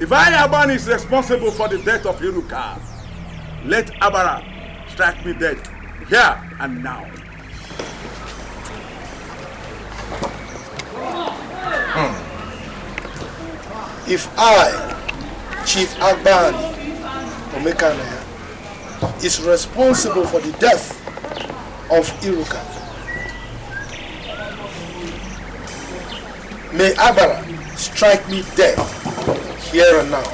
If I, Abbani, is responsible for the death of Iruka, let Abara strike me dead here and now. If I, Chief Abbani Omekanaya, is responsible for the death of Iruka, may Abara strike me dead here and now.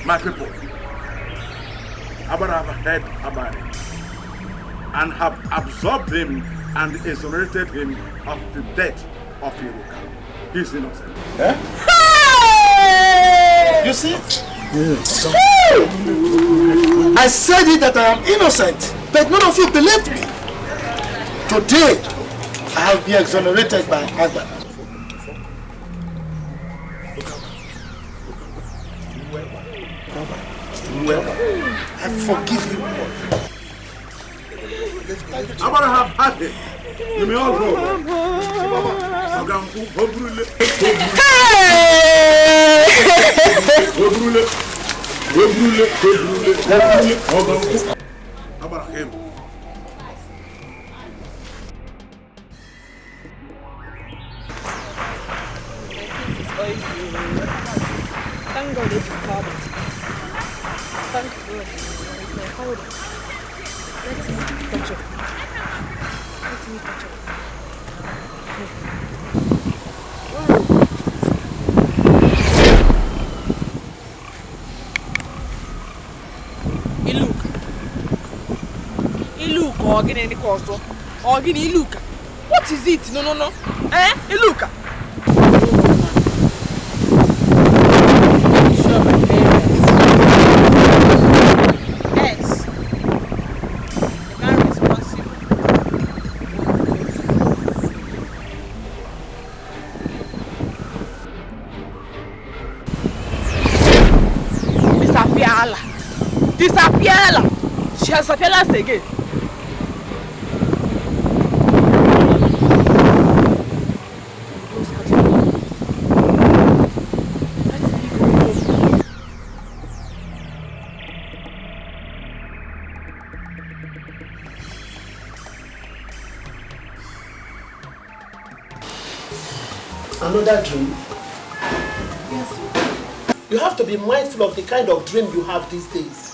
My people, Abara have heard Abbani and have absorbed him and exonerated him of the death of Iruka. He is innocent. Eh? You see? I said it that I am innocent, but none of you believed me. Today, I have been exonerated by Abbani. I forgive you. Abara have had it. You may all go. Abara him. Thank God it's recorded. Thank God. Hold it. Let me touch it. Let me touch it. Iluka, Iluka. What is it? No. Eh? Iluka. Disappear! She has disappeared us again. Another dream? Yes. You have to be mindful of the kind of dream you have these days.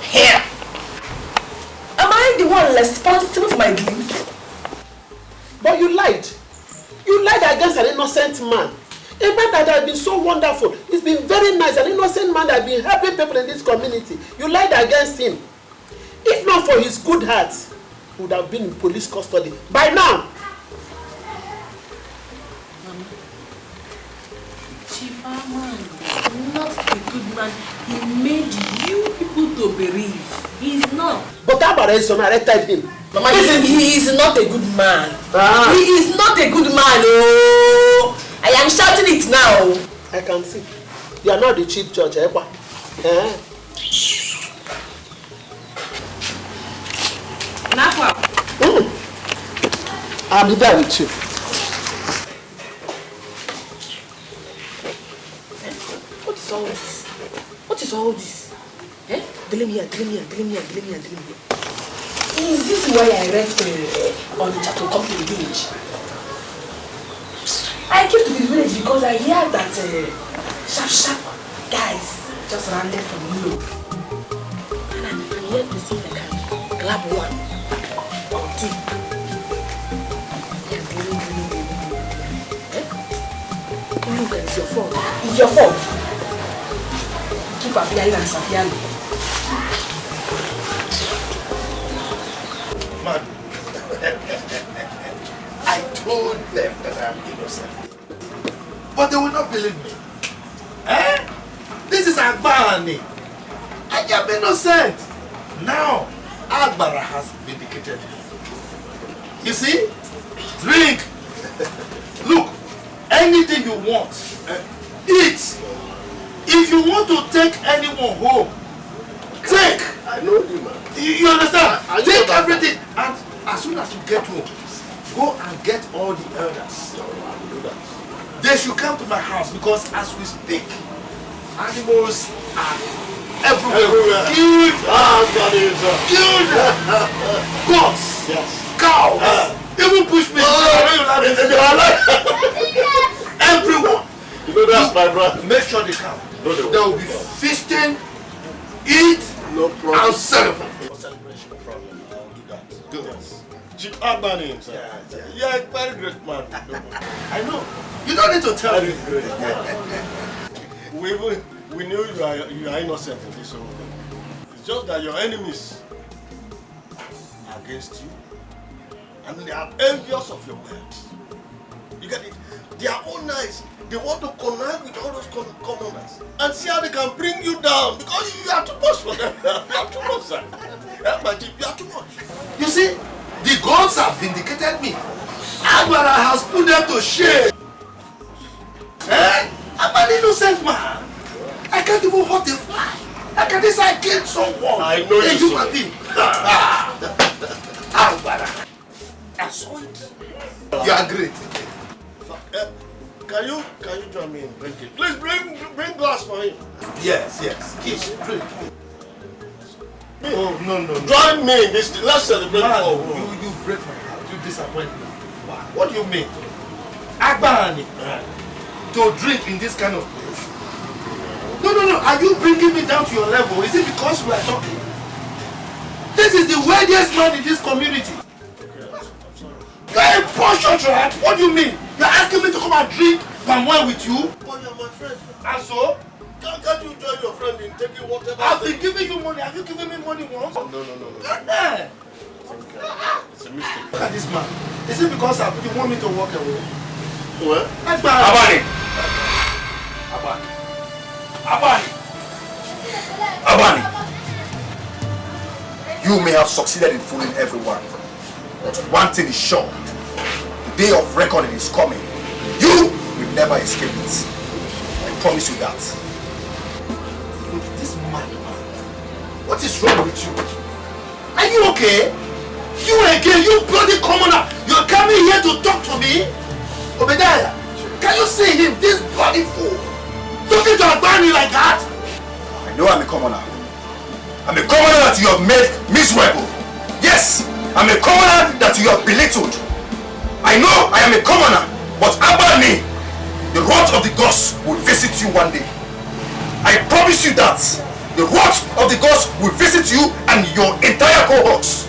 Here. Am I the one responsible for my dreams? But you lied. You lied against an innocent man. A man that has been so wonderful. He's been very nice. An innocent man that has been helping people in this community. You lied against him. If not for his good heart, he would have been in police custody by now. Chief Abbani, not a good man. He made you people to believe. He's not. But Abara exonerated him. Mama, he is not a good man. Ah. He is not a good man. Oh, I am shouting it now. I can see. You are not the chief judge, Ekwa. Eh? I'll be there with you. What is all this? What is all this? Eh? Delemia. Is this why I left on the chat to come to the village? I came to the village because I hear that sharp guys just landed from Europe. And I'm here to see if I can grab one or two. It's your fault. It's your fault. Keep appearing and disappearing. Man, I told them that I'm innocent. But they will not believe me. Eh? This is Abbani. I am innocent. Now, Agbara has vindicated me. You see? Drink. Look, anything you want. Eat. If you want to take anyone home, take. I know you, man. You understand? I Take know everything. And as soon as you get home, go and get all the elders. They should come to my house because as we speak, animals are everywhere. Killed. Killed. Goats. Yes. Cows. Even bushmeat. Everyone. You know that's my brother. Make sure they come. No, they will be feasting, eat, no problem. and celebrate. Good. Chief Abbani himself. Yeah, a very great man. I know. You don't need to tell me. We knew you are innocent in this whole thing. It's just that your enemies are against you. And they are envious of your wealth. You get it? They are all nice. They want to connect with all those commoners and see how they can bring you down because you are too much for them. You are too much, sir. My chief, you are too much. You see, the gods have vindicated me. Agbara has put them to shame. Eh? I'm an innocent man. I can't even hurt a fly. I can't say I killed someone. I know you human being. Agbara. I saw it. You are great. Can you join me in drinking? Please bring glass for him. Yes. Kiss, drink. Oh, no. Join me in this. Let's celebrate. Man, you break my heart. You disappoint me. What do you mean? Abbani to drink in this kind of place? No. Are you bringing me down to your level? Is it because we are talking? This is the wealthiest man in this community. You are a poor rat. What do you mean? You are asking me to come and drink palm wine with you? But you are my friend. And so? Can't you join your friend in taking whatever? I've been giving you money. Have you given me money once? No. It's a mistake. Look at this man. Is it because you want me to walk away? Well, Abbani! You may have succeeded in fooling everyone, but one thing is sure. The day of reckoning is coming. You will never escape it. I promise you that. Look, this man. What is wrong with you? Are you okay? You again, you bloody commoner! You're coming here to talk to me? Obadiah, can you see him, this bloody fool? Talking to Abbani like that? I know I'm a commoner. I'm a commoner that you have made miserable. Yes, I'm a commoner that you have belittled. I know I am a commoner, but Abbani, the wrath of the gods will visit you one day. I promise you that. The wrath of the gods will visit you and your entire cohorts.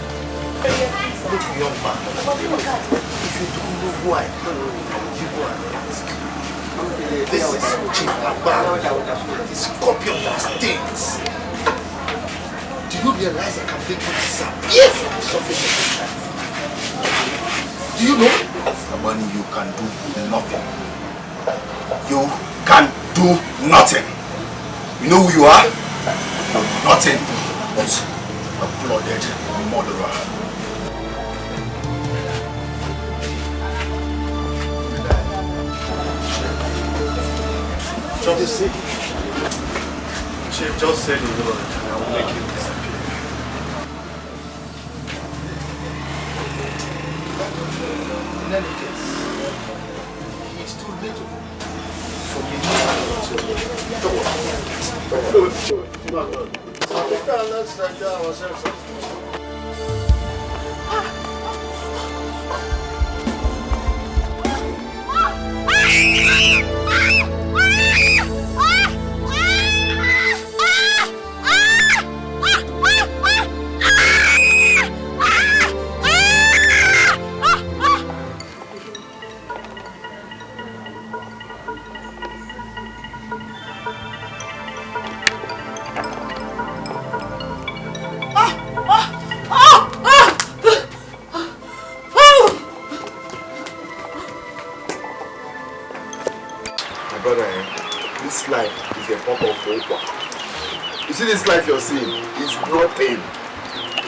Look, young man, if you don't know who I am, you go and ask. This is Chief Abbani, the scorpion that stings. Do you realize I can make you disappear from the surface of this life? Do you know? Abbani, you can do nothing. You can do nothing. You know who you are? Nothing but a blooded murderer. Chief just said the word and I will make him disappear. In any case, it's too little for me to Don't worry. Let's enjoy ourselves. pot of okwa. You see this life you're seeing is nothing.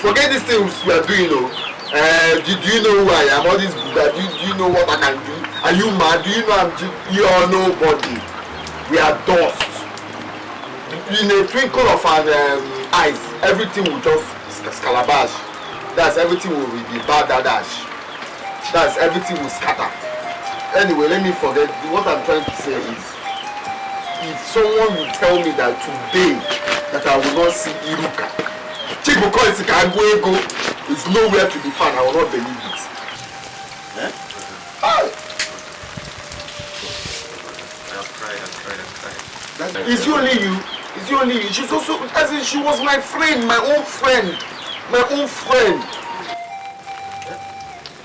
Forget these things we are doing, do you know who I am? All this Buddha, do you know what I can do? Are you mad? Do you know you are nobody? We are dust. In a twinkle of an eyes, everything will just scalabash. That's everything will be bad dash. That's everything will scatter. Anyway, let me forget. What I'm trying to say is, if someone will tell me that today that I will not see Iruka, because Chibuko is nowhere to be found, I will not believe it. Eh? I've tried. It's only you. It's only you. She's also, as in, she was my friend, my own friend. My own friend.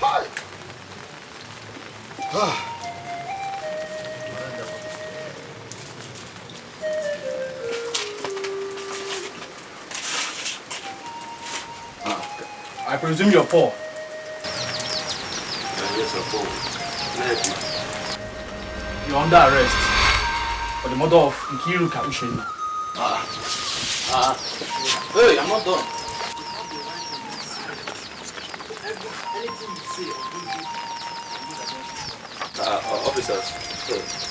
Hi. I presume you're poor. Yes, I'm poor. You're under arrest for the murder of Iruka Ushena. Hey, I'm not done. Officers,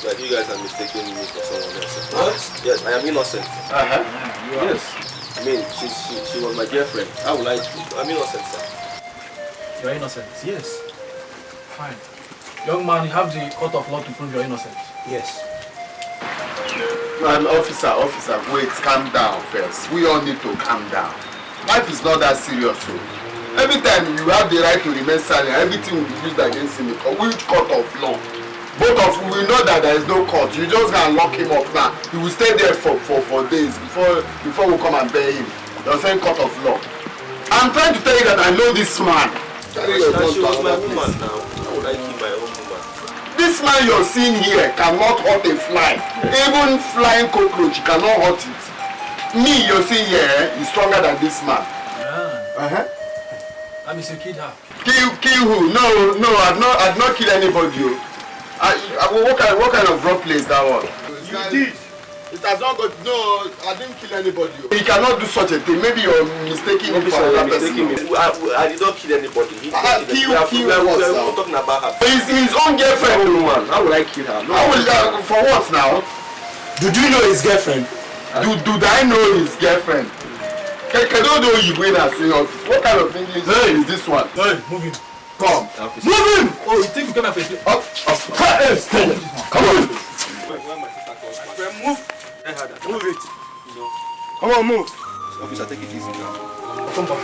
but you guys are mistaking me for someone else. What? Yes, I am innocent. Yes. I mean, she was my girlfriend. How will I? I'm innocent, sir. You're innocent? Yes. Fine. Young man, you have the court of law to prove you're innocent. Yes. Man, officer, wait, calm down first. We all need to calm down. Life is not that serious, so. Every time you have the right to remain silent, everything will be used against him. Which court of law? Both of you will know that there is no court. You just gonna lock him up now. He will stay there for days before we come and bury him. You're saying court of law. I'm trying to tell you that I know this man. She was my woman now. How would I keep my own woman? This man you're seeing here cannot hurt a fly. Even flying cockroach cannot hurt it. Me you're seeing here is stronger than this man. That means you killed her. Kill who? No, I've not killed anybody. What kind of rough place that was? You did. It has not got. No, I didn't kill anybody. He cannot do such a thing. Maybe you're mistaking me for another person. I did not kill anybody. Kill what now? Talking about her. His own girlfriend. Woman. How will I kill her? For what now? Do you know his girlfriend? Do I know his girlfriend? What kind of English is this one? Hey, move him. Come. Move him! Oh, you think you came here for a Come on. Move. Move it. Come on, move. Officer, take it easy now. Come back.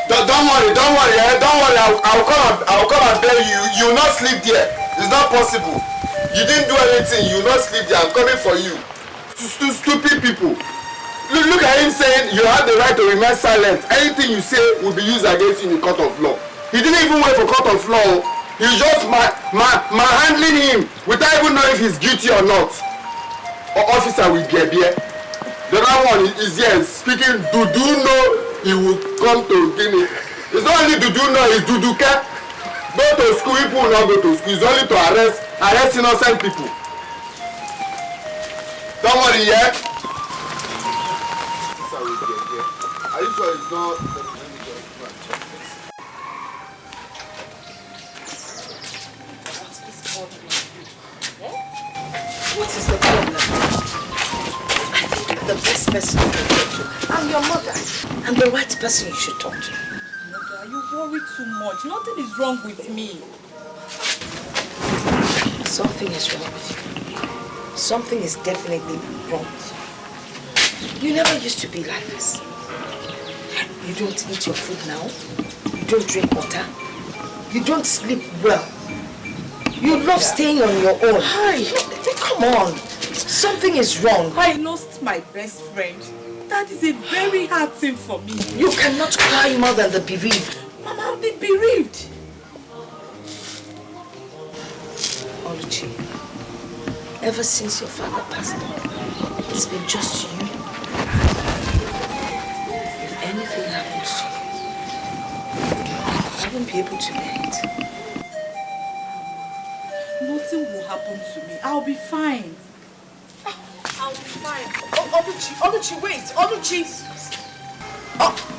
Don't worry. I'll come and bury you. You will not sleep there. It's not possible. You didn't do anything. You will not sleep there. I'm coming for you. Stupid people. Look at him saying you have the right to remain silent. Anything you say will be used against you in the court of law. He didn't even wait for court of law. He's just handling him without even knowing if he's guilty or not. Officer will be here. The other one is here speaking. Do know he will come to Guinea? It's not only do know, it's Duduka. Go to school, people will not go to school. It's only to arrest innocent people. Don't worry, yeah? Are you sure it's not? What is the problem? I think the best person you can talk to. I'm your mother. I'm the right person you should talk to. Mother, you worry too much. Nothing is wrong with me. Something is wrong with you. Something is definitely wrong with you. You never used to be like this. You don't eat your food now. You don't drink water. You don't sleep well. You love staying on your own. Hi, come on. Something is wrong. I lost my best friend. That is a very hard thing for me. You cannot cry more than the bereaved. Mama, I'll be bereaved. Oluchi, ever since your father passed on, it's been just you. If anything happens to you, I won't be able to bear it. Not Nothing will happen to me. I'll be fine. I'll be fine. Oluchi, wait. Oluchi. Oh.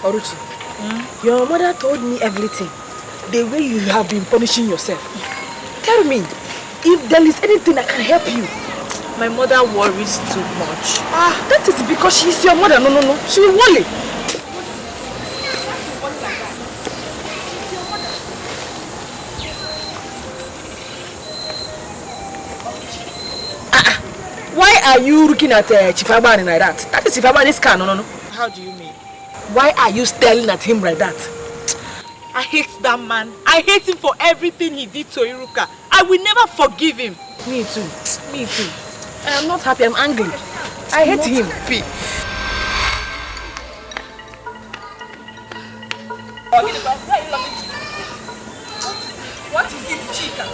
Oruchi, your mother told me everything. The way you have been punishing yourself. Tell me, if there is anything that can help you. My mother worries too much. That is because she is your mother. No. She will worry. Why are you looking at Chief Abbani like that? That is Chief Abbani's car. No. How do you mean? Why are you staring at him like that? I hate that man. I hate him for everything he did to Iruka. I will never forgive him. Me too. I am not happy. I'm angry. I hate him. Happy. What is it, Chika?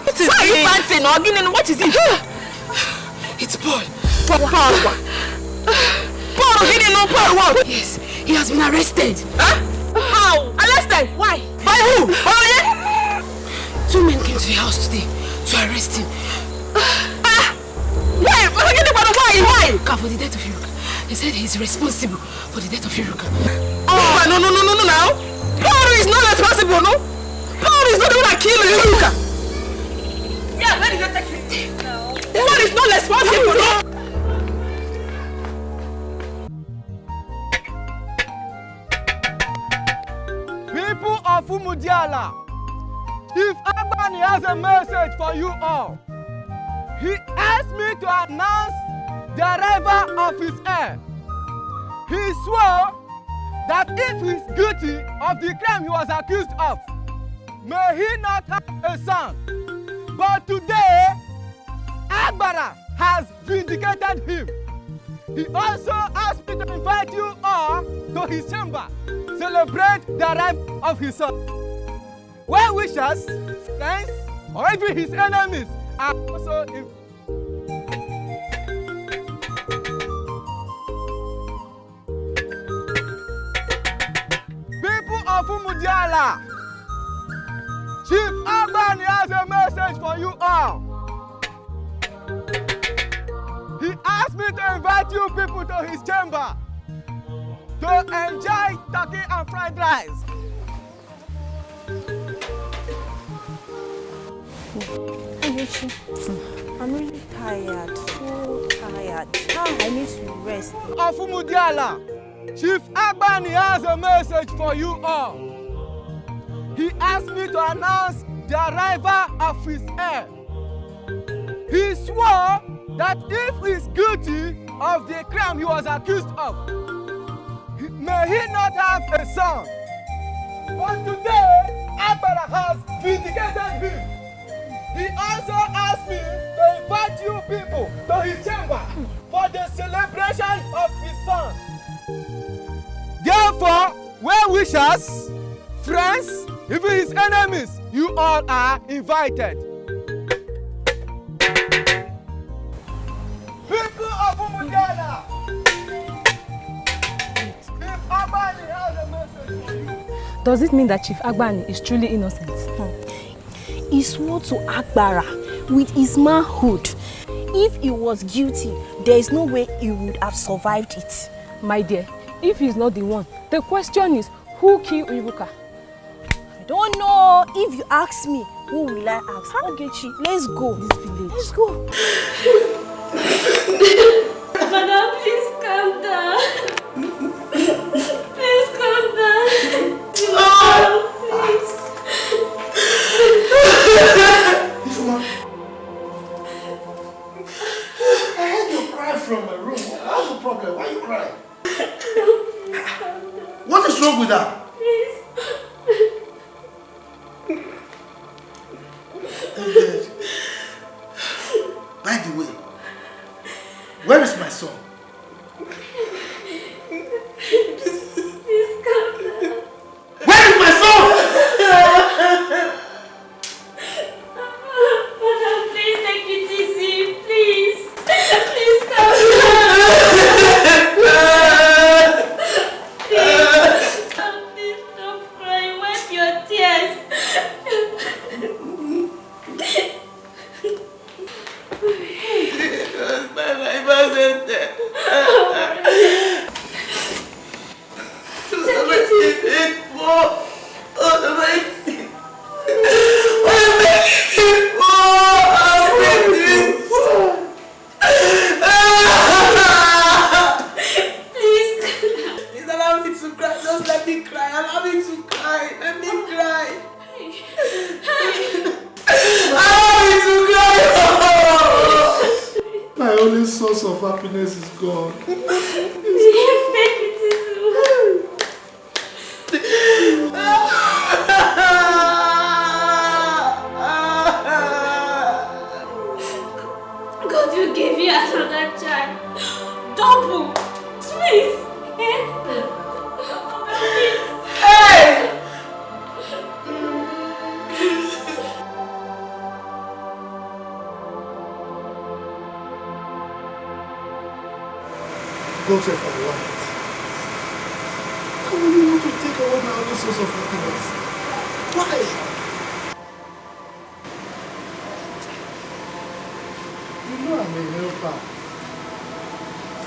What is it? What is it? It's Paul. Paul, what? Yes, he has been arrested. Huh? How? Arrested? Why? By who? Two men came to the house today to arrest him. Why? Why? For the death of Iruka. They said he's responsible for the death of Iruka. No. Now. Paul is not responsible, no? Paul is not the one that killed Iruka. Yeah, let it get taken. Paul is not responsible, no? People of Umudiala, Chief Abbani has a message for you all. He asked me to announce the arrival of his heir. He swore that if he is guilty of the crime he was accused of, may he not have a son. But today, Agbara has vindicated him. He also asked me to invite you all to his chamber to celebrate the arrival of his son. Well wishers, friends, or even his enemies are also invited. People of Umudiala, Chief Abbani has a message for you all. He asked me to invite you people to his chamber to enjoy turkey and fried rice. I'm really tired, so tired. I need to rest. Of Umudiala, Chief Abbani has a message for you all. He asked me to announce the arrival of his heir. He swore that if he is guilty of the crime he was accused of, may he not have a son. But today, Abbani has vindicated him. He also asked me to invite you people to his chamber for the celebration of his son. Therefore, well wishers, friends, even his enemies, you all are invited. People of Umudiala, Chief Abbani has a message for you. Does it mean that Chief Abbani is truly innocent? He swore to Agbara with his manhood. If he was guilty, there is no way he would have survived it. My dear, if he's not the one, the question is, who killed Iruka? I don't know. If you ask me, who will I ask? Ogechi, let's go. This village. Let's go. Madam, please calm down. Please calm down. Please. Ifuma, I heard you cry from my room. What's the problem? Why are you crying? What is wrong with her? Please. By the way, where is my son? to cry. Let me cry. My only source of happiness is gone. God will give you another child. Double. Please. Hey! God save our lives. How will you want to take away my only source of happiness? Why? You know I'm a helper.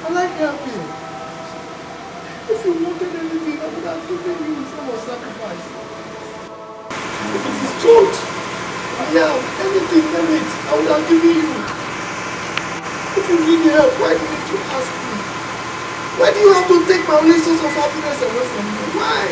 I like helping. If you wanted anything, I would have given you in form of sacrifice. If it is good, anything, name it, I would have given you. If you need help, why did you ask me? Why do you have to take my only source of happiness away from me? Why?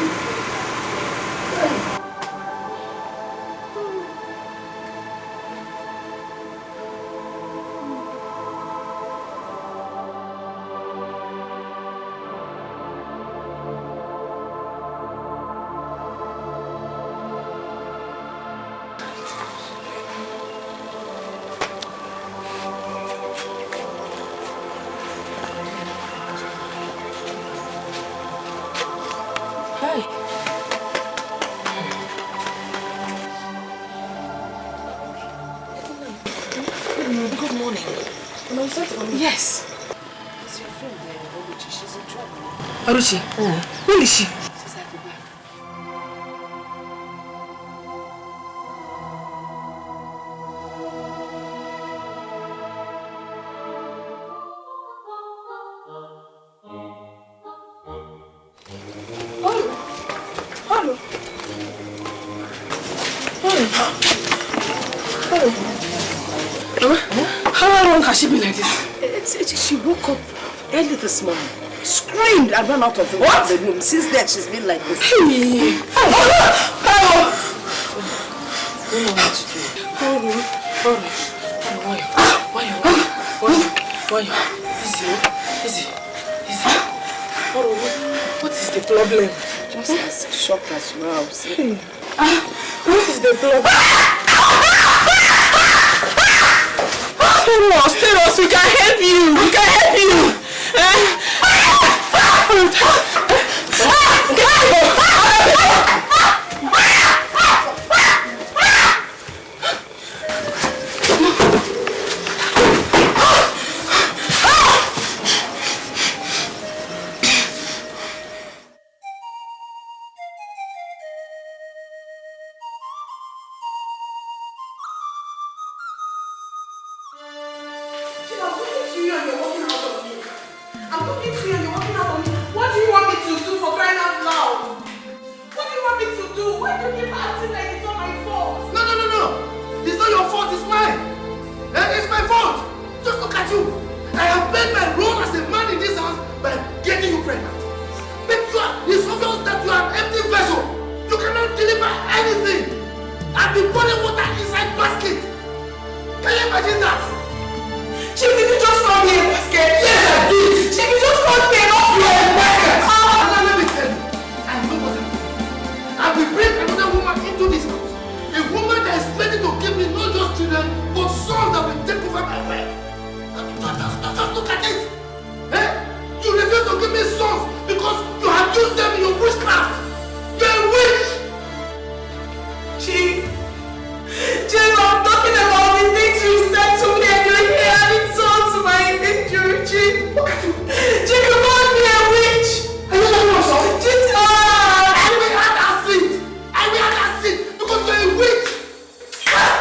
Good morning. Yes. It's your friend there, Aruchi. She's in trouble. Aruchi? Where is she? She's at the back. How long has she been like this? She woke up early this morning, screamed and ran out of the room. Since then, she's been like this. Hey! Don't know what to do. Why? Easy. What is the problem? Just as shocked as you are, see. What is the problem? Tell us, we can help you.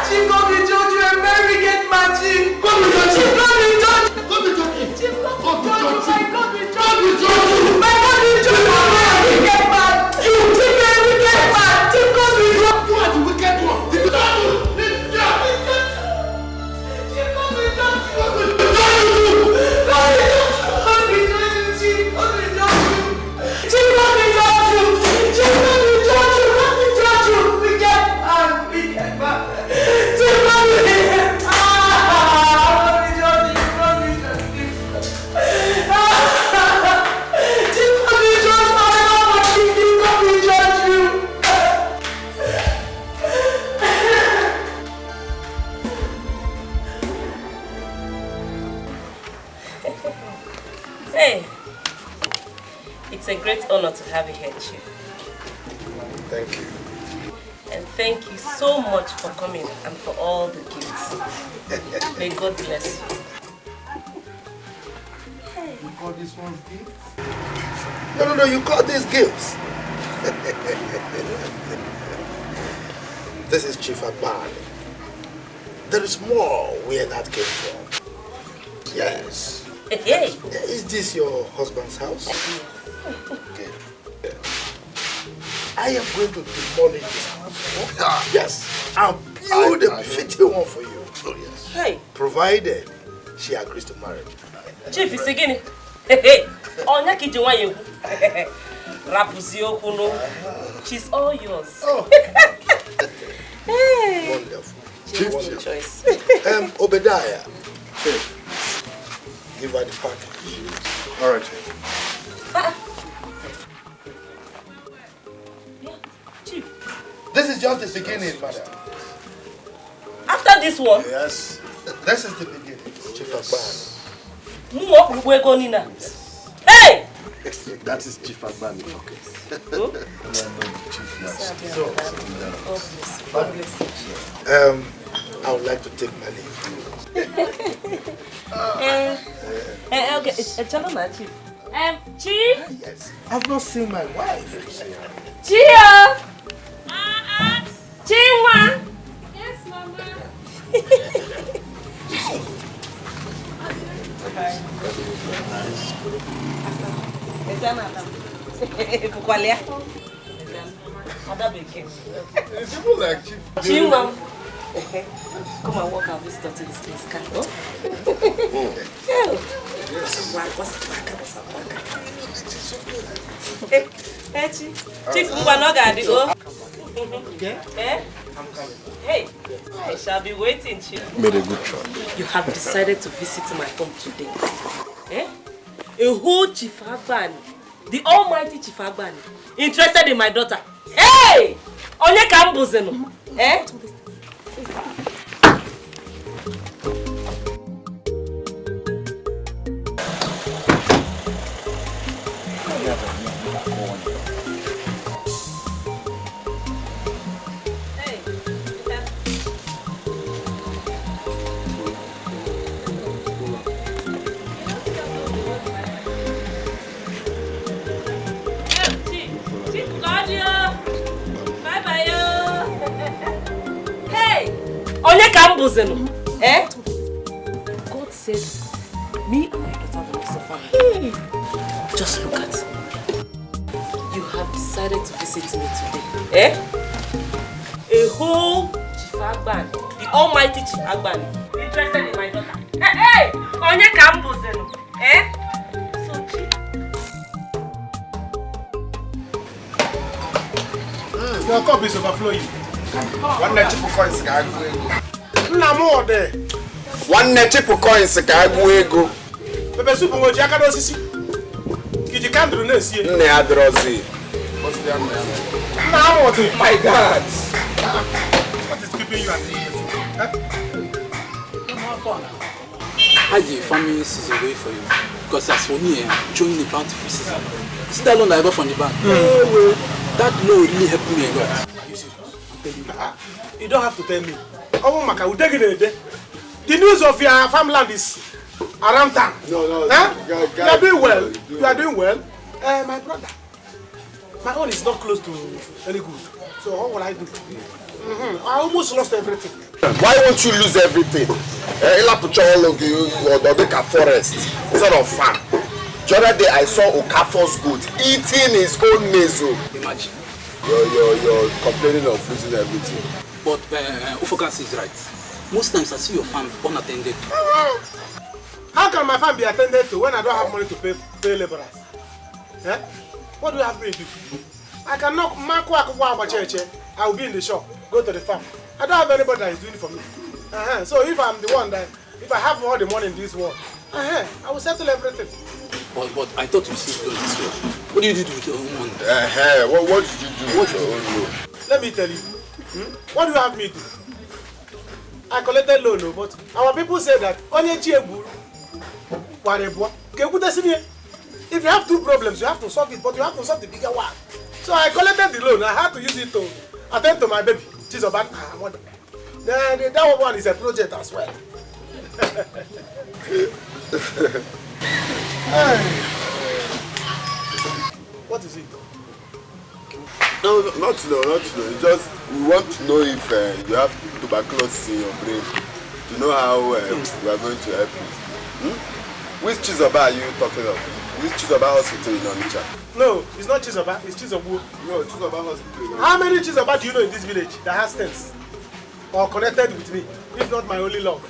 Chief, God will judge you and Mary get magic. God will judge you. honor to have you here, Chief. Thank you. And thank you so much for coming and for all the gifts. May God bless you. You call this one's gifts? No, you call these gifts. This is Chief Abbani. There is more where that came from. Yes. Hey. Is this your husband's house? Okay. I am going to demolish this house. Yes. I'll build a befitting one for you. Oh, yes. Hey. Provided she agrees to marry me. Chief is again. Hey. Onya kijiwaye. Rapuzio kuno. She's all yours. Oh. Hey. Wonderful. Chief, wonderful choice. Obadiah. Chief. Give her the package. All right, Chief. Chief. This is just the beginning, madam. After this one? Yes. This is the beginning. Chief Abbani. Hey! That is Chief Abbani. Okay. I would like to take my leave. Okay, tell my Chief. Chief? Yes. I've not seen my wife. Chia! Chinwa! Yes, Mama. People like Chief. Chinwa. Come and walk our visitor to this place, can you? Chief, Hey, I shall be waiting, Chief. Made a good choice. You have decided to visit my home today. A whole Chief Abbani, the almighty Chief Abbani, interested in my daughter. Hey! Onye kambuzeno. Onye kambuzeno. God said, me and my daughter will suffer. Just look at it. You have decided to visit me today. A whole Chief Abbani, the almighty Chief Abbani, interested in my daughter. Hey! Onye kambuzeno. So Chief. Your cup is overflowing. One chipu coins ka agụ ego. Nna m ode. One chipu coins ka agụ ego. Pepe soup ngoji aka n'osisi. Kiji kandru na-esi. Nne ya drozi. Nna m ode. My God. What is keeping you at the Haji, farming is a way for you. Because as for me, enjoying the bountiful season. See that loan I got from the bank? That loan really helped me a lot. Are you serious? You don't have to tell me. Oh, Maka, we'll take it in a day. The news of your farmland is around town. No. Huh? You are doing well. You are doing well. My brother, my own is not close to any good. So what will I do? I almost lost everything. Why won't you lose everything? Ododeka forest instead of farm. The other day I saw Okafor's goat eating his own maize. Imagine. You're complaining of losing everything. But Ufokas is right. Most times I see your farm unattended. How can my farm be attended to when I don't have money to pay laborers? What do you have me to do? I can knock I will be in the shop, go to the farm. I don't have anybody that is doing it for me. So if I'm the one that, if I have all the money in this world, I will settle everything. But I thought you still done this work. What do you do with your own money? What did you do with your own loan? Let me tell you. What do you have me do? I collected loan, but our people say that onye chiegbu warebua. If you have two problems, you have to solve it, but you have to solve the bigger one. So I collected the loan. I had to use it to attend to my baby. She's a bad mother. Then that one is a project as well. What is it? No, not to know. It's just we want to know if you have tuberculosis in your brain. To know how we are going to help you. Which Chizoba are you talking of? Which Chizoba hospital in Onitsha? No, it's not Chizoba, it's Chizobu. No, Chizoba hospital. How many Chizoba do you know in this village that has sense? Or connected with me? If not my only love,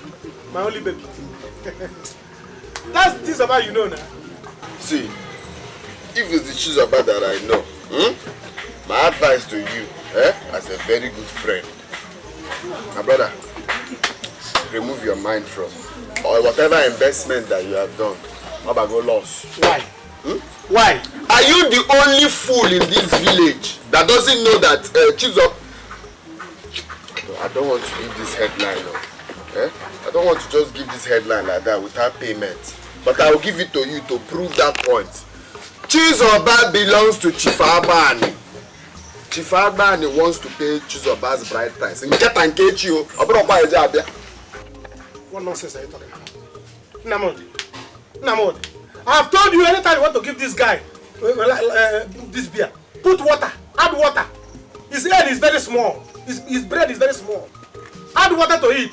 my only baby. That's Chizoba you know now. See, if it's the Chizoba that I know, my advice to you, as a very good friend, my brother, remove your mind from or whatever investment that you have done. Go loss. Why? Why? Are you the only fool in this village that doesn't know that Chizoba? I don't want to give this headline. I don't want to just give this headline like that without payment. But I will give it to you to prove that point. Chizoba belongs to Chief Abbani. Chief Abbani wants to pay Chizoba's bride price. What nonsense are you talking about? Namod, I have told you anytime you want to give this guy this beer, put water, add water. His head is very small. His bread is very small. Add water to it.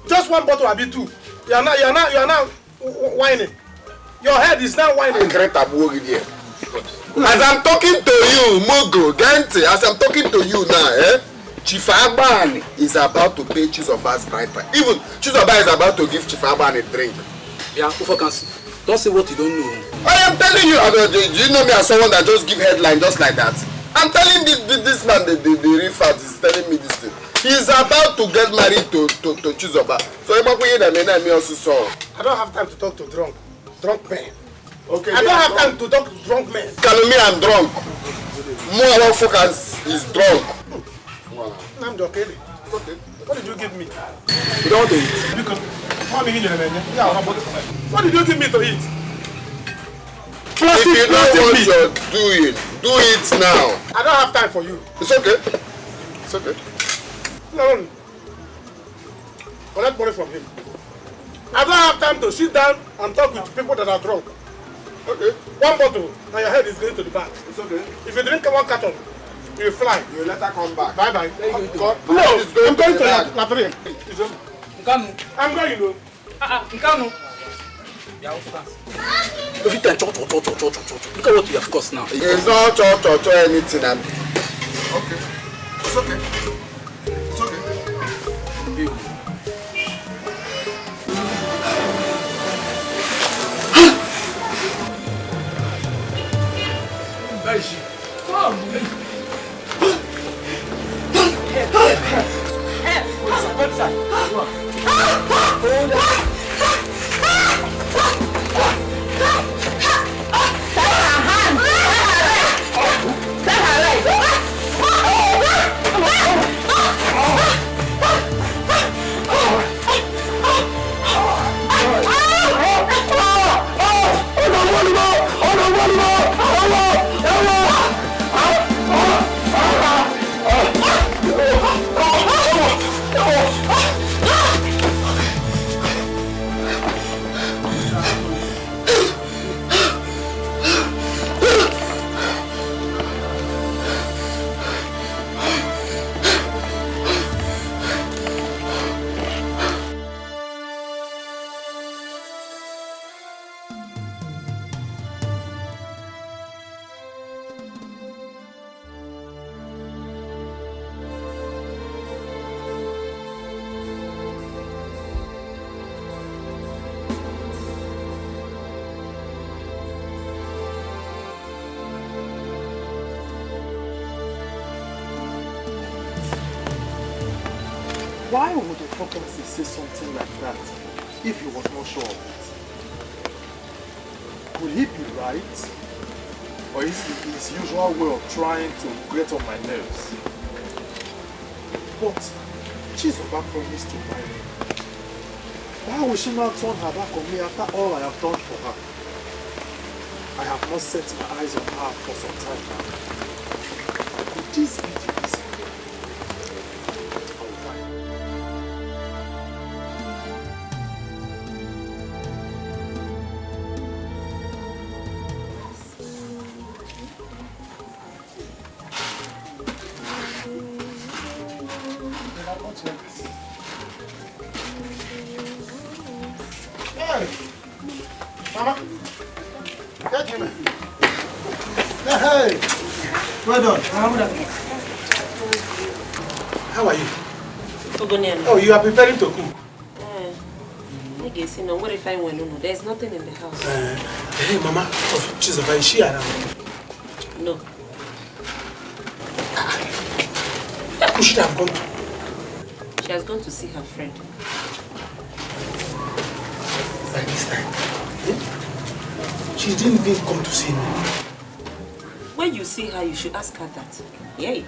Just one bottle, I'll be two. You are now whining. Your head is now whining. As I'm talking to you, Mogo, Gente, as I'm talking to you now, Chief Abbani is about to pay Chizoba's bride price. Even Chizoba is about to give Chief Abbani a drink. Yeah, don't say what you don't know. I am telling you, do you know me as someone that just give headline just like that? I'm telling this man, the real fact is telling me this thing. He's about to get married to Chizoba. So I don't have time to talk to drunk men. Okay. I don't have time to talk to drunk men. Me, I'm drunk. More focus is drunk. I'm okay. What did you give me? You don't do it. What did you give me to eat? If you know what you're doing, do it now. I don't have time for you. It's okay. It's okay. No. Collect money from him. I don't have time to sit down and talk with people that are drunk. Okay. One bottle and your head is going to the back. It's okay. If you drink one carton, you fly. You let her come back. Bye bye. No, I'm going to Latrine. I'm going, you know. Every time, look at what you have cost now. It's not anything. Okay. It's okay. It's okay. Where is she? Why would the faculty say something like that if he was not sure of it? Could he be right? Or is it his usual way of trying to get on my nerves? But Chizoba promised to marry me. Why would she not turn her back on me after all I have done for her? I have not set my eyes on her for some time now. Could this be the reason? I'll find Hey, Mama. Get him. Hey, well done. How are you? Oh, you are preparing to cook. What if I went? No, there's nothing in the house. Hey, Mama, Chizoba, is she around? No. Where could she have gone to? She has gone to see her friend. By this time? She didn't even come to see me. When you see her, you should ask her that. Yay.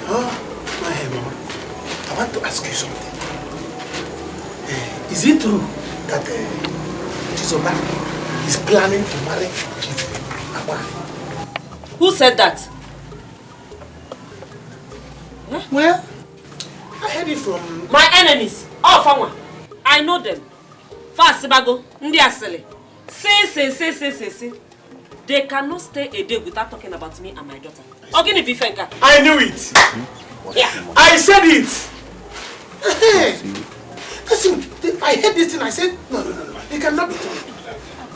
Oh, my Mama, I want to ask you something. Is it true that Chizoba is planning to marry Chief Abbani? Who said that? Huh? Well, I heard it from... My enemies. Oh, Fama. I know them. Fast, Bago. Ndi asele. Say. They cannot stay a day without talking about me and my daughter. Ogini Bifenka. I knew it. Yeah. I said it. Listen, I heard this thing. I said, no. It cannot be true.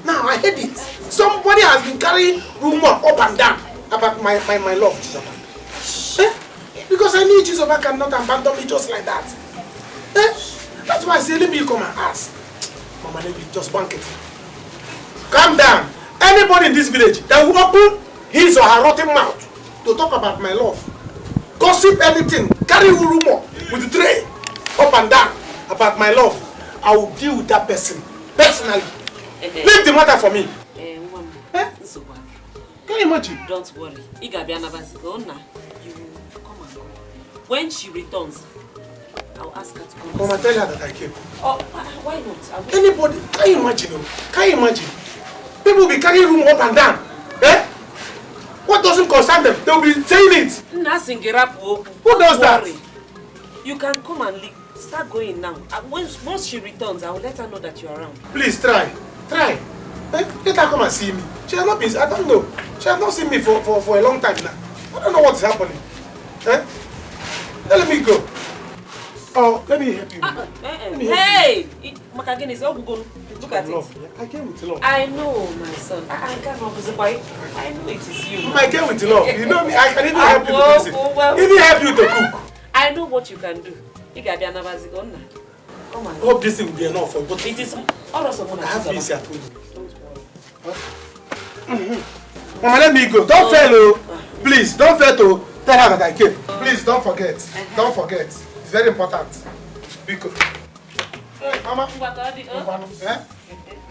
Now, I heard it. Somebody has been carrying rumor up and down about my love, Chizoba. Because I knew Chizoba cannot abandon me just like that. That's why I say, let me come and ask. Mama, let me just bank it. Calm down. Anybody in this village that will open his or her rotten mouth to talk about my love, gossip anything, carry rumor with the tray up and down about my love, I will deal with that person personally. Leave the matter for me. Can you imagine? Don't worry. You come and go. When she returns, I'll ask her to come. Mama, tell her that I came. Oh, why not? Anybody? Can you imagine? Can you imagine? People will be carrying room up and down. What doesn't concern them? They will be saying it. Who does that? You can come and leave. Start going now. Once she returns, I will let her know that you're around. Please try. Let her come and see me. She has not been, I don't know. She has not seen me for a long time now. I don't know what is happening. Let me go. Oh, let me help you. Hey! Look at it. I came with love. I know, my son. I can't know it is you. I came with love. You know me, I can even help you to listen. Even help you to cook. I know what you can do. Come on. I hope this thing will be enough for both. It is all of I have this at home. Mama, let me go. Don't fail, oh. Please, don't fail to tell her that I came. Please, don't forget. Don't forget. It's very important. Because... Hey, Mama.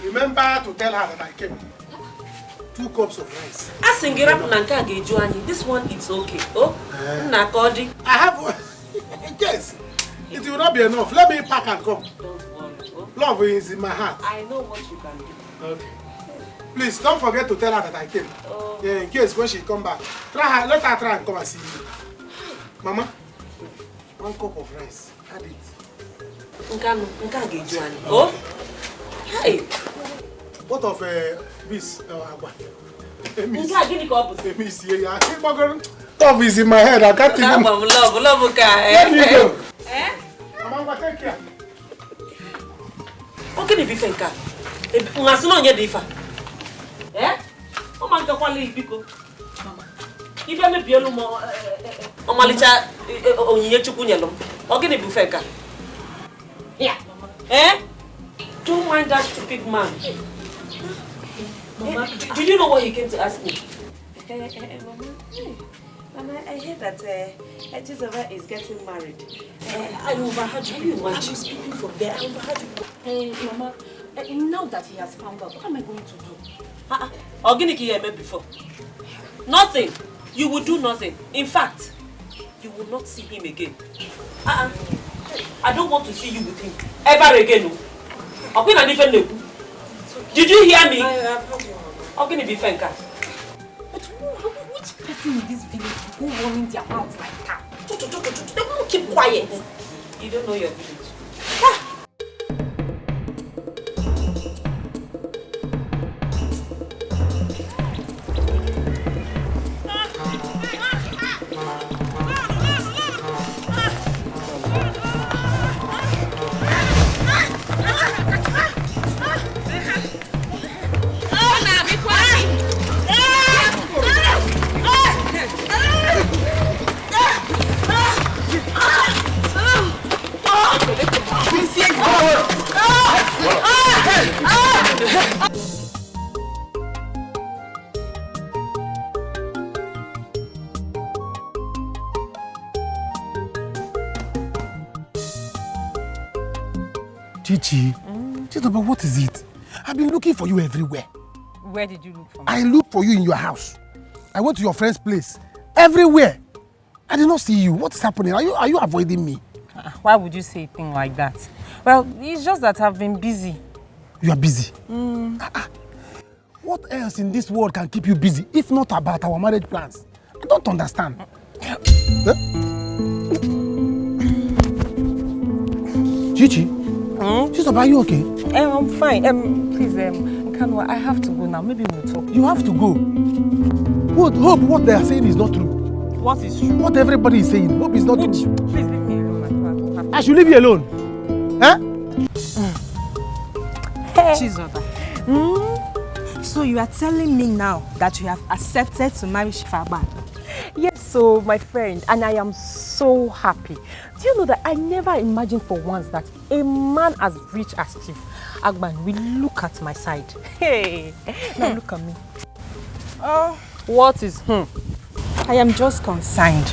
Remember to tell her that I came. 2 cups of rice. This one, it's okay. Oh, I have one. Yes. It will not be enough. Let me pack and come. Don't worry. Oh. Love is in my heart. I know what you can do. Okay. Please don't forget to tell her that I came. Oh. Yeah, in case when she come back. Let her try and come and see me. Mama, 1 cup of rice. Add it. Oh. Hey. What of this? Agua. Love is in my head. I can't even. Love. Let me go. Mama, take care. Okay, the Bifenka. Unasino nye difa. O man ka kwali biko. Ife me bielu mo omalicha onyiye chukwu nyelo. Okay, the Bifenka. Yeah. Don't mind that stupid man. Mama, did you know what he came to ask me? Mama, I heard that Chizoba is getting married. I overheard you. I was speaking from there. I overheard you. Mama, now that he has found out, what am I going to do? Organic you met before. Nothing. You will do nothing. In fact, you will not see him again. I don't want to see you with him ever again. I'll be a different level. Did you hear me? How can it be Fenka? Which person in this village who running their mouth like that? They won't keep quiet. You don't know your village. Chichi, but what is it? I've been looking for you everywhere. Where did you look for me? I looked for you in your house. I went to your friend's place. Everywhere. I did not see you. What is happening? Are you avoiding me? Why would you say a thing like that? Well, it's just that I've been busy. You are busy? What else in this world can keep you busy, if not about our marriage plans? I don't understand. Chichi? Chichi, are you okay? I'm fine. Please, Kanwa, I have to go now. Maybe we'll talk. You have to go? Hope what they are saying is not true. What is true? What everybody is saying. Hope is not true. Please leave me alone. I should leave you alone. Huh? Chizoba. So you are telling me now that you have accepted to marry Abbani? Yes, so my friend, and I am so happy. Do you know that I never imagined for once that a man as rich as Chief Abbani will look at my side. Hey, now look at me. What is I am just concerned.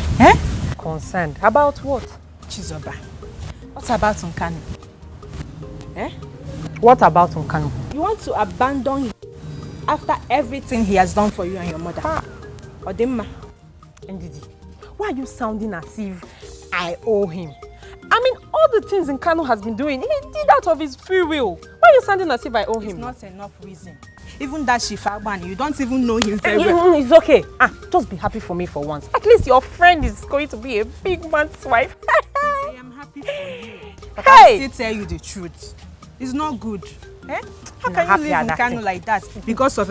Concerned? About what? Chizoba. What about Nkanu? What about Nkanu? You want to abandon him after everything he has done for you and your mother? Odemma. Ndidi, why are you sounding as if I owe him? I mean, all the things Nkanu has been doing, he did out of his free will. Why are you sounding as if I owe him? It's not enough reason. Even that Chief Abbani, you don't even know him very well. It's okay. Just be happy for me for once. At least your friend is going to be a big man's wife. I am happy for you. But I still tell you the truth. It's not good. How can you live in Kano like that because of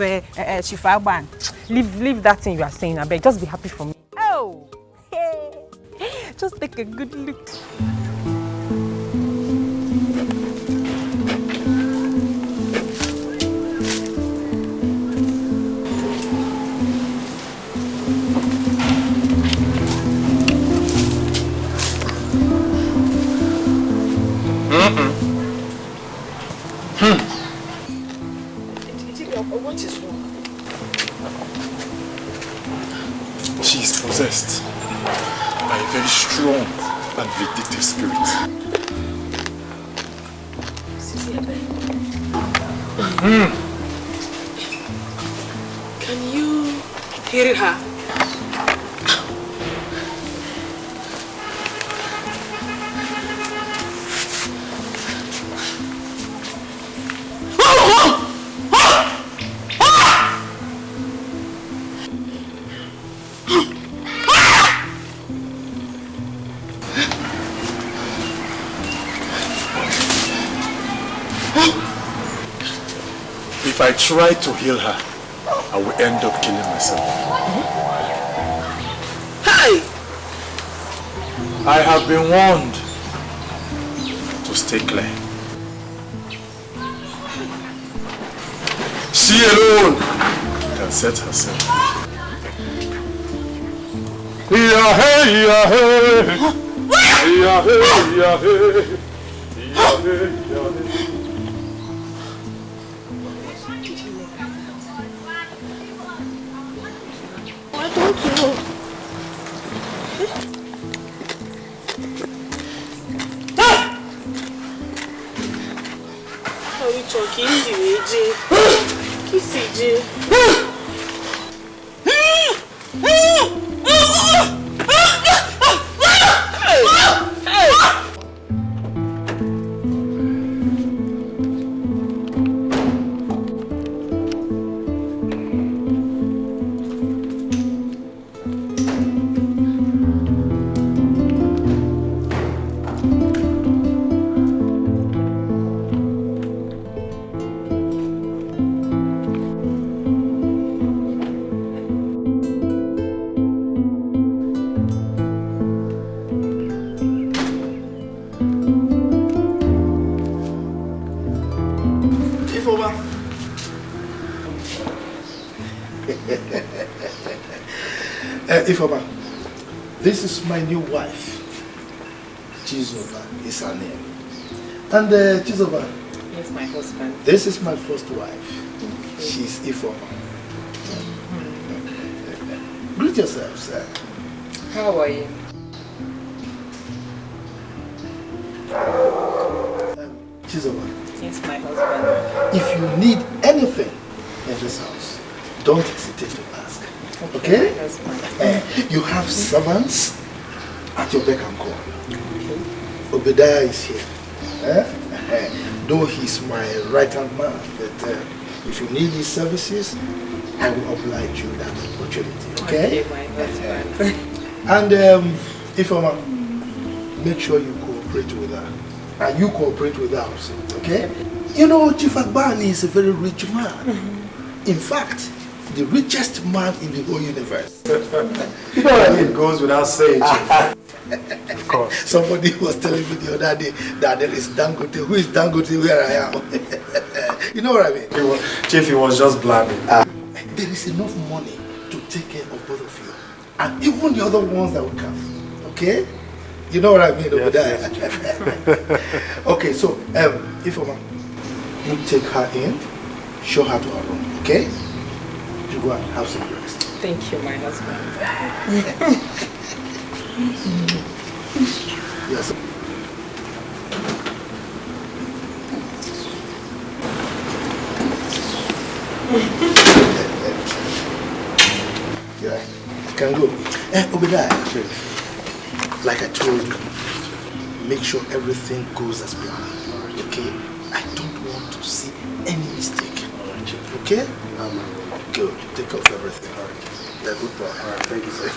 Chief Abbani? Leave that thing you are saying, I beg. Just be happy for me. Oh, hey. Just take a good look. What is wrong? She is possessed by a very strong and vindictive spirit. Can you hear her? If I try to heal her, I will end up killing myself. Hey! I have been warned to stay clear. She alone can set herself. I don't know. How we talking the way, Jay? Kiss it, Jay. Ifoma, this is my new wife. Chizoba is her name. And Chizoba. Yes, my husband. This is my first wife. Okay. She's Ifoma. Greet yourself, sir. How are you? Chizoba. Yes, my husband. If you need anything in this house, don't hesitate to ask. Okay? You have servants at your beck and call. Okay. Obadiah is here. Though he's my right-hand man, but if you need his services, I will oblige you that opportunity. Okay? Okay, my husband. And Ifoma, make sure you cooperate with her. And you cooperate with her also. Okay? You know, Chief Abbani is a very rich man. In fact, the richest man in the whole universe. You know what it goes without saying, Chief. Of course. Somebody was telling me the other day that there is Dangote. Who is Dangote where I am? You know what I mean? Chief, he was just blabbing. There is enough money to take care of both of you. And even the other ones that will come. Okay? You know what I mean over there? Yes. Okay, so, Ifoma, you take her in, show her to her room, okay? You go and have some rest. Thank you, my husband. Yes. Yeah, you can go. Obadiah, like I told you, make sure everything goes as planned. Okay? I don't want to see any mistake. Okay? Good. Take care of everything. All right. Yeah, good boy. All right. Thank you, sir.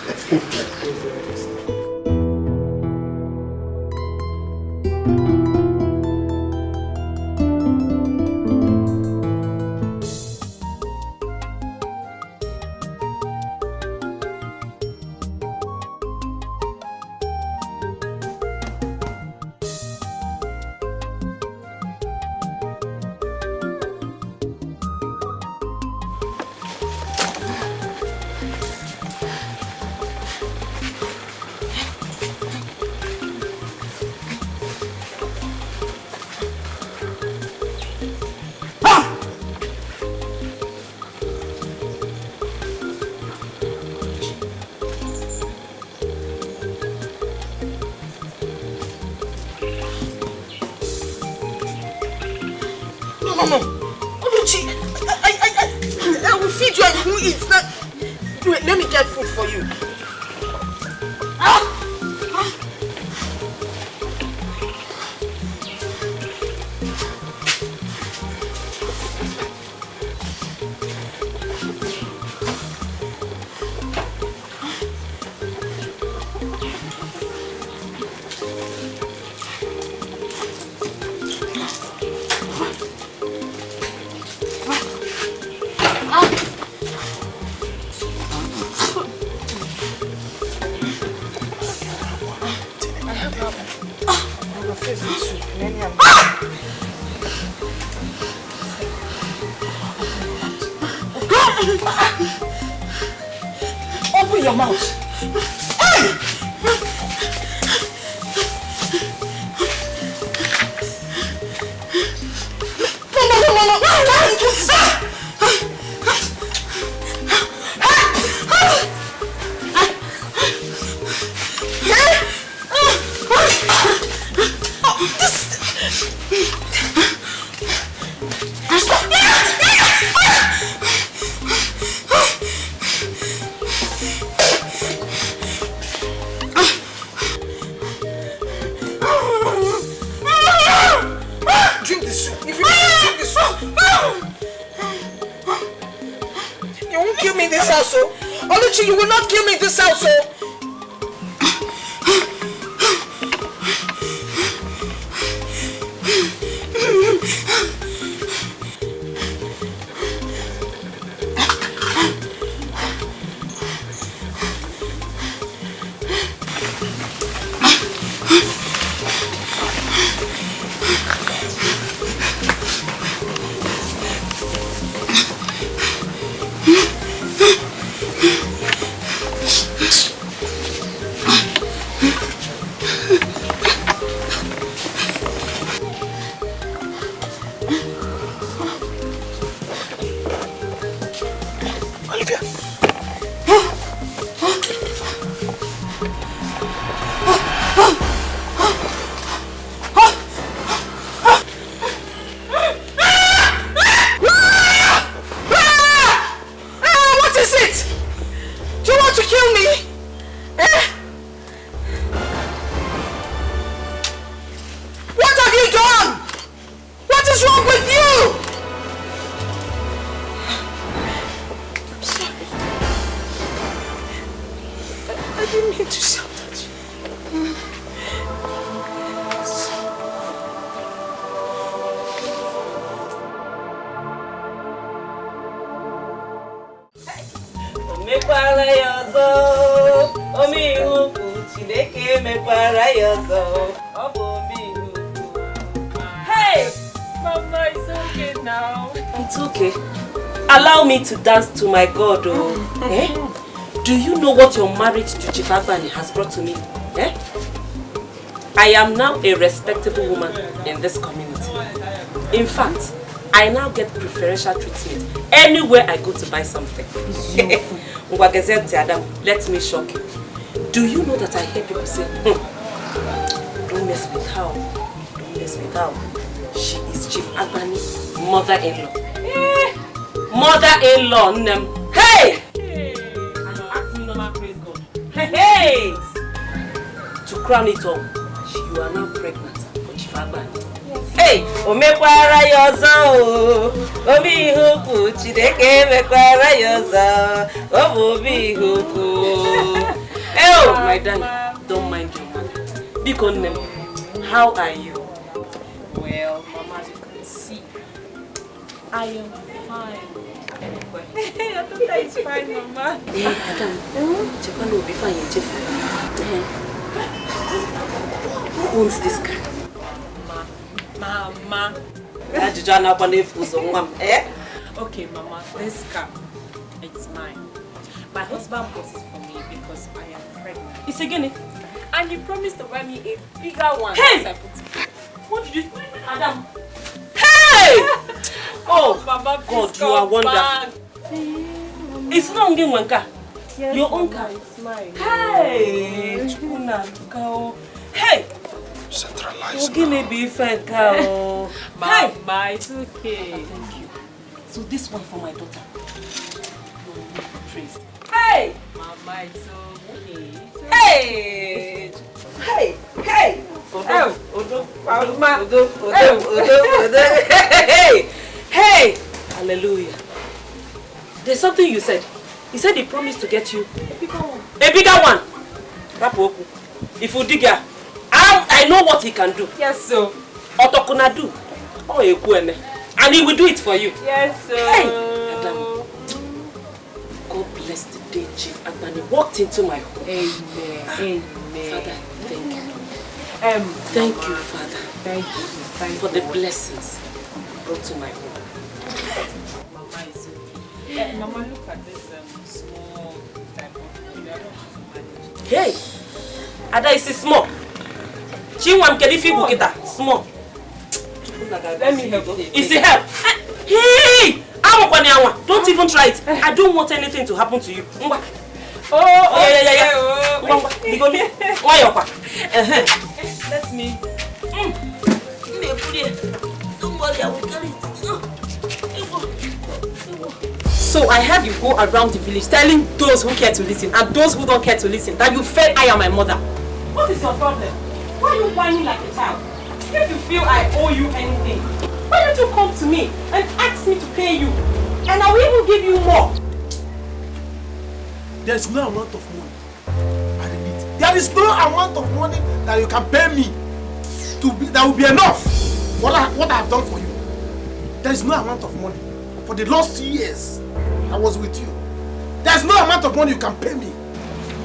No. Oluchi, I will feed you and you will eat. Wait, let me get food for you. Open your mouth. Drink the soup. If you drink the soup, you won't kill me in this house, oh. Oluchi, you will not kill me in this house, oh. shout at you. Mekwara yozo, omi huku, Chineke mekwara yozo, omi huku. Hey! Mama, it's okay now. It's okay. Allow me to dance to my God, oh. Eh? Do you know what your marriage to Chief Abbani has brought to me? Eh? I am now a respectable woman in this community. In fact, I now get preferential treatment anywhere I go to buy something. Let me shock you. Do you know that I hear people say, don't mess with her, don't mess with her. She is Chief Abbani's mother-in-law. Mother-in-law, hey! And you ask me normal praise God. Hey! To crown it all, you are now pregnant for Chief Abbani. Hey! Omekwara yozo, obi huku, Chineke mekwara yozo, obi huku. Oh, my darling, don't mind your mother. Bikonem, how are you? Well, Mama, as you can see, I am fine. I thought that is fine, Mama. Hey, Adam, Japan will be fine, Jeff. Who owns this car? Mama. Okay, Mama, this car, it's mine. My husband bought it for me because I am pregnant. It's a guinea. And he promised to buy me a bigger one. Hey! I put it. What did you do, Adam? Hey! Oh, Mama, God, you are wonderful. It's not only one car. Yes, your own Mama, car. it's mine. Hey! Hey! Centralize. Give me beef and cow. Mama, it's okay. Thank you. So this one for my daughter. Praise. Hey! Mama, it's okay. It's okay. Hey! Hey! Hey! Hey! Hey! Hallelujah. There's something you said. He said he promised to get you A bigger one. a bigger one. Rapoku. If you dig her, I know what he can do. Yes, sir. Otokuna do. Oh, and he will do it for you. Yes, sir. Hey! Adam. God bless the day Chief Abbani walked into my home. Amen. Amen. Father, thank you. Thank you, Father. Thank you. For the blessings brought to my home. Mama is okay. Mama, look at this small type of food. I don't want to manage. Hey! Ada is small. Chinwam kedifi bukita. Small. Let me help you. Is it help? Hey! Don't even try it. I don't want anything to happen to you. Oh, yeah. Let me. Don't worry, I will carry it. So I have you go around the village telling those who care to listen and those who don't care to listen that you fed I am my mother. What is your problem? Why are you whining like a child? If you feel I owe you anything, why don't you come to me and ask me to pay you? And I will even give you more. There is no amount of money. I repeat, there is no amount of money that you can pay me that will be enough. What I have done for you. There is no amount of money. For the last 2 years, I was with you. There is no amount of money you can pay me.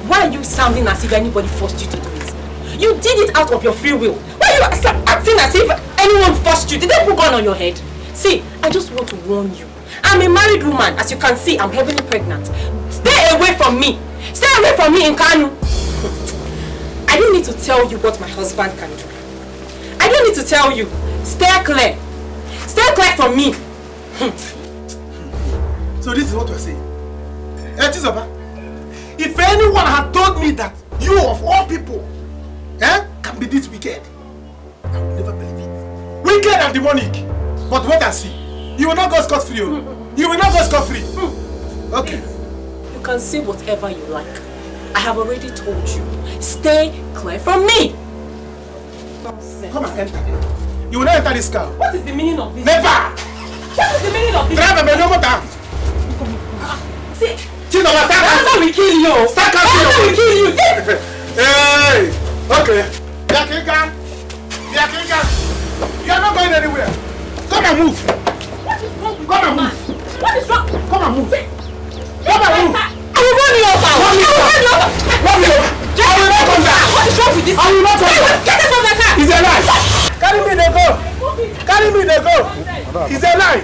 Why are you sounding as if anybody forced you to do it? You did it out of your free will. Why are you acting as if anyone forced you? Did they put gun on your head? See, I just want to warn you. I'm a married woman. As you can see, I'm heavily pregnant. Stay away from me. Stay away from me in Kanu. I don't need to tell you what my husband can do. I don't need to tell you. Stay clear. Stay clear from me. So this is what we're saying. If anyone had told me that you of all people can be this wicked, I would never believe it. Wicked and demonic. But wait and see. You will not go scot-free. You will not go scot-free. Okay. You can say whatever you like. I have already told you. Stay clear from me. Come and enter. You will not enter this car. What is the meaning of this? Never! What is the meaning of this? Driver, no more time. See, That's how we kill you. Start That's how we kill you. anywhere. Yakinga! You are not going anywhere. Come and move. What is wrong with Come and man? move. What is wrong? Come and move. Come and move. I will run you over. Run me over. Run me over. I will not come down. What is wrong with this? I will not come down. Get out of the car. It's a lie. Carry me, they go. Carry me, they go. It's a lie.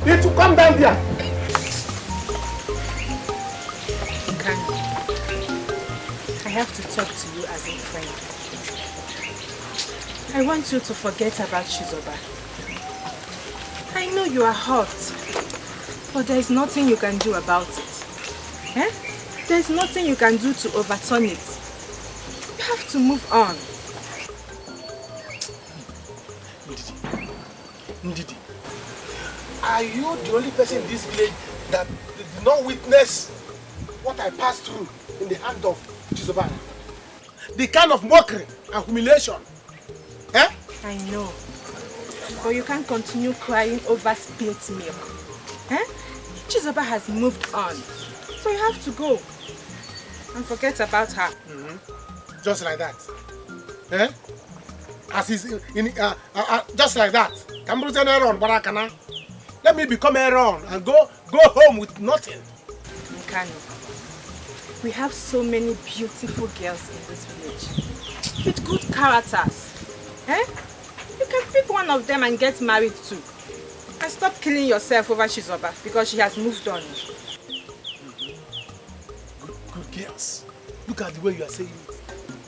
You need to come down there. I have to talk to you as a friend. I want you to forget about Chizoba. I know you are hurt, but there is nothing you can do about it. Eh? There is nothing you can do to overturn it. You have to move on. Ndidi, are you the only person in this village that did not witness what I passed through in the hand of Chizoba? The kind of mockery and humiliation. Eh? I know. But you can't continue crying over spilt milk. Eh? Chizoba has moved on. So you have to go. And forget about her. Just like that. Eh? As is just like that. Let me become Aaron and go home with nothing. Nkano, we have so many beautiful girls in this village with good characters. Eh? You can pick one of them and get married too. And stop killing yourself over Chizoba because she has moved on. Good girls. Look at the way you are saying it.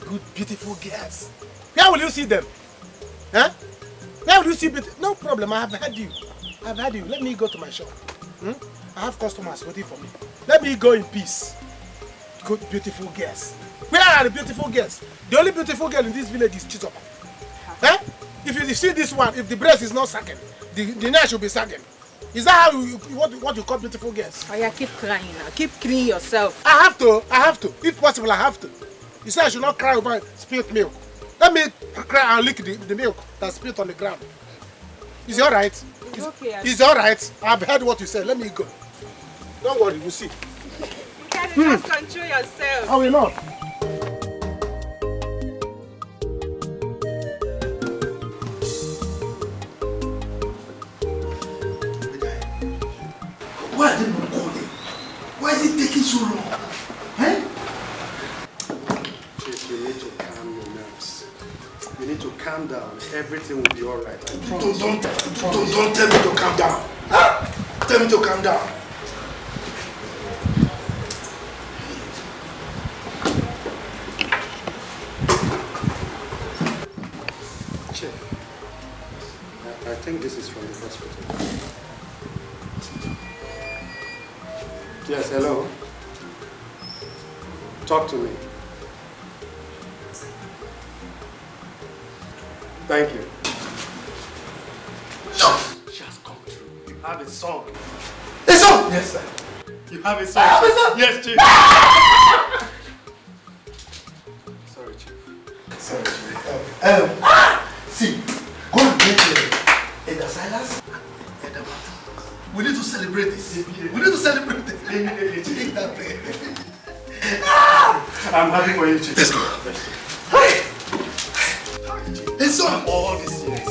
Good, beautiful girls. Where will you see them? Huh? Where will you see them? No problem, I have heard you. I've heard you. Let me go to my shop. I have customers waiting for me. Let me go in peace. Good, beautiful girls. Where are the beautiful girls? The only beautiful girl in this village is Chizoba. Huh? If you see this one, if the breast is not sagging, the neck should be sagging. Is that how what you call beautiful girls? Oh yeah, keep crying now. Keep cleaning yourself. I have to. If possible, I have to. You say I should not cry over spilled milk. Let me cry and lick the milk that's spilled on the ground. Is it alright? It's okay. It's alright. I've heard what you said. Let me go. Don't worry, we'll see. You can't just control yourself. I will not. Why are they not calling? Why is it taking so long? Eh? Chief, you need to calm your nerves. You need to calm down. Everything will be alright. Don't tell me to calm down. Huh? Tell me to calm down. Chief, I think this is from the hospital. Yes, hello. Talk to me. Thank you. She has come through. You have a song. A song? Yes, sir. You have a song. I have a song? Yes, Chief. Sorry, Chief. Sorry, Chief. See, go and get Elder Silas and Elder Martin. We need to celebrate this. We need to celebrate this. I'm happy for you, Chief. Let's go. Hey! It's on all these years.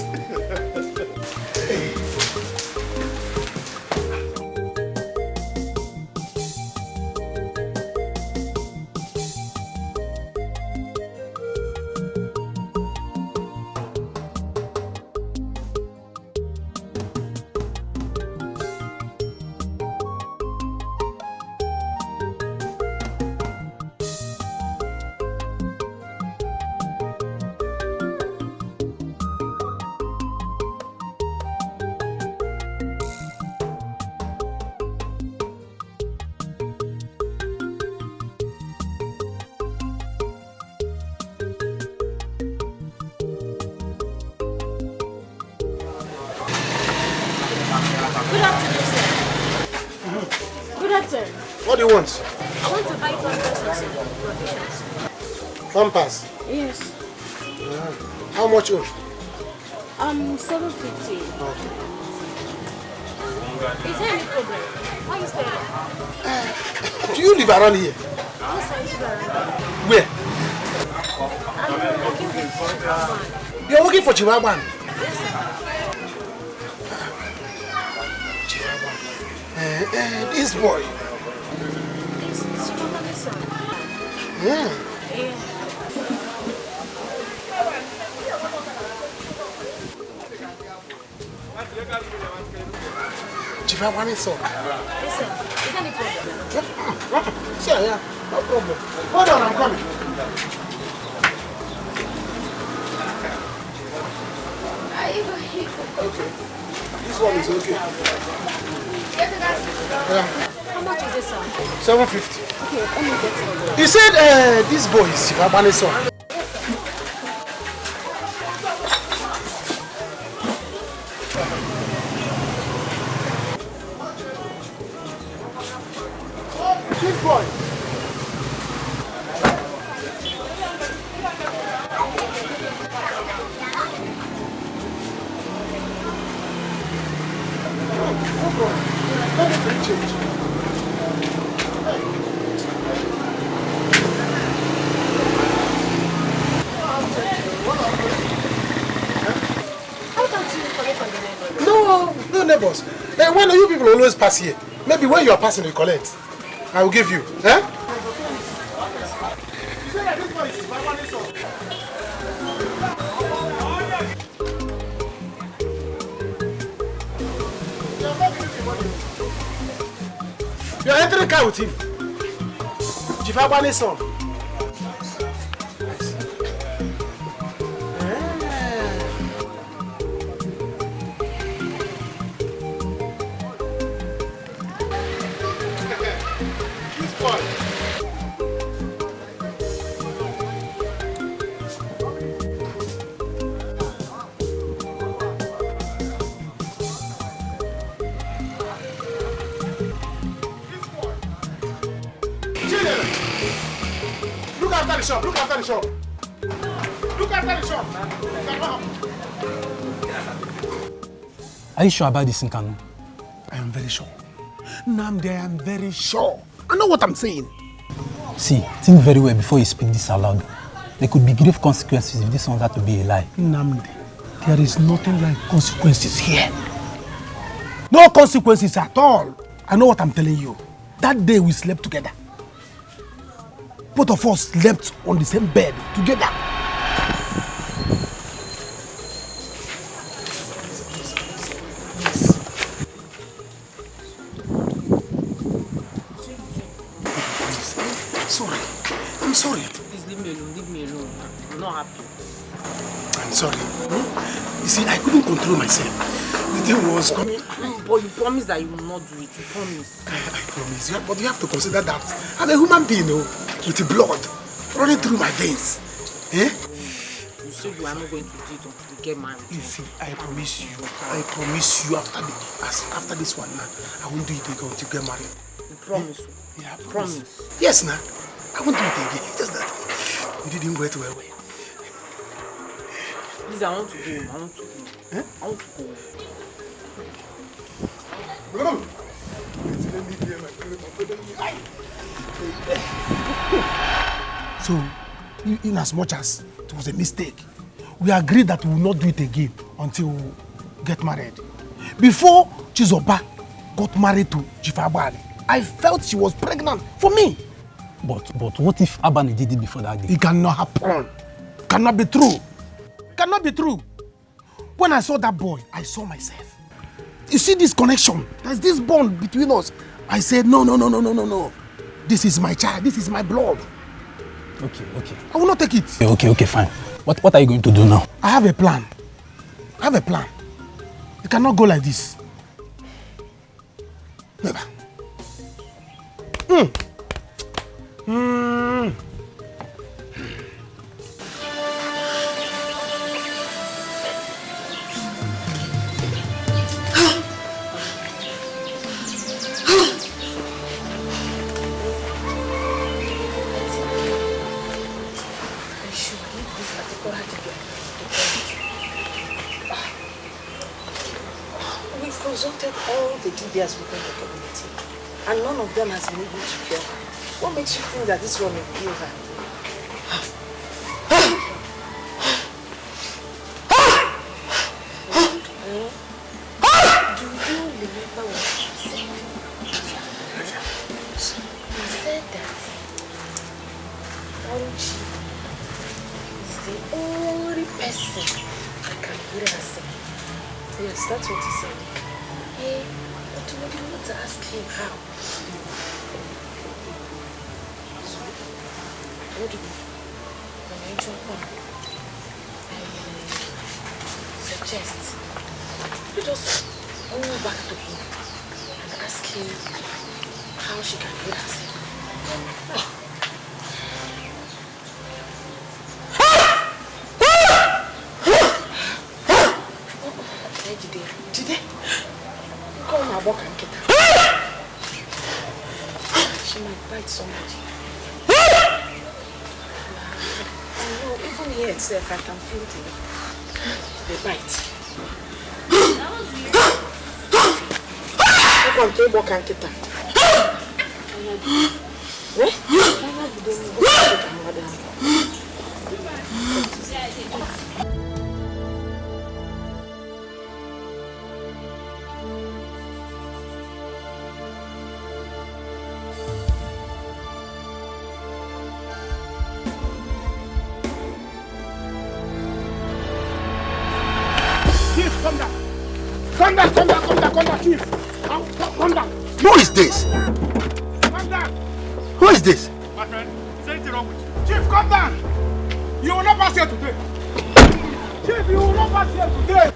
Good afternoon, sir. Good afternoon. What do you want? I want to buy pampers and some provisions. Pampers. Yes. How much? 750. Okay. Is there any problem? Why are you staying? Do you live around here? Yes, I live around. Where? You're working for Chief this boy. Yeah. Chief Abbani son. Listen, is there any problem? Sure, yeah, no problem. Hold on, I'm coming. Okay. This one is okay. Yeah. How much is it, sir? 750. Okay, let me get it. He said this boy is Chief Abbani's son. This boy. No neighbors. Why do you people always pass here? Maybe when you are passing, you collect. I will give you. Eh? You are entering the car with him. Chief Abbani's son. Look after the shop. Look after the shop. Look after the shop. Are you sure about this, Nkanu? I am very sure. Namde, I am very sure. I know what I'm saying. See, think very well before you speak this aloud. There could be grave consequences if this turns out to be a lie. Namde, there is nothing like consequences here. No consequences at all. I know what I'm telling you. That day we slept together. Both of us slept on the same bed together. Sorry. I'm sorry. Please leave me alone. Leave me alone. I'm not happy. I'm sorry. You see, I couldn't control myself. The thing was coming. But you promise that you will not do it. You promise. I promise. But you have to consider that I'm a human being, with the blood running through my veins. Eh? You said you are not going to do it until we get married. You see, I promise you after this one now, I won't do it again until we get married. You promise? Yeah, I promise. Yes, now. I won't do it again. It's just that you didn't wait well. Please, I want to go. I want to go. Eh? I want to go. So, in as much as it was a mistake, we agreed that we will not do it again until we get married. Before Chizoba got married to Chief Abbani, I felt she was pregnant for me. But what if Abbani did it before that day? It cannot happen. It cannot be true. It cannot be true. When I saw that boy, I saw myself. You see this connection? There's this bond between us. I said, no. This is my child. This is my blood. Okay. I will not take it. Okay, fine. What are you going to do now? I have a plan. It cannot go like this. Never. We've consulted all the DBS within the community, and none of them has been able to cure her. What makes you think that this one will heal her? the only person that can hear herself. Yes, that's what he said. Hey, but what do you want to ask him how? So, what do you when I jump on? Suggest you just go back to him and ask him how she can hear herself. Jide, come and walk and get her. She might bite somebody. I know, even here itself, I can feel the bite. Come and walk and get her. Chief, come down. Come down, Chief. Come down. Who is this? Come down. Who is this? My friend, say anything wrong with you. Chief, come down. You will not pass here today. Chief, you will not pass here today.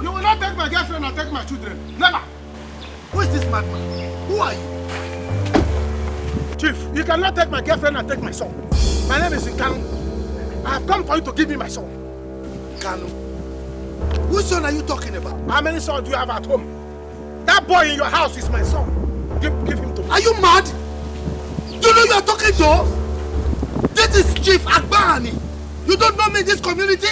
You will not take my girlfriend and take my children. Never. Who is this madman? Who are you? Chief, you cannot take my girlfriend and take my son. My name is Nkanu. I have come for you to give me my son. Nkanu? Which son are you talking about? How many sons do you have at home? That boy in your house is my son. Give him to me. Are you mad? You know you are talking to? This is Chief Abbani. You don't know me in this community?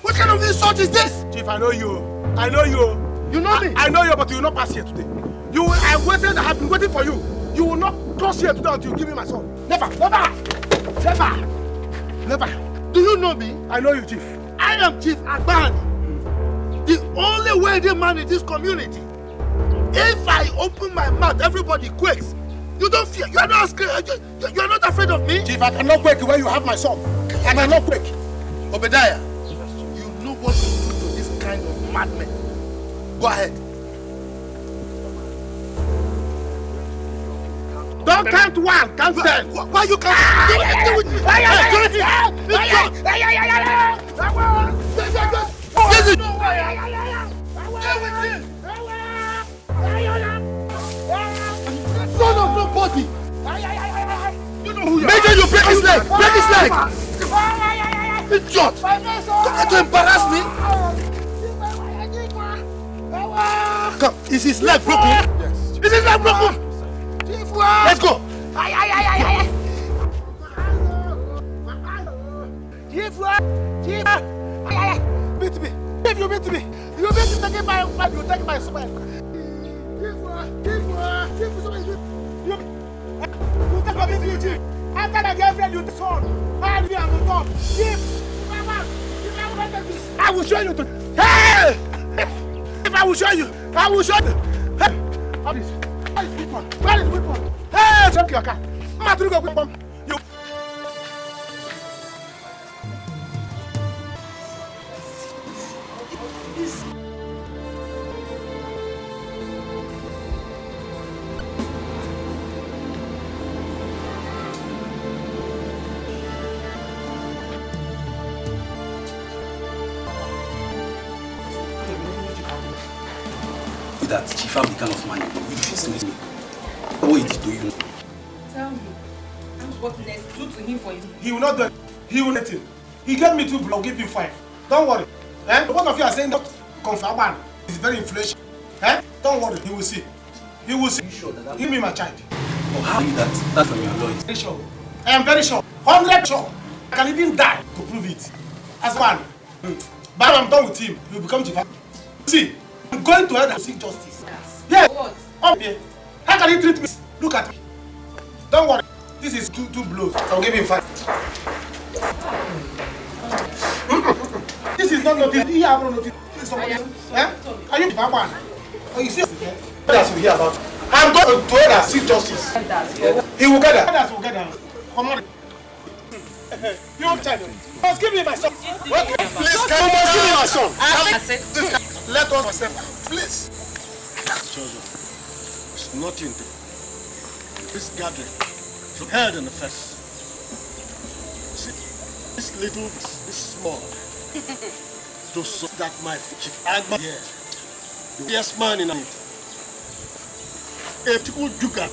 What kind of insult is this? Chief, I know you. I know you. You know me? I know you, but you will not pass here today. I have been waiting for you. You will not cross here today until you give me my son. Never. Do you know me? I know you, Chief. I am Chief Abbani. The only worthy man in this community. If I open my mouth, everybody quakes. You don't fear. You are not scared. You are not afraid of me. Chief, I cannot quake when you have my son. I cannot quake. Obadiah, you know what to do to this kind of madmen. Go ahead. Don't count one, count 10. Why you can't do anything with me? Son of nobody! You know who you are. Major, you break his leg! Break his leg! Idiot! Come to embarrass me! Come, is his leg broken? Yes. Is his leg broken? Let's go! Beat me! If you beat me, you take my wife, you take my son. You take my baby, after the girlfriend, you take son. And we are on top. I will show you. Hey! If I will show you, I will show you. Hey! How is it? Where is weapon? Where is weapon? Hey! Check your car. Madruga weapon. You. That Chief have the kind of money you refuse to listen me. What he did to you? Tell me, what next? Do to him for you. He will not do it. He will let him. He gave me 2 blocks, I'll give him 5. Don't worry. Eh? Both of you are saying that Confronting is very influential. Eh? Don't worry, he will see. He will see. Sure that give me my child. Oh, how are you that from your lawyers? Very sure. I am very sure. 100% sure. I can even die to prove it. As one. But when I'm done with him, he will become Chief. See, I'm going to head and seek justice. Yes. What? Up here. How can he treat me? Look at me. Don't worry. This is two blows. I'll give him 5. This is not nothing. You have no nothing. This is somebody else. Eh? Are you Abbani? Oh, you see? That's what we hear about. I'm going to head and seek justice. He will get that. Others will get that. Come on. You won't tell me. Must give me my son. Okay. Please, can you give me my son? Let us myself out, please. It's nothing. This gathering is held in the first. See, this little, this small. So that my chief Abbani here, the biggest man in it, a typical Dugan,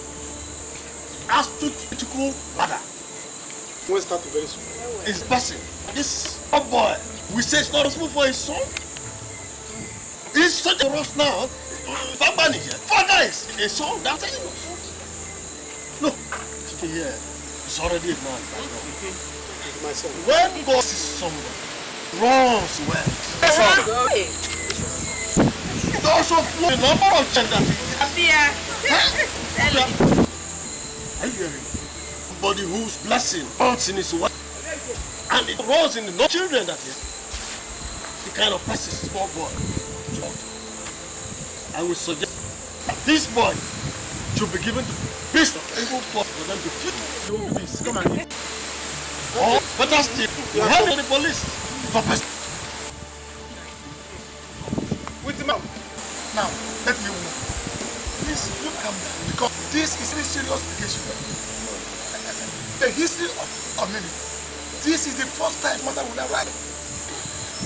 astute typical ladder. We'll start very soon. His person, this boy, we say it's not responsible for his son. He's such a rush now. Abbani here, father is a son, that's it. Look, here, it's already a man. My son. When God sees someone, runs well. It also flows a number of gender. Are you hearing? Somebody whose blessing runs in his wife, and it runs in the no children, that is the kind of person small boy. I would suggest that this boy should be given to beast of evil for them to feed. Come and eat. Or better still, you help the police for person. With him out. Now, let me know. Please, you calm down, because this is a serious occasion. The history of community. This is the first time mother will arrive.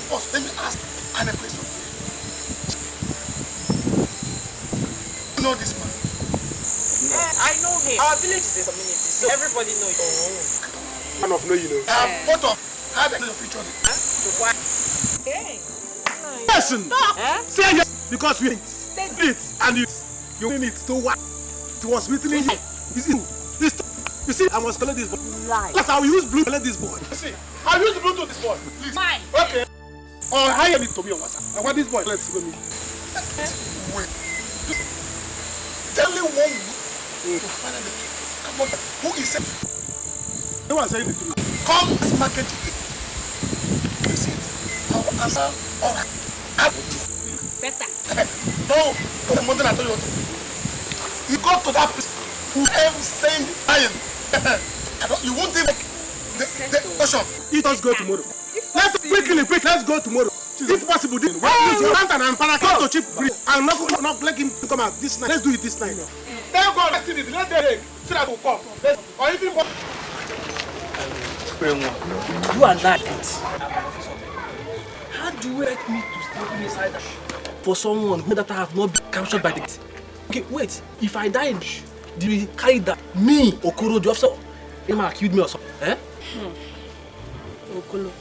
First, let me ask Anna a question. You know this man? I know him. Our village is a community, so everybody knows him. Man of no, you know. Both of how they know of each other. Hey. Listen. Say yes, because we it and you need it to what? It was written in you. You see, I must collect this boy. Yes, I will use blue to collect this boy. You see, I will use blue to this boy. Please. Mine. Okay. Or hire it to me on WhatsApp. I want this boy. Let's go meet. Wait. Tell me one to find out the truth. Come on, who is it? No one saying the truth. Come as market today. You see it? I will answer. All right. Better. No, the mother I told you. You go to that place. Whoever saying I am. You won't even the question. Let us go tomorrow. Let's let's go tomorrow. If possible, then and come to Chief and not let him come out this night. Let's do it this night. Tell God, let's do it. Let the rain so that will come. Or even You are not it. How do you expect me to stay inside for someone who that I have not been captured by the... Okay, wait. If I die, do you carry that? Me, Okoro, the officer, Emma accused me or something? Eh? Okolo.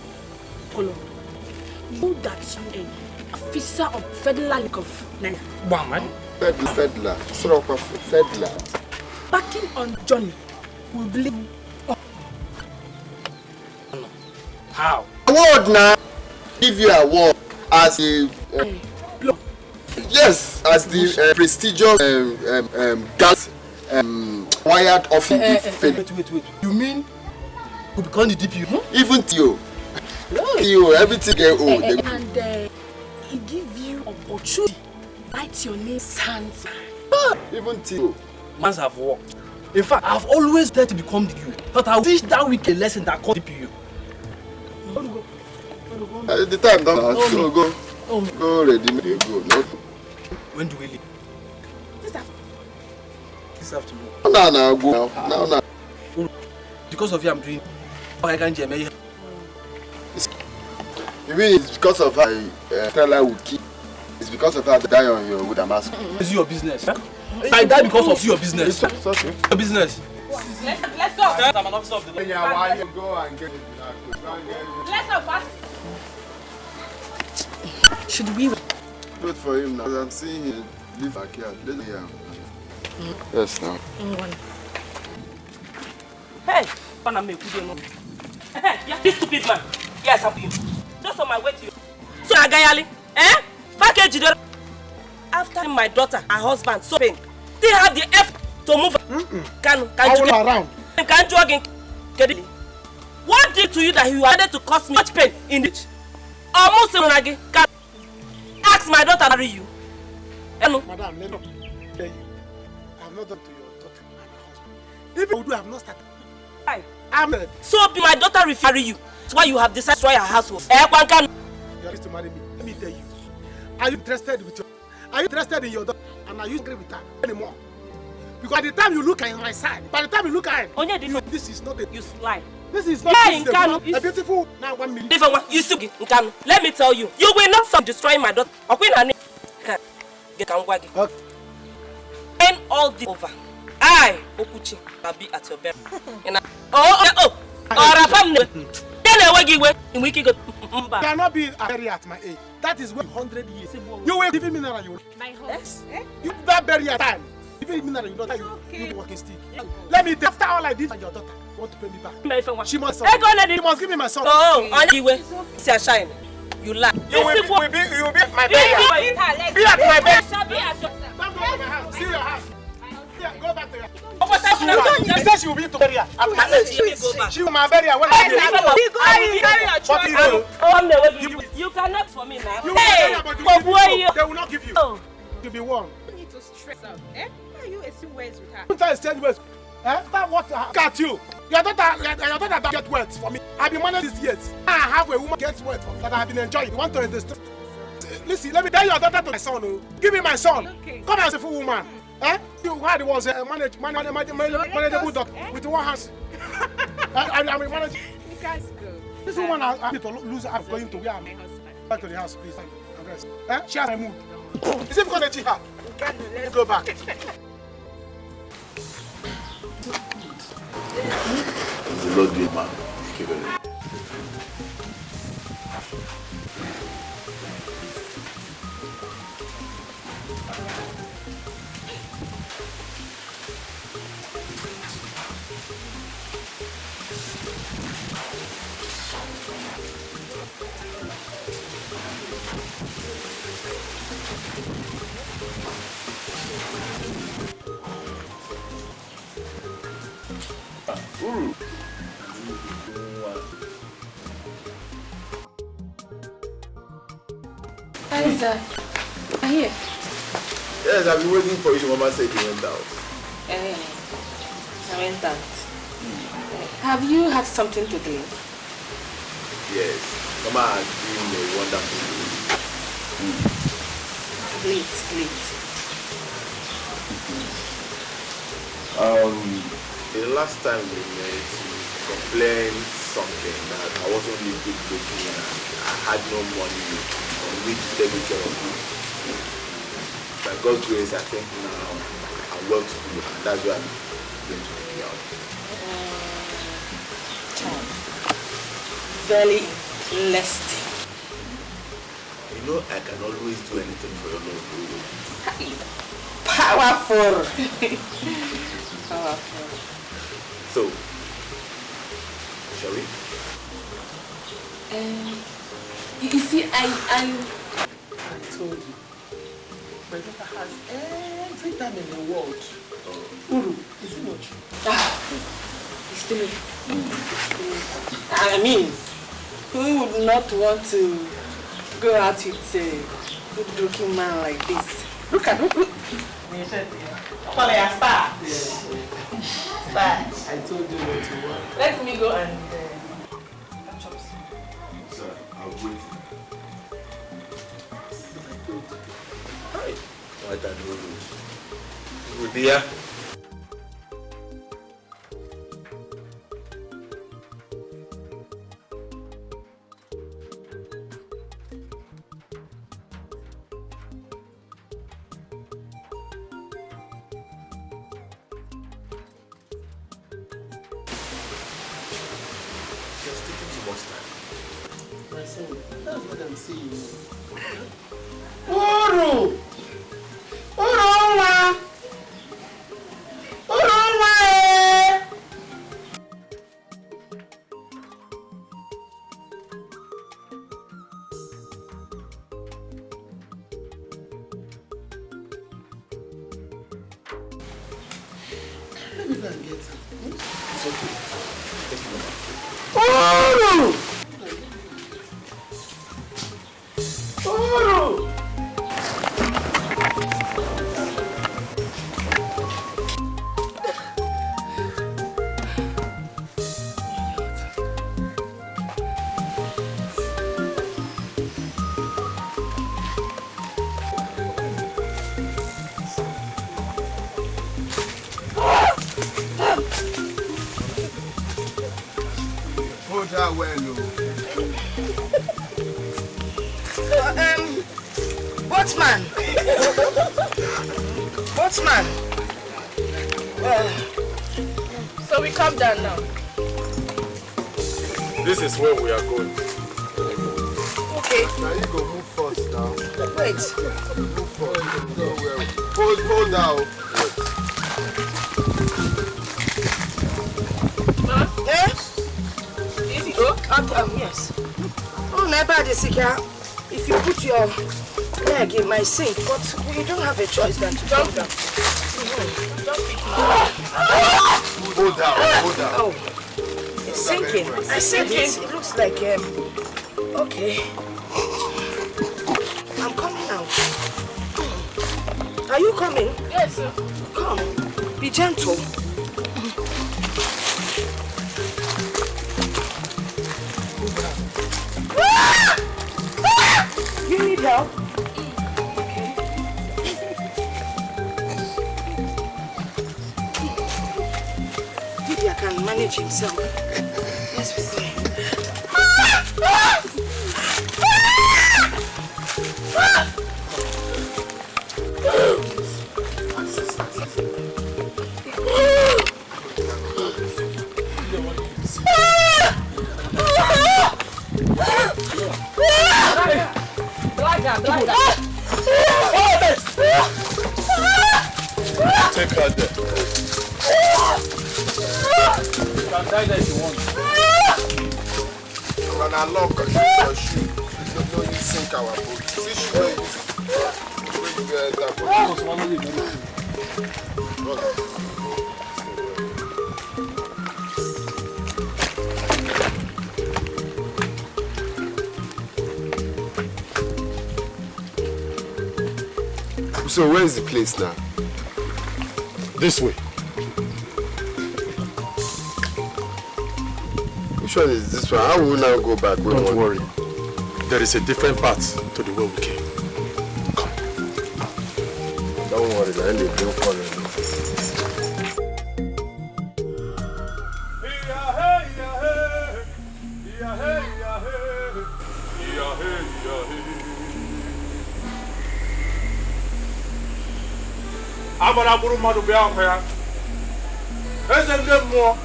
You that you an officer of federal of Nigeria. Bam, Fedler. Sort of Fedler. Backing on Johnny will believe. How? Award now. Give you a award as the yes, as the prestigious gas wired office. Wait. You mean you become the DPU? Even Theo. Theo, everything get old. And he give you opportunity. Write your name, Sans. Even Theo. Mans have worked. In fact, I've always dared to become the DPU. But I'll teach that week a lesson that called DPU. The time don't go ready, go. No. When do we leave? This afternoon. No, go now. Because of you, I'm doing. I can't jam. You mean it's because of her tell I would keep? It's because of her die on your wood mask. It's your business. Huh? I die because of your business. It's okay. Your business. Let's go. I'm an officer of the law. Yeah, why you go and get it? Let's go fast. Should we? Good for him now. I'm seeing him live back here. Let's hear him. Yes, now. Hey, Panama, hey, this stupid man. Yes, I'm you. Just on my way to you. So, Agayali, package after my daughter, her husband, so pain. They have the F to move. Can you around? Can't you again? What did to you that you wanted to cause me much pain in it? Almost can ask my daughter to marry you. Madam, let me tell you. I have not done to your daughter and her husband. Even I have not started. Hi. Ahmed. So be my daughter referring you. That's why you have decided to destroy her household. You are to marry me. Let me tell you. Are you interested with your? Are you interested in your daughter? And are you angry with her anymore? Because by the time you look at my side, by the time you look at it, this is not a you slide. This is not a beautiful now 1 million. Different one. You see, let me tell you, you will not stop destroying my daughter. Okay. When all this over, I, Okuchi, will be at your bed. You cannot be buried at my age. That is 100 years. You will give me now. You my husband. You that bury your time. Even me now, you know that you be walking stick. Let me after all I did for your daughter. Want to pay me back? She must. You must give me my son. Oh, anyway, see a shine. You lie. You will be my baby. Be at my bed. Be at your house. See your house. Yeah, go back to your house. She said she will be to bury her at my age. She will marry her when I You cannot for me now. They will not give you. You'll be warned. You need to stress out. Why are you exchanging words with her? Don't exchange words. That what got you? Your daughter don't get words for me. I've been managing these years. I have a woman gets words for me that I've been enjoying. You want to understand? Listen, let me tell your daughter to my son. Oh. Give me my son. Okay. Come as a full woman. You had was a manageable doctor with one hand. I'm managing. You guys go. This woman I need to lose. I'm going to where I'm back to the house, please. And rest. She has my mood. Is it because they cheat her? Let's go back. The Lord be man. Keep it. Are here? Yes, I've been waiting for you. Mama said you went out. I went out. Have you had something to do? Yes. Mama has been a wonderful day. Great. The last time we met, you complained something that I wasn't really good looking and I had no money on which to take care of you. By God's grace, I think now I'm well to do and that's why I'm going to take you out. Very interesting. You know, I can always do anything for your love. Powerful. So, shall we? You see, I told you, my daughter has every time in the world. Uru, is it not true? It's still. I mean, who would not want to go out with a good-looking man like this? Look. I told you what to want. Let me go and catch up. Sir, I'll wait. Hi. What are you doing? Dear. That's what I'm saying. Uru! Let me go and get her. It's okay. Thank you, Mama. Boatman. Boatman. So we come down now. This is where we are going. Okay. Now you go move first now. Wait. Move first. Go where? Hold down. Easy go. Yes. Oh, never if you put your leg in my sink, but you don't have a choice than to jump down. Hold down. Oh, it's sinking. I said it looks like okay. I'm coming now. Are you coming? Yes, sir. Come. Be gentle. You need help? Okay. Maybe I can manage himself. Let's be fair. Take her there. You can die there if you want. When I lock your shoe, you don't sink our boat. See, she So where is the place now? This way. Which one is this one? How will we now go back? Don't worry. There is a different path to the way we came. Come. Don't worry, man. They don't follow me. Abara buru madu be akwa ya. Ese nde mo.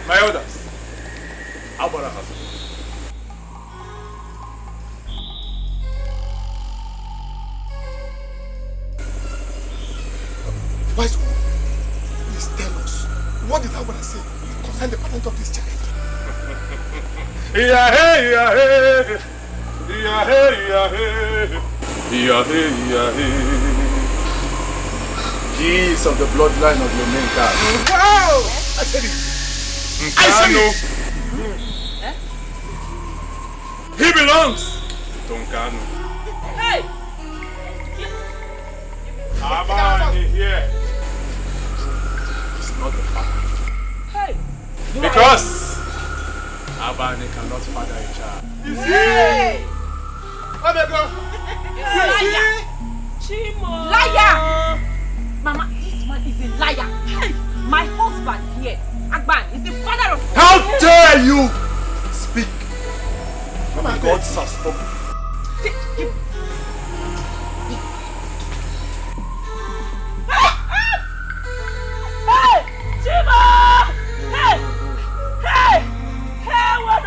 My orders. Abara has. Wise one, please tell us, what did I want to say concerning the patent of this child? He is of the bloodline of your main card. Wow! I said it. I said it. He belongs to Nkanu. Hey! Abbani here. It's not the father. Hey! Because Abbani cannot father a child. You see? Oh my God! Liar! Chimo! Liar! Mama, this man is a liar. Hey, my husband here, Abbani, is the father of... How dare you speak? Mama, God has spoken. Hey! Chimo! Hey! Hey! Hey, what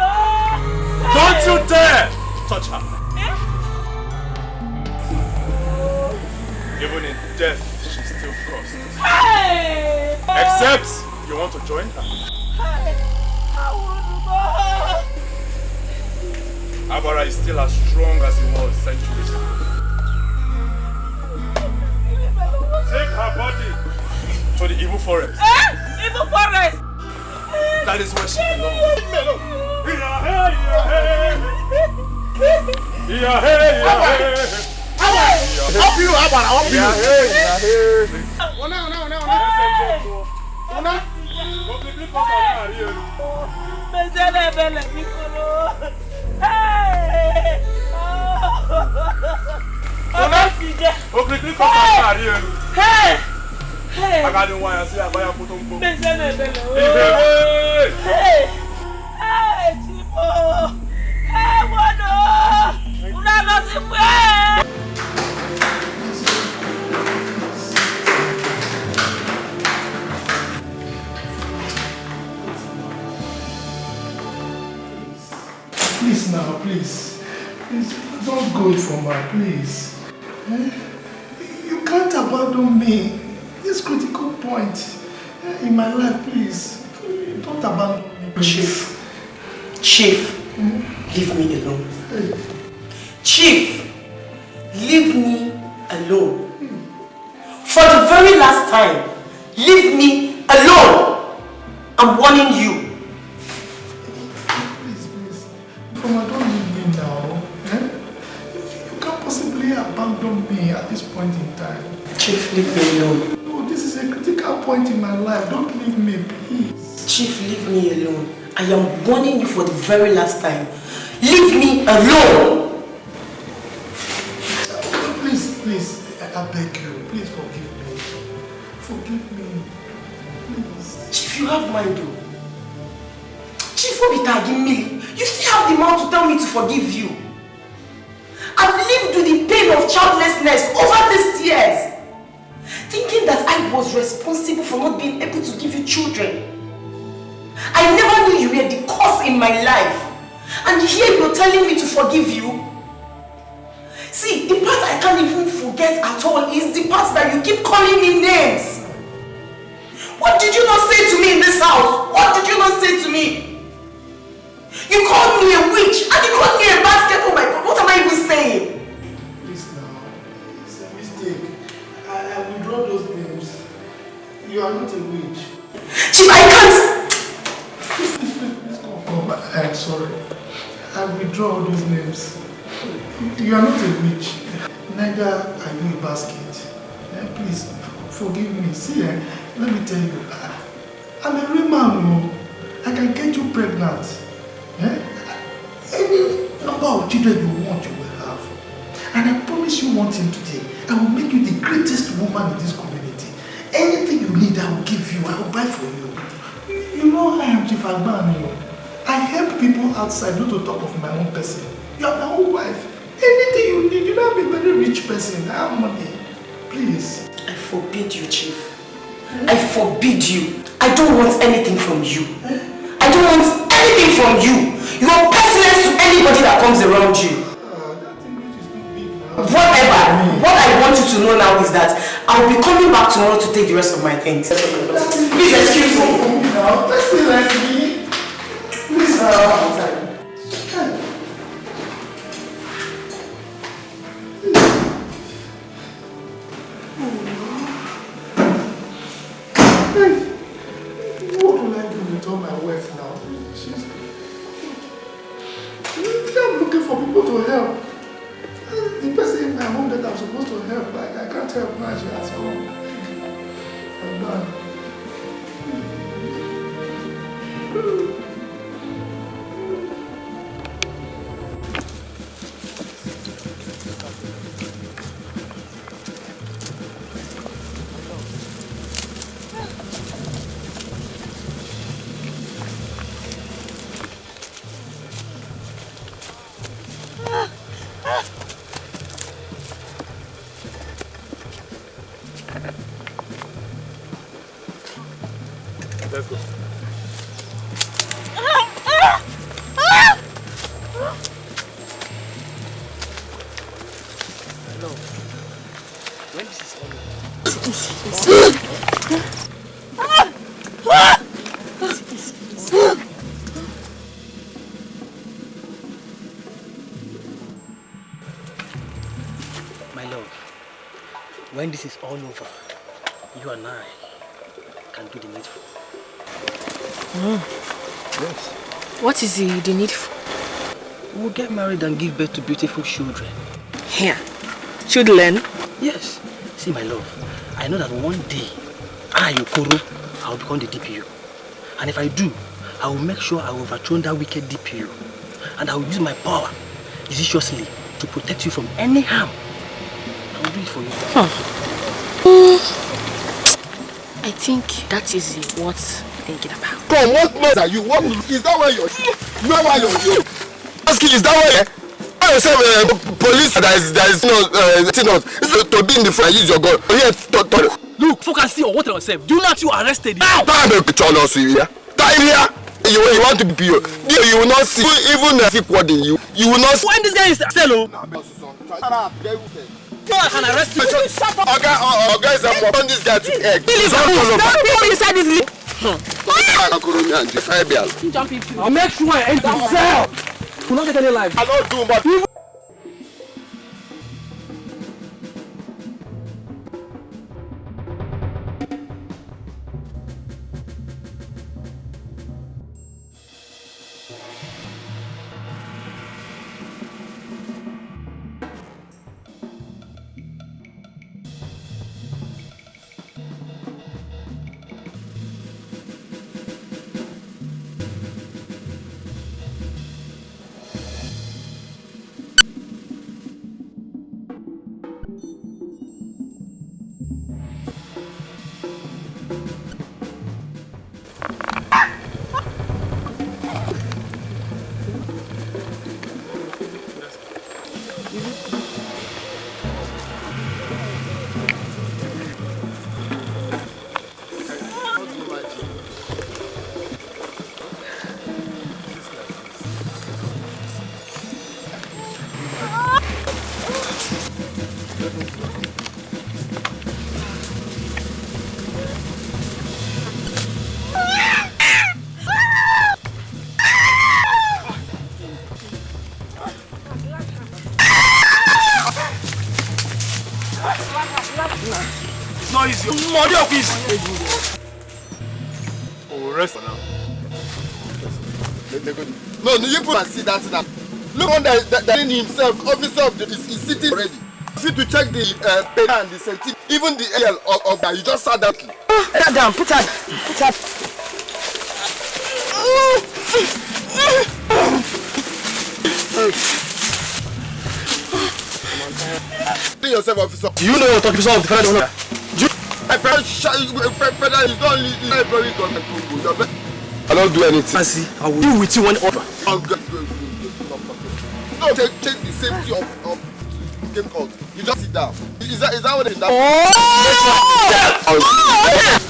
Don't you dare touch her. Even in death, she's still cursed. Hey! Except you want to join her. Hey! I want to go. Abara is still as strong as he was centuries ago. Take her body to the evil forest. Evil forest! That is where she belongs. Up you, Abbani, up you. Please now, please. Please, don't go from her, please. You can't abandon me. This critical point in my life, please. Don't abandon me, please. Chief, leave me alone. Chief, leave me alone. For the very last time, leave me alone. I'm warning you. Mama, don't leave me now. You can't possibly abandon me at this point in time. Chief, leave me alone. No, this is a critical point in my life. Don't leave me, please. Chief, leave me alone. I am warning you for the very last time. Leave me alone! Please, I beg you. Please forgive me. Forgive me. Please. Chief, you have mind though. Chief, what be tagging me? You still have the mouth to tell me to forgive you. I've lived with the pain of childlessness over these years, thinking that I was responsible for not being able to give you children. I never knew you were the cause in my life. And here you're telling me to forgive you? See, the part I can't even forget at all is the part that you keep calling me names. What did you not say to me in this house? What did you not say to me? You called me a witch and you called me a basket. Oh my God, what am I even saying? Please now, it's a mistake. I withdraw those names. You are not a witch. Chief, I can't. Please come. I'm sorry. I withdraw all those names. You are not a witch. Neither are you a basket. Please, forgive me. See, let me tell you. I'm a real man. I can get you pregnant. Any number of children you want, you will have. And I promise you one thing today. I will make you the greatest woman in this community. Anything you need, I will give you. I will buy for you. You know I am Chief Abbani. I help people outside, not to talk of my own person. You are my own wife. Anything you need, you don't have a very rich person. I have money. Please. I forbid you, Chief. I forbid you. I don't want anything from you. I don't want anything from you. You are personal to anybody that comes around you. Whatever. What I want you to know now is that I will be coming back tomorrow to take the rest of my things. Please excuse me. Let's stay like me. Please, what will I do with all my wealth now? I'm looking for people to help. The person in my home that I'm supposed to help, like I can't help now, she has gone. I'm done. Let's go. Hello. When this is all My love, when this is all over, you and I can do the needful. Yes. What is the needful? We'll get married and give birth to beautiful children. Here. should learn. Yes. See, my love, I know that one day, Okoro, I will become the DPO. And if I do, I will make sure I will overthrow that wicked DPO. And I will use my power, judiciously, to protect you from any harm. I will do it for you. I think that is what you're thinking about. Come, what mess are you? What is that why you're here? You know why you're here? Asking, is that why yourself police that is to be in the front, use your gun. Here, look, focus here on what I said. Do not you arrested. Time to turn us here. Time here. You want to be PO. You will not see even if what you will not see. When this guy is hello. I can arrest you. Okay, guys, I'm on this guy to egg. Don't inside this lip. I'll make sure I end the cell. Will not take any life. I don't do much. It's not easy. Money of peace. Oh, rest for now. No, you put and see that. Look on that in himself, officer of the is sitting ready. See to check the pen and the sentiment, even the AL of that. You just sat down. Put that down. Put that. Be yourself, officer. Do you know what officer of the federal government? My friend, federal is not employee government. I don't do anything. I see. I will deal with you one offer. No, take the safety of game court. You just sit down. Is that what it is?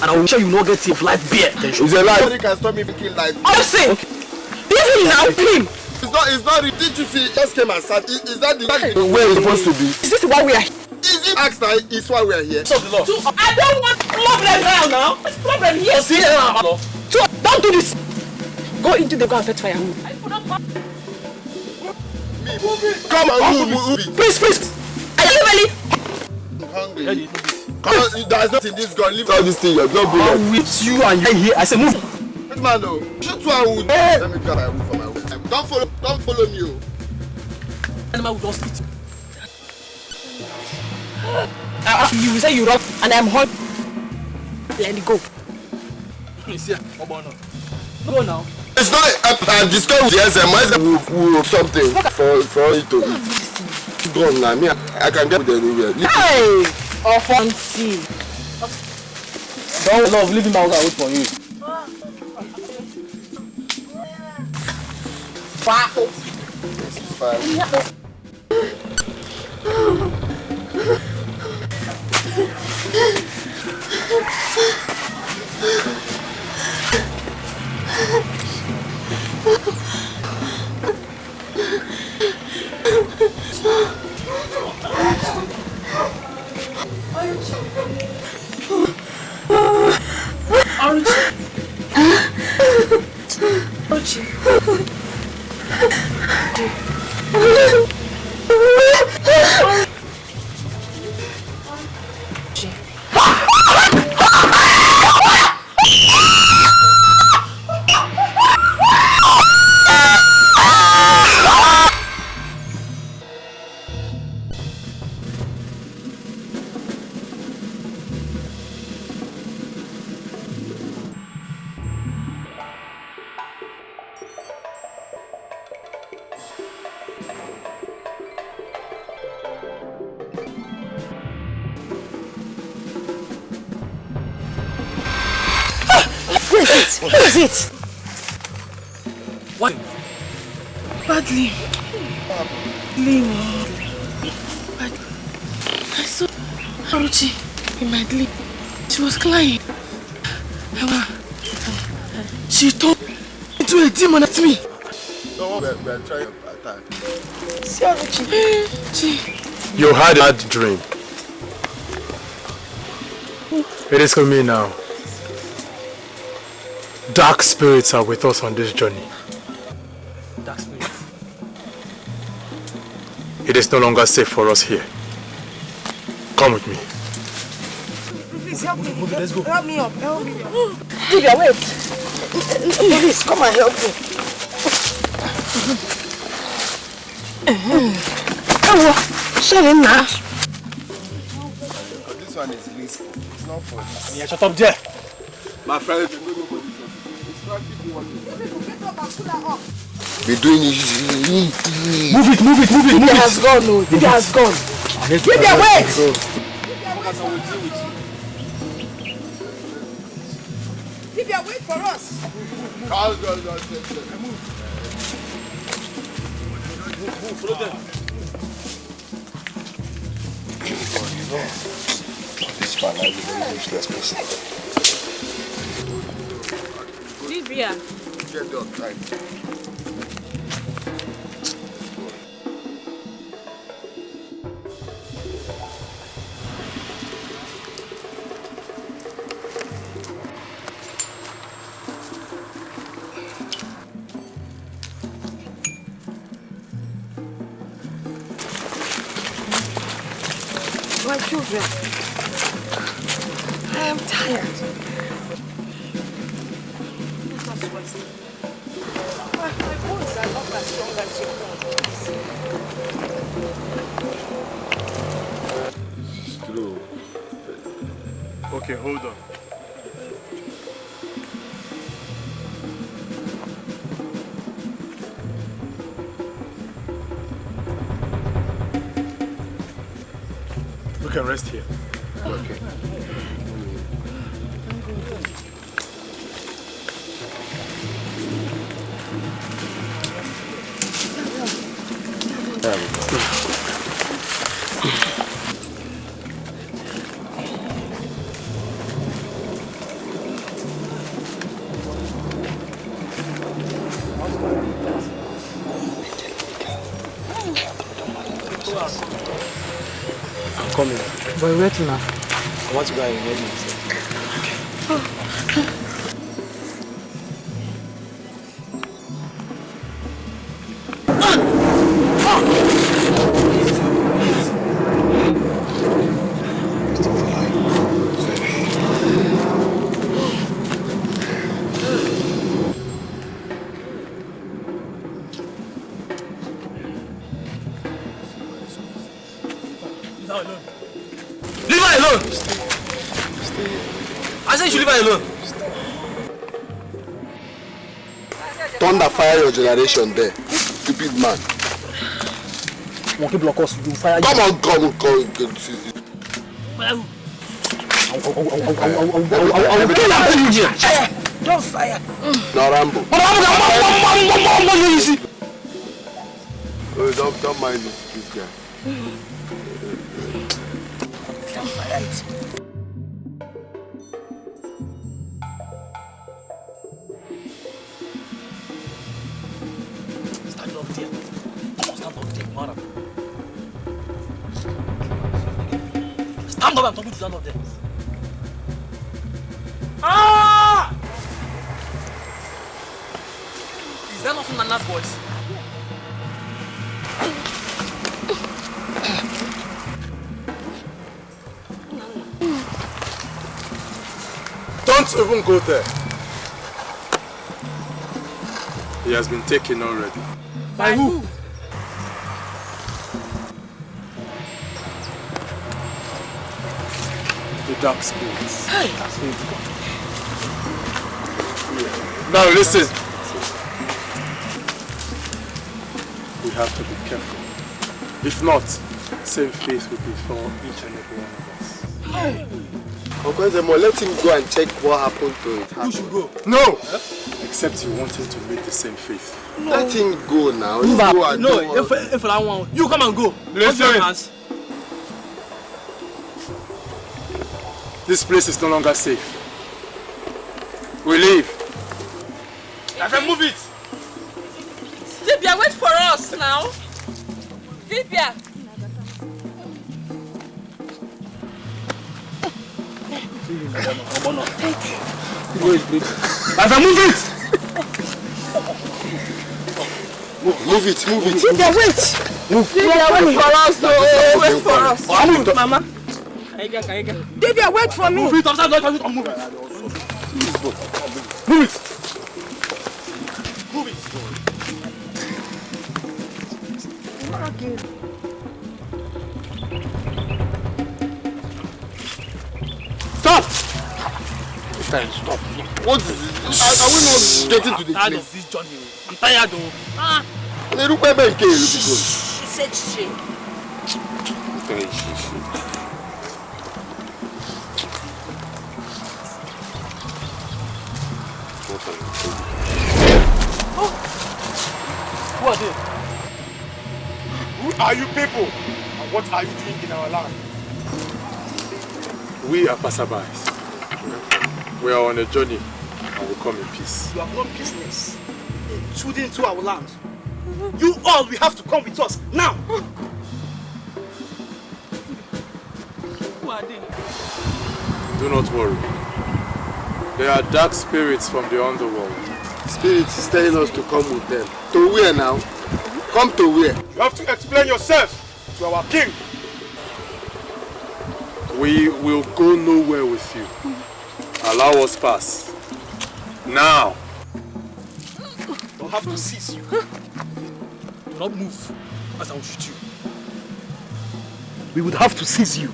And I will show you no get if life beer. It's a lie. Nobody can stop me from killing life. I'm saying. Leave him now, please. It's not. Did you see? It just came and sat. Is that the where it's supposed to be? Is this why we are here? Is it asked that is why we are here? Stop the law. I don't want problem now. What's the problem here? See, don't do this. Go into the car and fetch firewood. Come on, move. Please. Are you ready? I'm hungry. Come on, there's nothing in this gun. Leave all this thing. You're not good. I'm with you and you're here. I say move. Good man, no. Shoot firewood. Let me grab firewood for my wood. Don't follow me. Animal will just eat you. You say you run and I'm hot. Let it go. Please, here. Go now. It's not a discuss with the SM. Will something for you to eat. Go on now. Me, I can get with anywhere. Hey! Offensive. Don't love. Leave him out. I'll wait for you. Wow. Who is it? Who is it? What? Badly. I saw Haruchi in my dream. She was crying. She turned into a demon at me. No, we're trying to attack. See Haruchi. You had a bad dream. It is for me now. Dark spirits are with us on this journey. Dark spirits? It is no longer safe for us here. Come with me. Please help me. Let's go. Help me up. Help me up. Lydia, wait. Please, come and help me. Sorry, now. This one is risky. It's not for this. Yeah, shut up there. My friend, we're doing it. Move it. Lydia has gone, no. Lydia has gone. Lydia, wait! Lydia, wait for us. Move, follow them. This man is a very useless person. Libya. Get done, right? My children, I am tired. My bones are not as strong as you want. It's true. Okay, hold on. We can rest here. Okay. There we go. I'm coming. But wait now. I want to go and ready myself. Leave her alone! I said you should leave her alone. Thunder fire your generation there. Stupid man. Monkey block us, you fire. Come on. Don't fire. No, Rambo. Don't mind this guy. Don't fire it. Stand up there. Stand up there, man. Stand up, I'm talking to stand up there. Ah! Is that not Nana's voice? Don't even go there. He has been taken already. By who? The dark spirits. Now listen. We have to be careful. If not, same fate will befall each and every one of us. Let him go and check what happened to it. You should go. No! Huh? Except you want him to meet the same faith. No. Let him go now. No, if I want, you come and go. Listen. This place is no longer safe. We leave. I can move it. Dibia, wait for us now. Dibia. I can move it. Move it. Dibia, wait. Move. Dibia, wait for us. No, wait for us. Mama. Dibia, wait for me. Move it. Move it. Move it. Stop! Stop. What is it? Are we not getting to the place? I'm tired of this journey. I'm tired of. Iruka, She said she. Who are they? Who are you people? And what are you doing in our land? We are passerbys. We are on a journey and will come in peace. You have no business intruding into our land. You all will have to come with us now. Who are they? Do not worry. They are dark spirits from the underworld. Spirits is telling us to come with them. To where now? Come to where? You have to explain yourself to our king. We will go nowhere with you. Allow us pass. Now. I'll have to seize you. Do not move, as I will shoot you. We would have to seize you.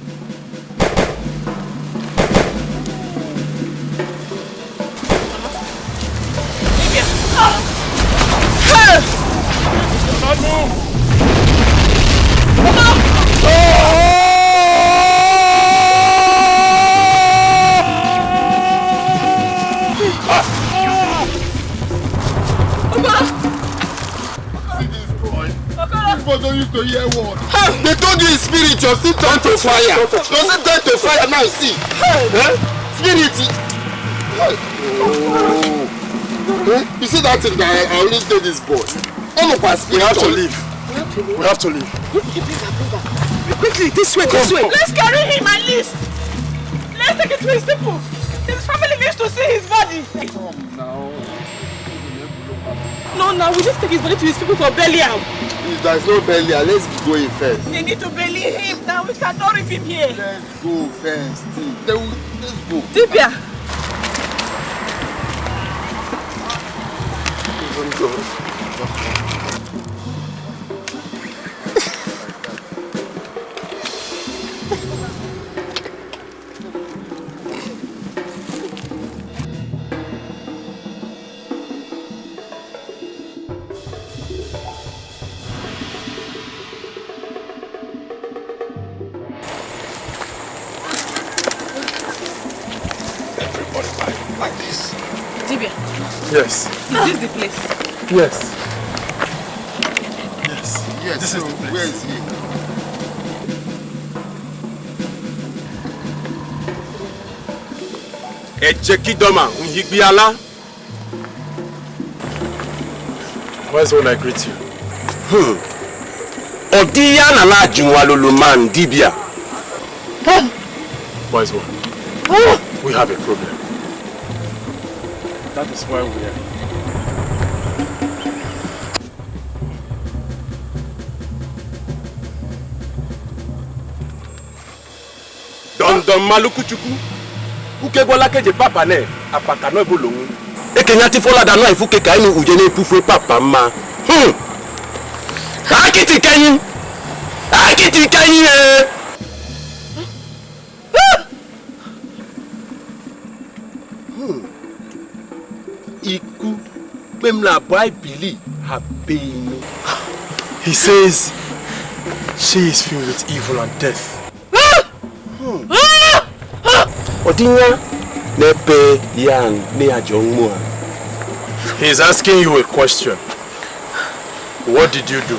Don't used to hear word. They told you in spirit, you're still turned to fire. You're still turned to fire now, see. Spirit. Oh. You see that thing that I already told this boy? We have to leave. We have to leave. Quickly, this way. Let's carry him at least. Let's take it to his people. His family needs to see his body. Come now. No, we just take his body to his people for burial. If there's no burial, let's be going first. They need to bury him now. We cannot leave him here. Let's go first. Let's go. Dibia. Yes. Is this the place? Yes. Yes, this is the place. Where is he? Where's when I greet you? Odiya na la junwalolo man Dibia. Wise one. We have a problem. That is why we are here. Don Malukuchuku. Ukebola keje papa ne apaka no ebolonwu. Ekenyati fola da no ifuke kai ni uje pufu papa ma. Akiti kanyi eh. Iku Pemla Bible Habino. He says she is filled with evil and death. Odinya nepe yang ne ajongmo. He's asking you a question. What did you do?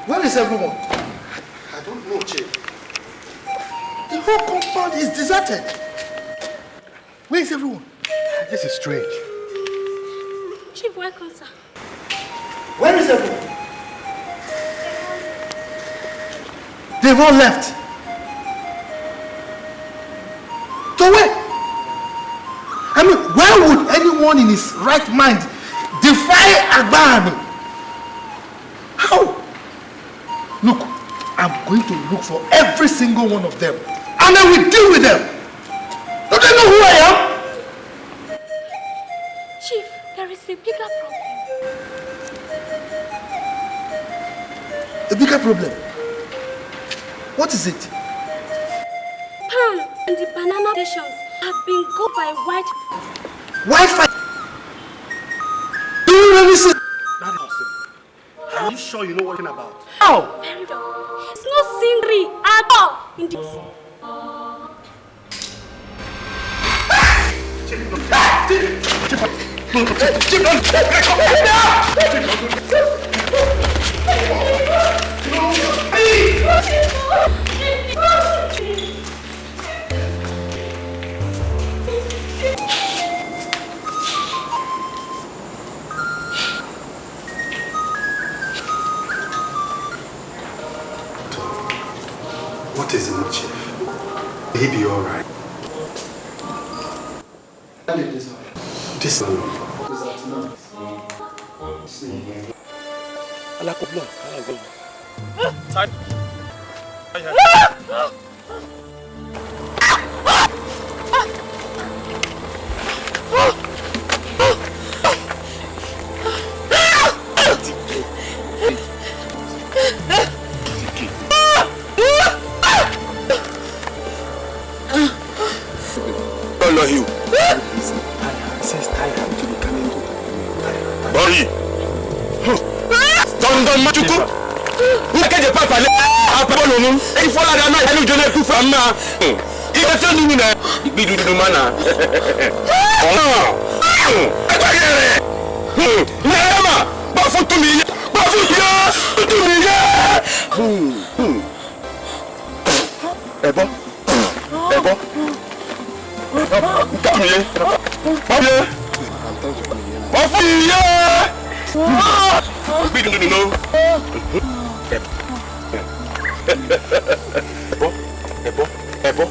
Where is everyone? I don't know, Chief. The whole compound is deserted. Where is everyone? This is strange. Chief, welcome, sir. Where is everyone? They've all left. So where? I mean, where would anyone in his right mind defy Abbani? How? Look, I'm going to look for every single one of them, and I will deal with them. Don't they know who I am? Chief, there is a bigger problem. A bigger problem? What is it? Palm and the banana stations have been go by white. Wi-Fi? Do you really see? Not possible. Are you sure you know what you're talking about? How? Very well. It's not scenery at all in this. What is it, Chief? Will he be alright? This is you. Bori. Don't machuku. Wake the papa le apolo nu. E fola da na elu jole ku fama. I be tell you na. Bi du mana. Nema, ba futu mi. Ba futu mi. Ebo. Come here. Come here. Off here. We don't know. Ebo.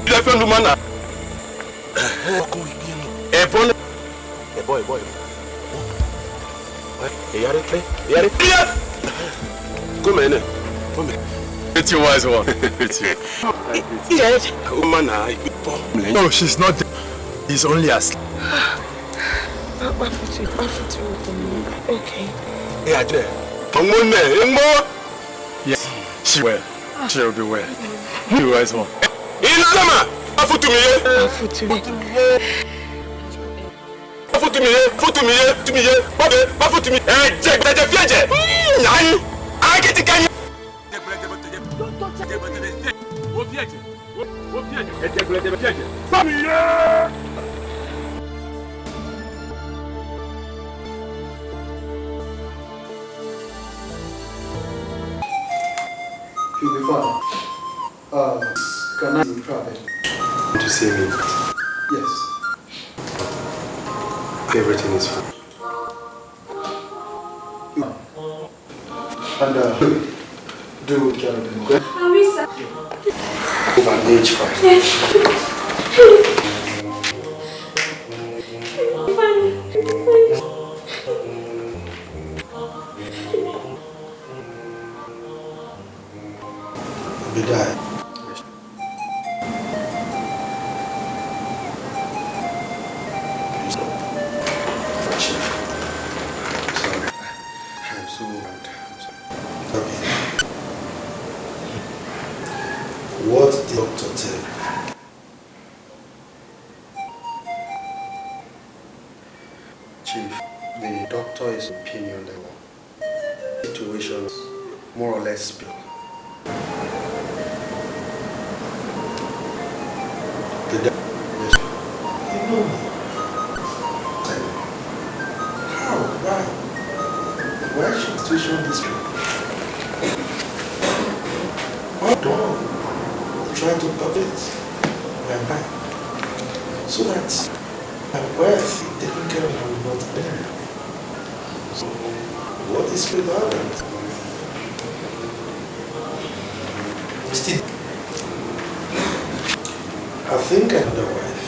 You have found mana. Ebo. Come in. It's your wise one. It's you. Yes. No, she's not dead. He's only asleep. Okay. Yeah, there. Yes, she will. She will be well. You wise one. Inalama. You'll be fine. Can I be private? To see me? Yes. Everything is fine. And do care of them, okay? Arisa. Over age 5. Be die. I'm so bad. Okay. What did the doctor tell you? Chief, the doctor is opinion that situations more or less spill. You know me. How? Why? Why should the situation this way? Why don't you try to perfect my mind so that my wealth is taken care of and will not bear? So, what is without that? Still, I think another wife.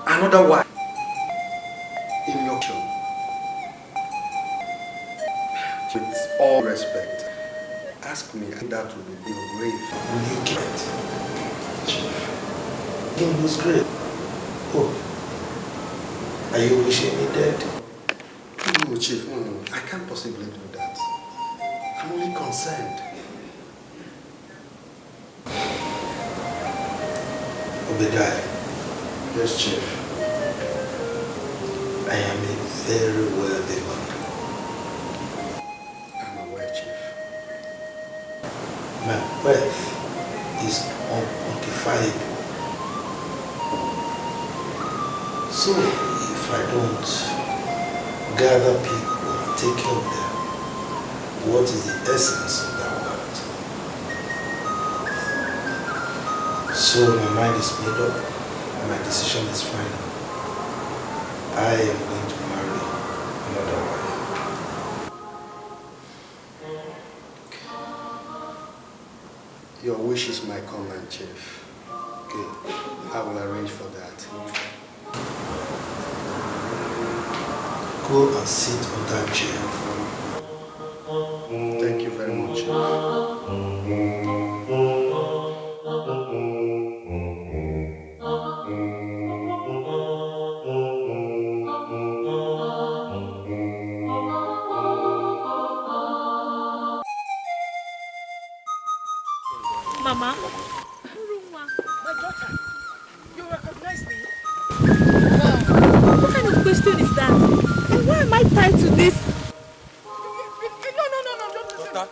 Another wife in your children. With all respect, ask me, and that will be your grave. Will you keep it? Chief. In whose grave? Oh. Are you wishing me dead? No, Chief, I can't possibly do that. I'm only concerned. Obadiah. Yes, Chief. I am a very wealthy man. I'm aware, Chief. My wealth is unquantifiable. So if I don't gather people and take care of them, what is the essence of that wealth? So my mind is made up and my decision is final. I am going to marry another wife. Your wish is my command, Chief. Okay, I will arrange for that. Go and sit on that chair. Thank you very much, Chief. Mama. My daughter, you recognize me? What kind of question is that? And why am I tied to this? No, don't listen.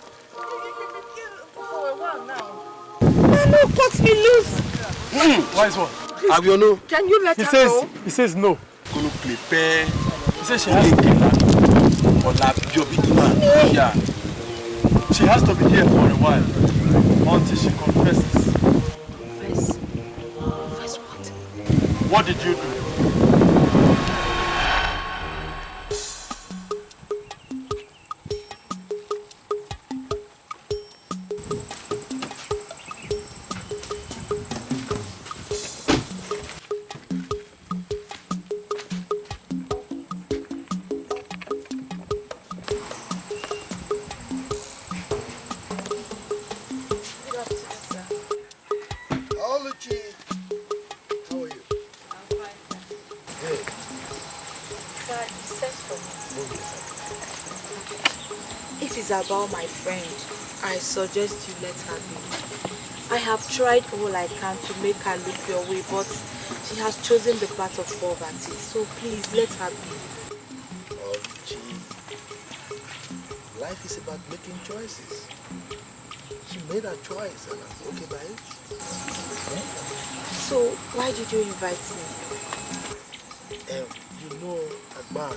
You've been here for a while now. Mama cut me loose. Wise one. Abiono. Can you let her go? He says no. Gonna prepare. He says she has to keep that. Yeah. She has to be here for a while until she confesses. Confess what? What did you do? About my friend, I suggest you let her be. I have tried all I can to make her look your way, but she has chosen the path of poverty. So please let her be. Oh, gee. Life is about making choices. She made her choice and I'm okay by it. So, why did you invite me? You know, Abbani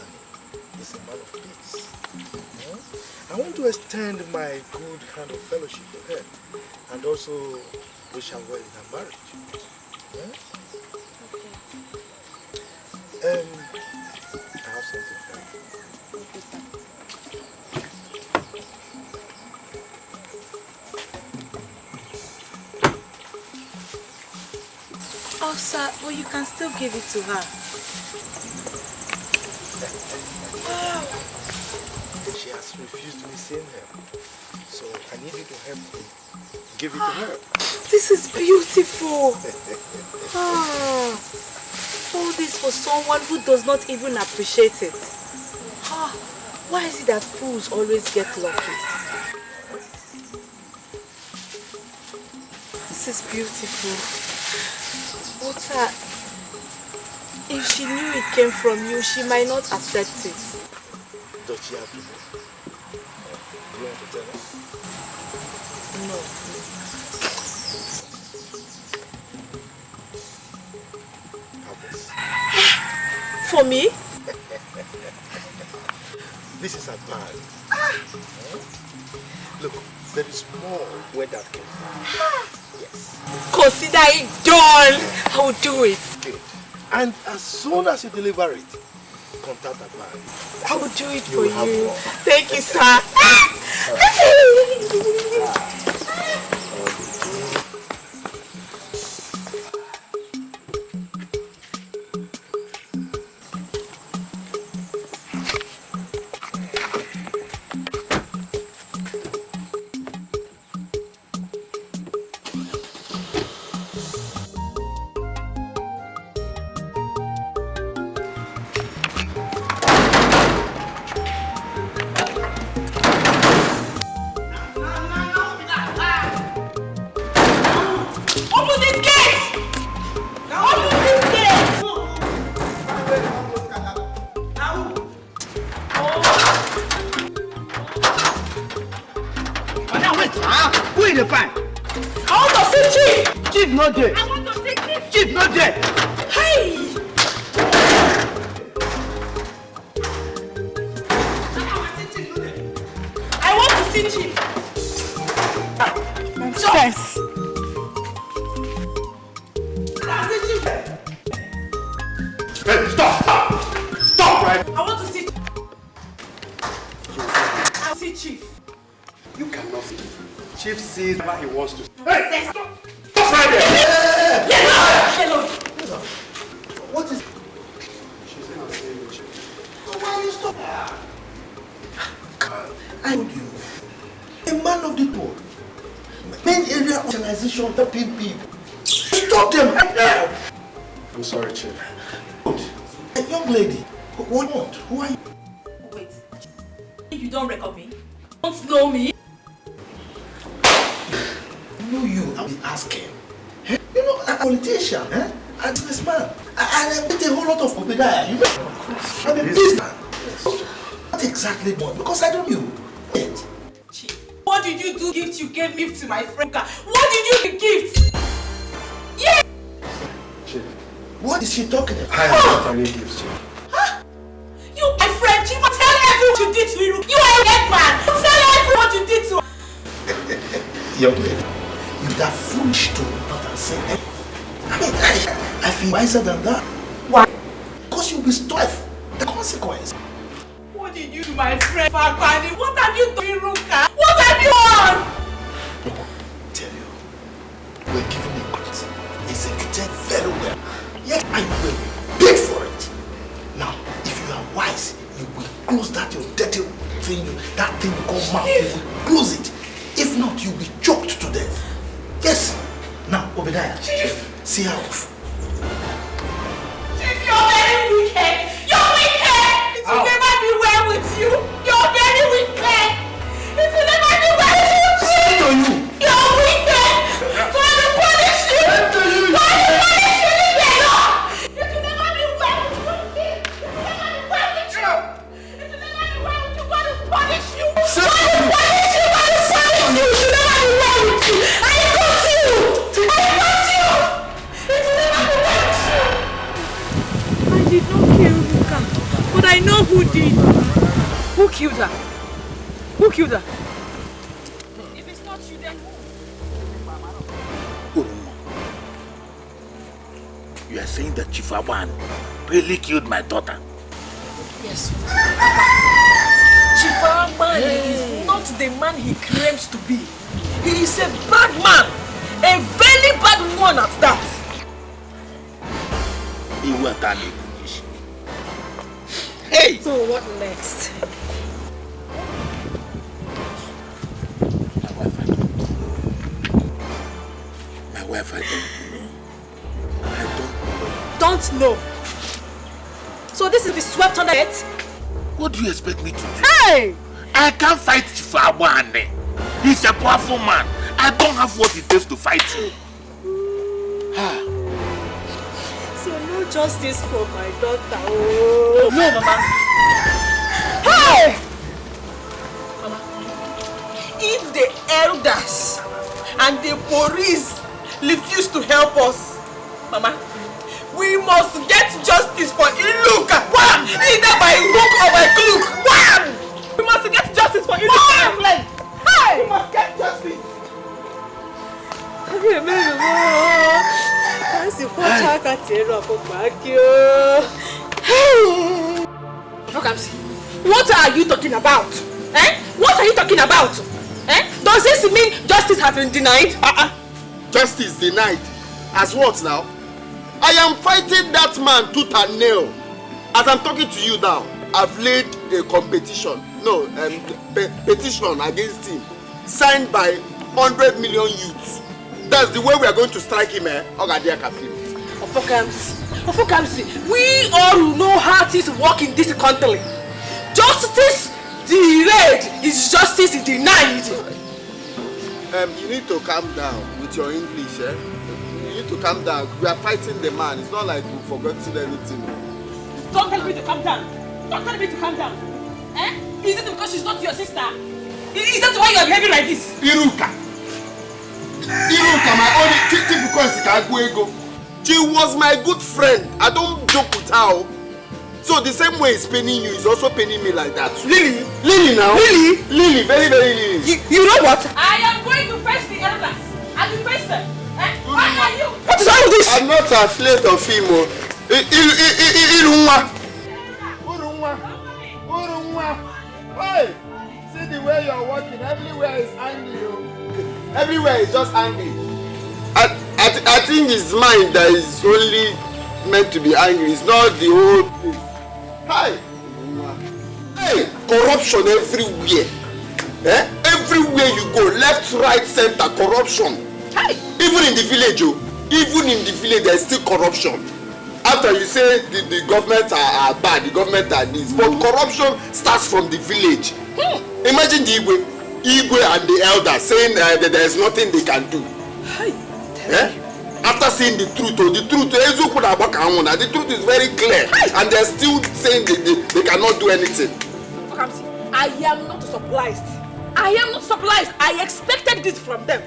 is a man of peace. I want to extend my good hand of fellowship to her and also wish her well in her marriage. I have something for you. Oh, sir, well, you can still give it to her. She has refused me seeing her. So I need you to help me give it to her. This is beautiful. All this for someone who does not even appreciate it. Why is it that fools always get lucky? This is beautiful. But if she knew it came from you, she might not accept it. Does she have to know? Do you want to tell her? No. For me? This is Abbani. Look, there is more where that came from. Yes. Consider it done. I will do it. Good. And as soon as you deliver it, contact Abbani. I will do it for you. Thank you, sir. I'm sorry, Chief. A young lady. What? Who are you? Wait. You don't reckon me? Don't know me? I know you. I'll be asking. You know, a politician, a businessman. I get a whole lot of Obadiah. You know? I'm a businessman. Not exactly one, because I don't know. Wait. Chief, what did you do gift you gave me to my friend? What did you gift? Yeah! Chief. What is she talking about? I am not any gifts, Chief. Huh? You, my friend, Chief, tell everyone what you did to Iruka. You are a dead man. Tell everyone what you did to her. Young lady, you're that foolish to not answer anything. I mean, I feel wiser than that. Why? Because you'll be stuff. The consequence. What did you do, my friend Abbani? What have you done, Iruka? What have you done? Look, tell you, we're giving a contract. Executed very well. Yes, I will pay for it. Now, if you are wise, you will close that your dirty thing, that thing you call mouth. You will close it. If not, you'll be choked to death. Yes. Now, Obadiah, see her off. Chief, you're very wicked. You're wicked. It will never be well with you. You're very wicked. It will never be well with you, Chief. To you. You're wicked. Try to punish you. To you. Try to punish you, Libero. It will never be well with you, Chief. It will never be well with you. It will never be well with you. God will punish you. God will punish you. God will punish you. It will never be well with you. killed her? Who killed her? If it's not you, then who? You are saying that Chief Abbani really killed my daughter? Yes. Chief Abbani is not the man he claims to be. He is a bad man. A very bad one at that. Hey! So what next? My wife, I don't know. So this is the swept under it? What do you expect me to do? Hey! I can't fight Chief Abbani. He's a powerful man. I don't have what it takes to fight him. So no justice for my daughter. Oh. No, Mama. Hey! Mama, if the elders and the police refuse to help us, Mama, we must get justice for Iruka. Wham! Either by hook or by crook. Wham! We must get justice for Iruka. Hey! We must get justice. What are you talking about? Eh? What are you talking about? Eh? Does this mean justice has been denied? Justice denied? As what now? I am fighting that man tooth and nail. As I'm talking to you now, I've laid a petition against him, signed by 100 million youths. That's the way we are going to strike him, Ogadia Kafim. Ofokamsi, we all know how things work in this country. Justice delayed is justice denied. You need to calm down with your English, eh? You need to calm down. We are fighting the man. It's not like we've forgotten anything. Don't tell me to calm down. Don't tell me to calm down. Eh? Is it because she's not your sister? Is that why you are behaving like this? Iruka, my only typical Chicago. She was my good friend. I don't joke with her. So the same way he's paining you, he's also paining me like that. Lily? Lily now? Lily? Lily, very, very Lily. You know what? I am going to fetch the elders. I will fetch them. Eh? Why are you? What is all this? I'm not afraid of him. Urunwa. Hey! See the way you're walking. Everywhere is angry. Everywhere is just angry. I think his mind that is only meant to be angry. It's not the whole place. Hi! Hey! Corruption everywhere. Eh? Everywhere you go, left, right, center, corruption. Hey! Even in the village, there's still corruption. After you say the government are bad, the government are this, but corruption starts from the village. Imagine the Igwe and the elders saying that there is nothing they can do. Eh? After seeing the truth, the truth is very clear, and they're still saying they cannot do anything. I am not surprised. I expected this from them.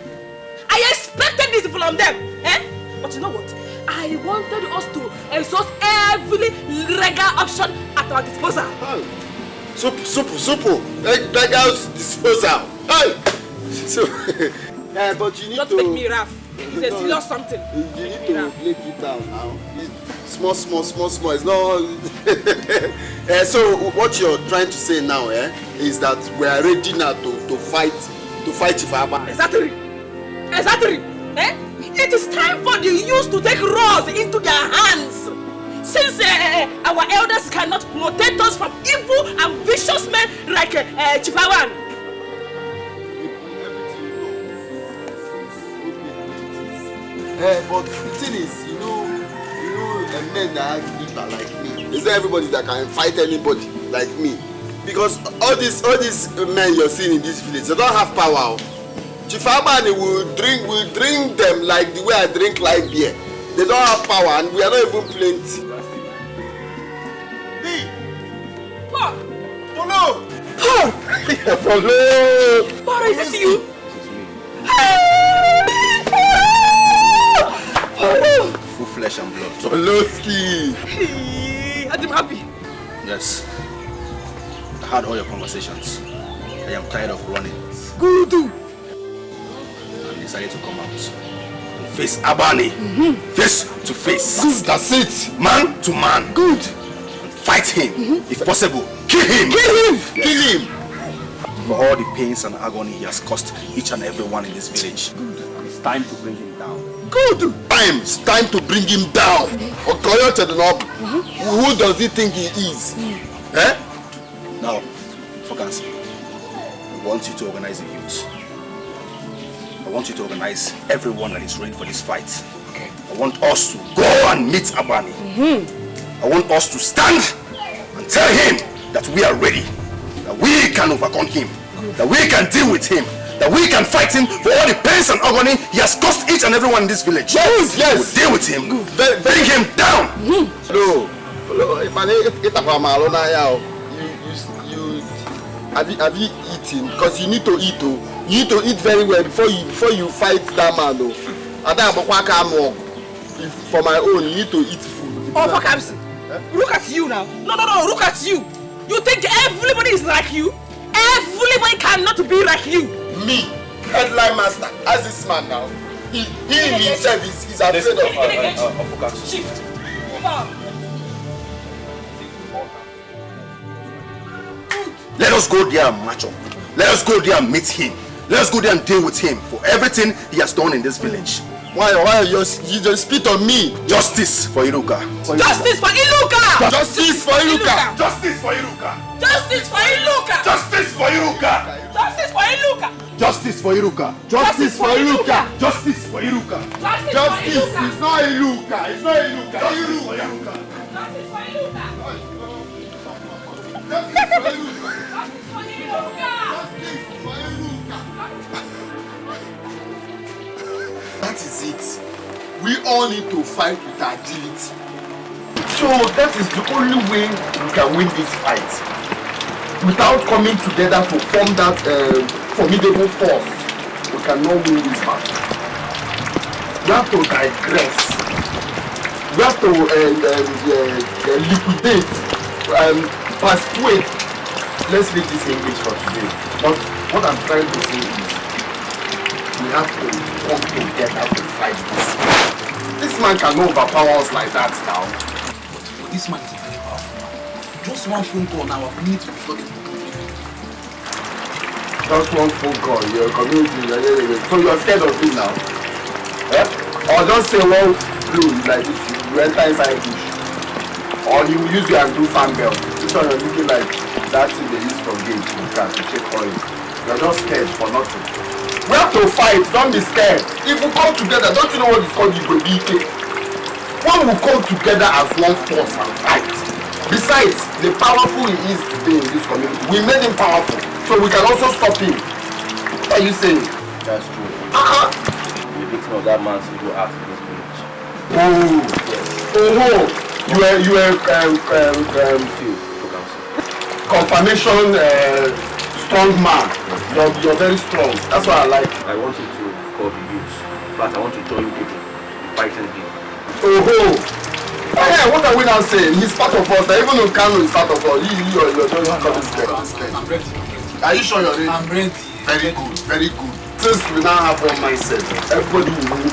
Eh? But you know what? I wanted us to exhaust every legal option at our disposal. Super. Legal disposal. Hey! So, but you need Don't make me rough. It's a serious something. You need to break it down now. Small. It's not. So what you're trying to say now, is that we are ready now to fight Chief Abbani. Exactly. Eh? It is time for the youth to take roles into their hands. Since our elders cannot protect us from evil and vicious men like Chief Abbani. But the thing is, you know, men that have liver like me. It's not everybody that can fight anybody like me. Because all these men you're seeing in this village, they don't have power. Chief Abbani will drink them like the way I drink light beer. They don't have power, and we are not even plenty. Paul! Paul, is this you? Full flesh and blood. Poloski! I'm happy. Yes. heard all your conversations. I am tired of running. Good. And decided to come out and face Abbani. Face to face. Good. That's it. Man to man. Good. And fight him. If possible, kill him. Kill him. Kill him. For all the pains and agony he has caused each and every one in this village. Good. It's time to bring him down. Good. It's time to bring him down. Who does he think he is? Eh? Now, focus. I want you to organize the youth. I want you to organize everyone that is ready for this fight. Okay. I want us to go and meet Abbani. I want us to stand and tell him that we are ready. That we can overcome him. That we can deal with him. That we can fight him for all the pains and agony he has caused each and everyone in this village. Yes, yes. We'll deal with him. Bring him down. No. Have you eaten? Because you need to eat. You need to eat very well before you fight that man. For my own, you need to eat food. Oh, fuck, Kamsi. Look at you now. No, look at you. You think everybody is like you? Everybody cannot be like you. Me, headline master, as this man now, he himself is afraid of Shift. Let us go there and match up. Let us go there and meet him. Let us go there and deal with him for everything he has done in this village. Why you just spit on me? Justice for Iruka. Justice for Iruka! Justice for Iruka! Justice for Iruka! Justice for Iruka! Justice for Iruka! Justice for Iruka! Justice for Iruka! Justice for Iruka! Justice for Iruka! Justice is not Iruka! It's not Iruka! Justice for Iruka! Justice for Iruka! Justice for Iruka! That is it. We all need to fight with agility. So that is the only way we can win this fight. Without coming together to form that formidable force, we cannot win this battle. We have to digress. We have to liquidate, persuade. Let's leave this English for today. But what I'm trying to say is, we have to come together to fight this man. This man cannot overpower us like that now. But this man is very powerful. Just one phone call now, our community will be flooded. Just one phone call, your community, so you're scared of me now? Eh? Or just say one blue like this, you enter inside bush. Or you use your and do fan belt. This one you're looking like that thing they use for gauge to check oil. You're just scared for nothing. We have to fight, don't be scared. If we come together, don't you know what it's called? When we come together as one force and fight. Besides, the powerful he is today in this community, we made him powerful, so we can also stop him. What are you saying? That's true. The victim of that man's evil act in this village. You were confirmation strong man. You're very strong. That's what I like. I want you to call the youth, but I want to join people in fighting him. Yeah, what are we now saying? He's part of us. Even though Kano is part of us, you're just I'm ready. Are you sure you're ready? I'm ready. Very good, very good. Since we now have one mindset, everybody will move.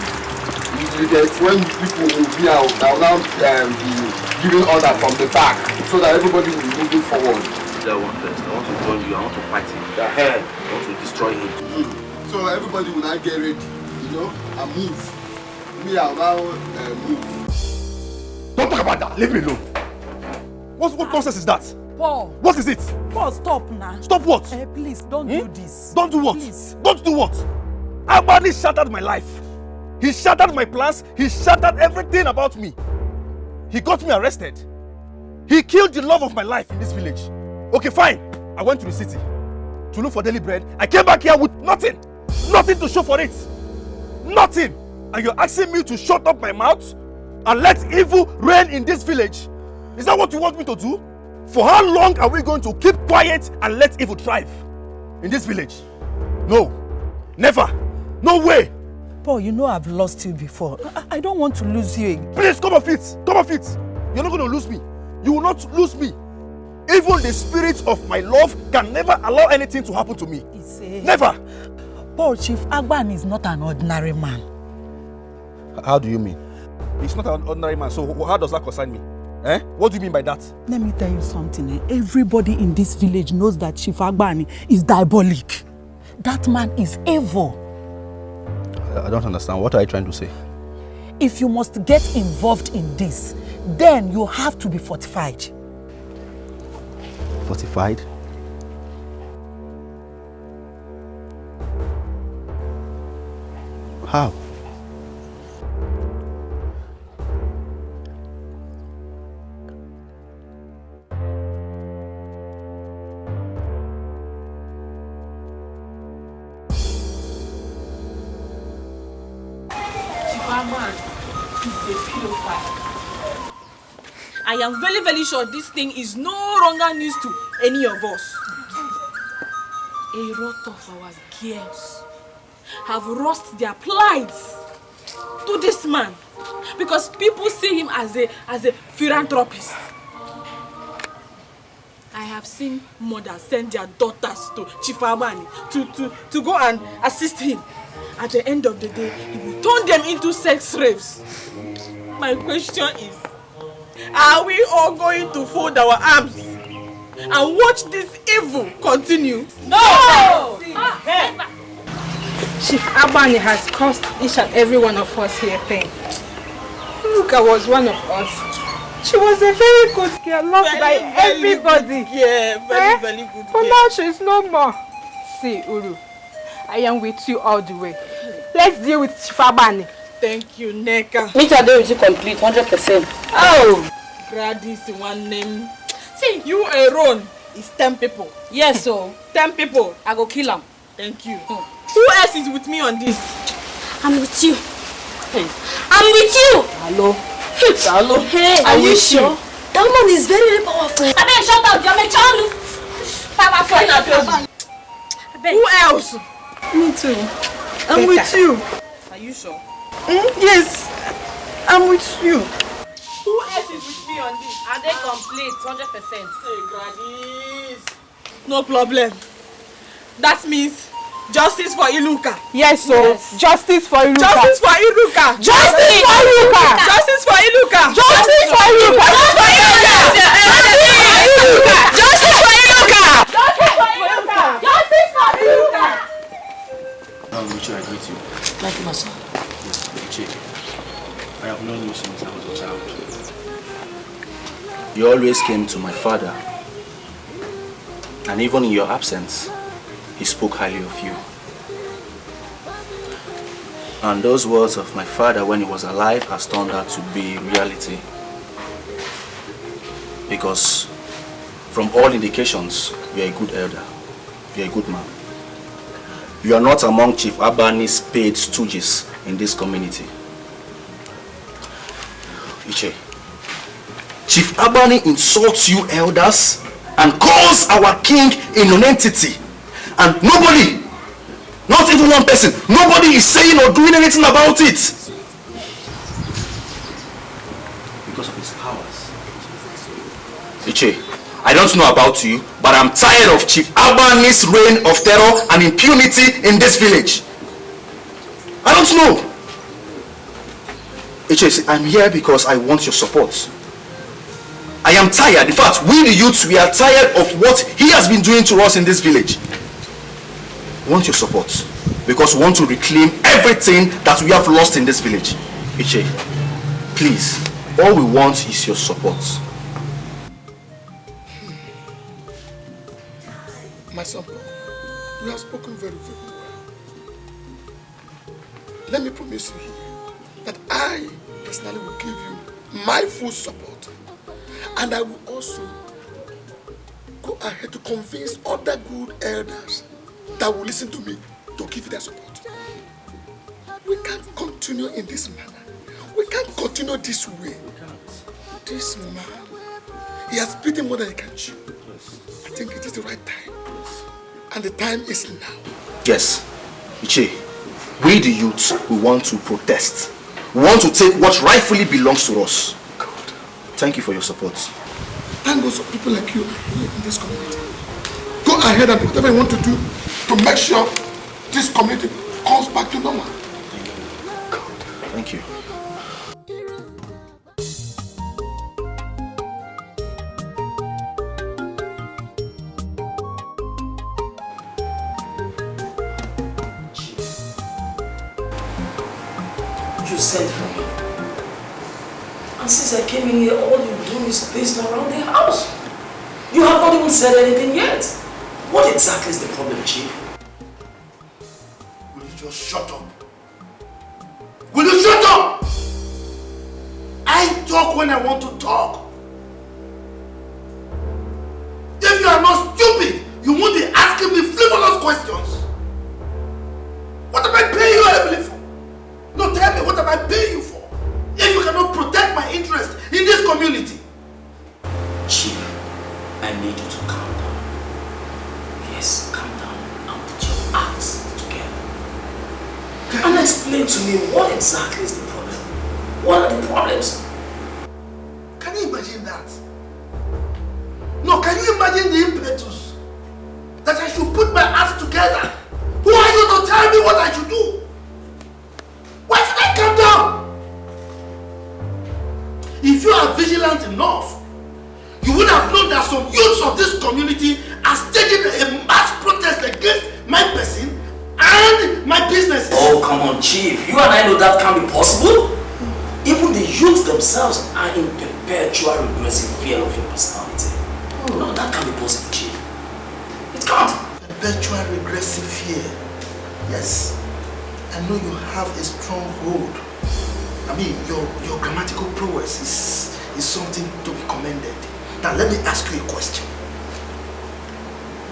When people will be out, I'll now be giving order from the back so that everybody will be moving forward. That one first. I want to join you. I want to fight him. I want to destroy him. So everybody will now get ready, and move. We are now move. Don't talk about that. Leave me alone. What nonsense is that? Paul. What is it? Paul, stop now. Stop what? Please, don't do this. Don't do what? Please. Don't do what? Abbani shattered my life. He shattered my plans. He shattered everything about me. He got me arrested. He killed the love of my life in this village. Okay, fine. I went to the city to look for daily bread. I came back here with nothing. Nothing to show for it. Nothing. And you're asking me to shut up my mouth and let evil reign in this village? Is that what you want me to do? For how long are we going to keep quiet and let evil thrive in this village? No. Never. No way. Paul, you know I've lost you before. I don't want to lose you again. Please, come off it. Come off it. You're not going to lose me. You will not lose me. Even the spirit of my love can never allow anything to happen to me. Never! Paul, Chief Abbani is not an ordinary man. How do you mean? He's not an ordinary man, so how does that concern me? Eh? What do you mean by that? Let me tell you something. Everybody in this village knows that Chief Abbani is diabolic. That man is evil. I don't understand. What are you trying to say? If you must get involved in this, then you have to be fortified. Fortified? How? I am very, very sure this thing is no longer news to any of us. A lot of our girls have lost their plights to this man because people see him as a philanthropist. I have seen mothers send their daughters to Chief Abbani to go and assist him. At the end of the day, he will turn them into sex slaves. My question is, are we all going to fold our arms and watch this evil continue? No! Chief Abbani has caused each and every one of us here pain. Iruka was one of us. She was a very good girl, loved by everybody. Yeah, very good girl. But now she's no more. See, Uru, I am with you all the way. Let's deal with Chief Abbani. Thank you, Neka. Me too, I will complete 100%. Oh! Gradis one name. See, you alone is 10 people. Yes, so 10 people. I go kill them. Thank you. Who else is with me on this? I'm with you. Hey. I'm with you. Hello. Hello. Hey, are you sure? That man is very, very powerful. I beg, shut up. You're my child. Who else? Me too. I'm with you. Are you sure? Yes. I'm with you. Who else is with me on this? Are they complete 100%? Hey, Gladys. No problem. That means justice for Iruka. Yes, so justice for Iruka. Justice for Iruka. Justice for Iruka. Justice for Iruka. Justice for Iruka. Justice for Iruka. Justice for Iruka. Justice for Iruka. Richie, I greet you. Thank you, my son. Richie, I have known you since I was a child. You always came to my father, and even in your absence, he spoke highly of you. And those words of my father when he was alive has turned out to be reality. Because from all indications, you are a good elder. You are a good man. You are not among Chief Abbani's paid stooges in this community. Iche, Chief Abbani insults you elders and calls our king a non-entity. And nobody, not even one person, nobody is saying or doing anything about it. Because of his powers. Iche, I don't know about you, but I'm tired of Chief Abbani's reign of terror and impunity in this village. I don't know. Iche, I'm here because I want your support. I am tired. In fact, we the youths, we are tired of what he has been doing to us in this village. We want your support because we want to reclaim everything that we have lost in this village. Iche, please, all we want is your support. My son, you have spoken very, very well. Let me promise you here that I personally will give you my full support. And I will also go ahead to convince other good elders that will listen to me to give you their support. We can't continue in this manner. We can't continue this way. This man, he has beaten more than he can chew. I think it is the right time. And the time is now. Yes, Iche, we the youths, we want to protest. We want to take what rightfully belongs to us. Thank you for your support. Thank God some people like you in this community. Go ahead and do whatever you want to do to make sure this community comes back to normal. Thank you. You sent for me. And since I came in here, all you do is pacing around the house. You have not even said anything yet. What exactly is the problem, Chief? Will you just shut up? Will you shut up? I talk when I want to talk. If you are not stupid, you won't be asking me frivolous questions. What am I paying you heavily for? No, tell me, what am I paying you for? If you cannot protect my interest in this community. Chief, I need you to calm down. Yes, calm down and put your acts together. And explain to me what exactly is the problem. What are the problems? Can you imagine that? No, can you imagine the impetus that I should put my acts together? Who are you to tell me what I should do? Why should I calm down? If you are vigilant enough, you would have known that some youths of this community are staging a mass protest against my person and my businesses. Oh, come on, Chief. You and I know that can't be possible. Even the youths themselves are in perpetual regressive fear of your personality. No, that can't be possible, Chief. It can't. Perpetual regressive fear. Yes. I know you have a strong hold. I mean, your grammatical prowess is something to be commended. Now let me ask you a question.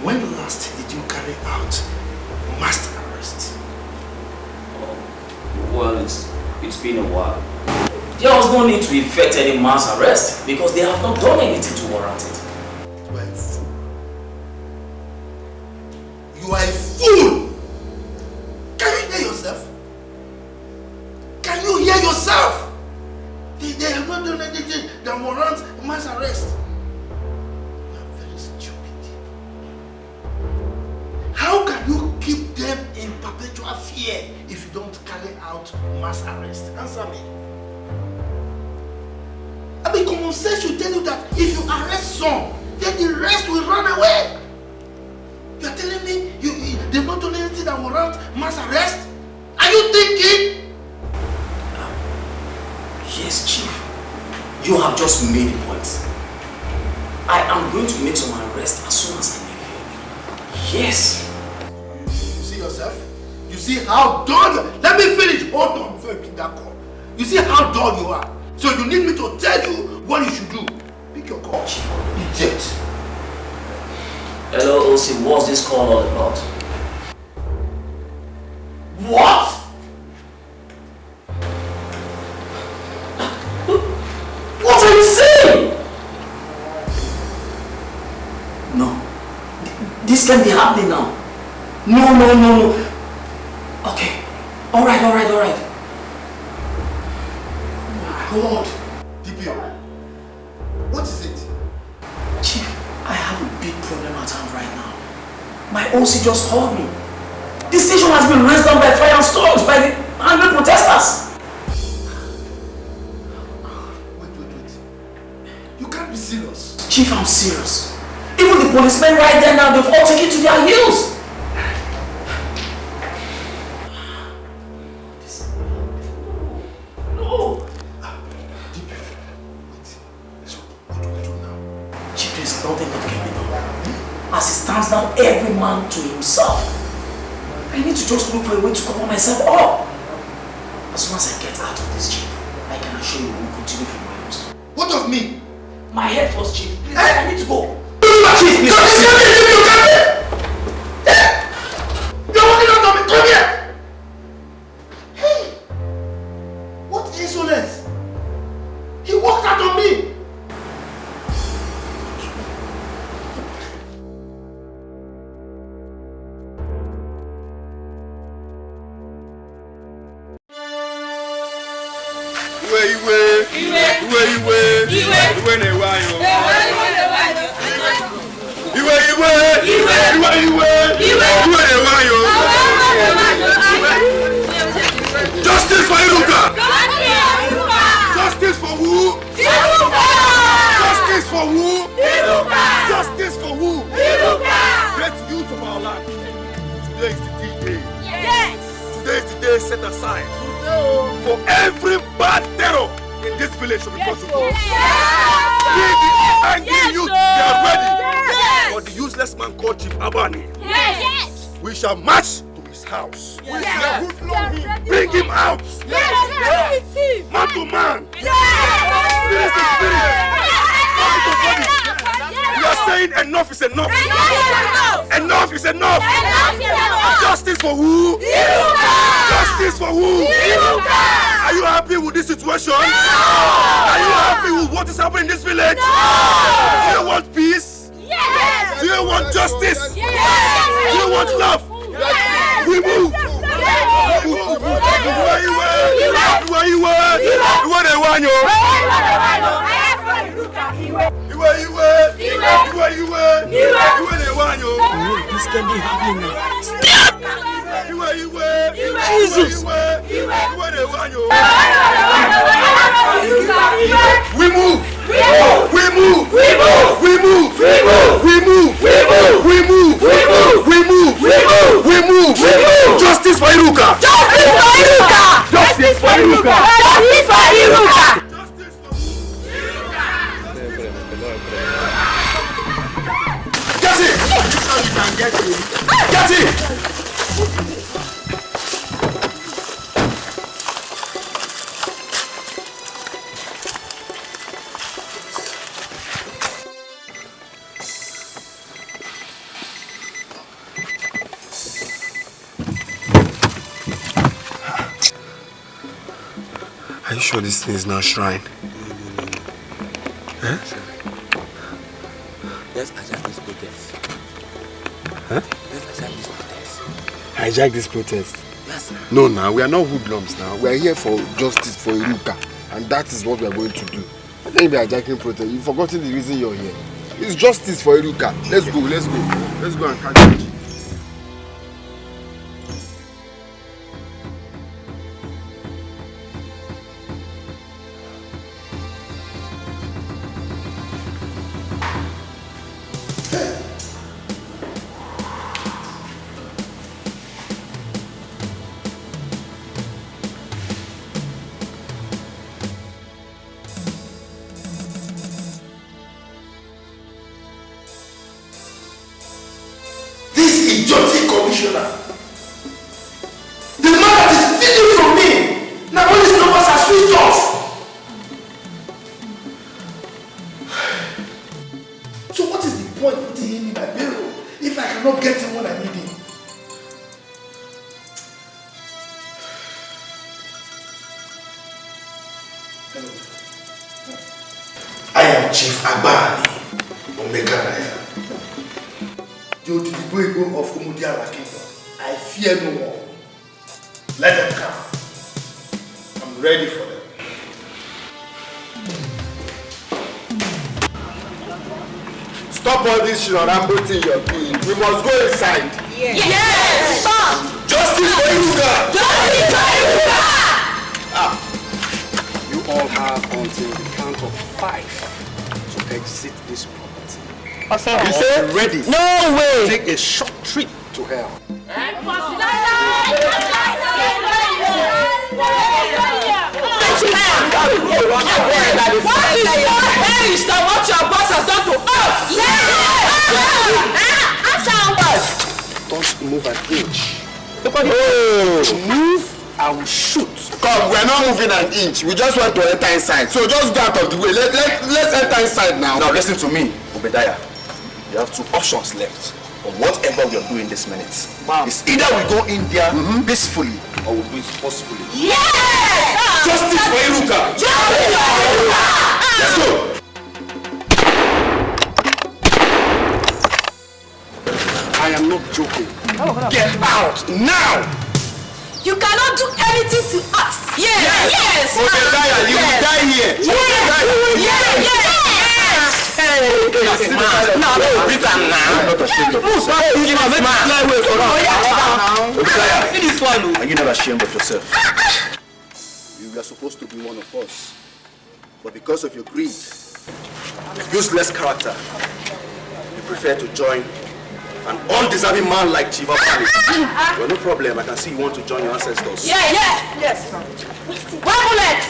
When last did you carry out mass arrest? Well, it's been a while. There was no need to effect any mass arrest because they have not done anything to warrant it. You are a fool. You are a fool! Can you hear yourself? Can you hear yourself? They have not done anything that warrants mass arrest. You are very stupid. How can you keep them in perpetual fear if you don't carry out mass arrest? Answer me. I mean, common sense should tell you that if you arrest some, then the rest will run away. You are telling me they've not done anything that warrants mass arrest? Are you thinking? Yes, Chief. You have just made the point. I am going to make some arrests as soon as I leave here. Yes. You see yourself? You see how dull you are? Let me finish. Hold on before you pick that call. You see how dull you are? So you need me to tell you what you should do. Pick your call, Chief. Idiot. Hello, OC. What's this call all about? What? What are you saying? No. This can't be happening now. No. Okay. All right. Oh my God. DPO. What is it? Chief, I have a big problem at hand right now. My OC just called me. The station has been raised down by fire and stones by the angry protesters. Wait. You can't be serious. Chief, I'm serious. Even the policemen right there now, they've all taken to their heels. No. Chief, there's nothing that can be done. As it stands now, every man to himself. I need to just look for a way to cover myself up. As soon as I get out of this, Chief, I can assure you we'll continue from my house. What of me? My head first, Chief. Please, I need to go. Chief, please. Come here. You're walking out of me. Come here. Hey. What insolence. He walked out on me. Justice for Iruka! Justice for who? Iruka! Justice for who? Iruka! Justice for who? Iruka! Great youth of our land. Today is the D-Day. Yes! Today is the day set aside for every bad terror in this village to be brought to God. We the angry youth, they are ready for the useless man called Chief Abbani. Yes! We shall march to his house. Yes. Bring him out. Yes. Man to man. Yes. Spirit to spirit. Body to body. We are saying enough is enough. Enough is enough. Justice for who? Justice for who? Are you happy with this situation? Are you happy with what is happening in this village? Do you want peace? Yes. Do you want justice? Yes. Do you want love? Yes. We move. Where you were? They want you. This can be happening now. Stop! Jesus! We move! We move! We move! We move! We move! We move! We move! We move! We move! Justice for Iruka! Justice for Iruka! Justice for Iruka! Justice for Iruka! Get it! Get it! Are you sure this thing is not shrine? Huh? Let's hijack this protest. Huh? Let's hijack this protest. Hijack this protest? Yes, sir. No, now we are not hoodlums now. We are here for justice for Iruka, and that is what we are going to do. I think we are hijacking protest. You've forgotten the reason you're here. It's justice for Iruka. Let's go, let's go. Let's go and catch it. Idiotic commissioner. The man that is stealing from me. Now all his numbers are switched off. So what is the point putting him in my bureau if I cannot get him when I need him? I am Chief Abbani, Omega Raya. The Odudibo of Umudiala Kingdom. I fear no more. Let them come. I'm ready for them. Stop all this sharambo thing you're doing. We must go inside. Yes! Stop! Justice for Iruka! Justice for Iruka! You all have until the count of 5 to exit this property. You say ready? No way! Take a short trip to hell. What is your haste that what your boss has done to us? Don't move an inch. Move, I will shoot. Come, we're not moving an inch. We just want to enter inside. So just go out of the way. Let's enter inside now. Now listen to me, Obadiah. You have 2 options left for whatever we are doing this minute. It's either we go in there peacefully or we do it forcefully. Yes! Justice for Iruka! Justice for Iruka! Let's go! I am not joking. Get out now! You cannot do anything to us. Yes! Yes! Obadiah, leave Now, beat him now. I'm not ashamed of yourself. See this one. Are you not ashamed of yourself? You were supposed to be one of us. But because of your greed, useless character, you prefer to join an undeserving man like Chief Abbani. Well, no problem. I can see you want to join your ancestors. Yes. One bullet.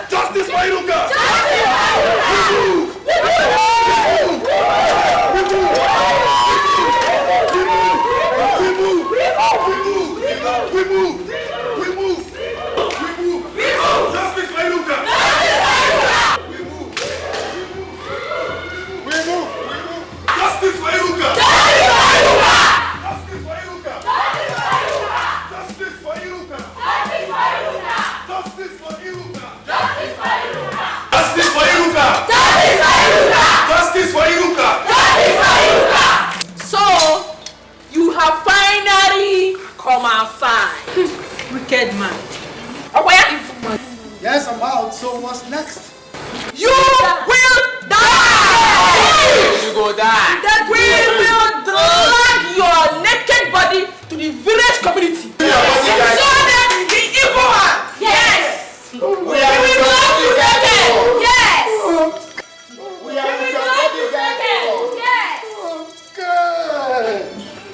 Justice for Iruka! We move! Justice for Iruka! Justice for Iruka! So, you have finally come outside. Wicked man. Yes, I'm out. So what's next? You will die! You go die. That we will drag your naked body to the village community. Show them the evil one. Yes. We will love you naked. Yes. We are Yes. Okay.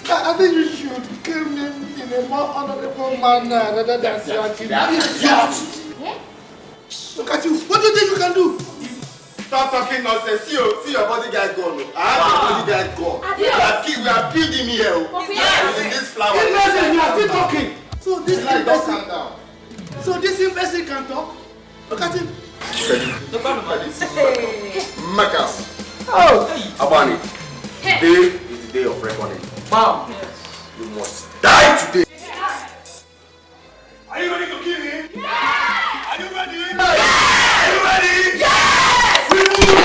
I think you should kill him in a more honorable manner rather than slashing him. Look at you. What do you think you can do? Stop talking nonsense. See your bodyguard gone. I have a bodyguard gone. We have killed him here. In this flower. You are still talking. So this imbecile. Calm down. So this imbecile can talk? Look at him. Makas. Oh. Abbani, today is the day of reckoning. Wow. You must die today. Are you ready to kill him? Yeah. Are you ready? Yeah. Are you ready? Yes. We move!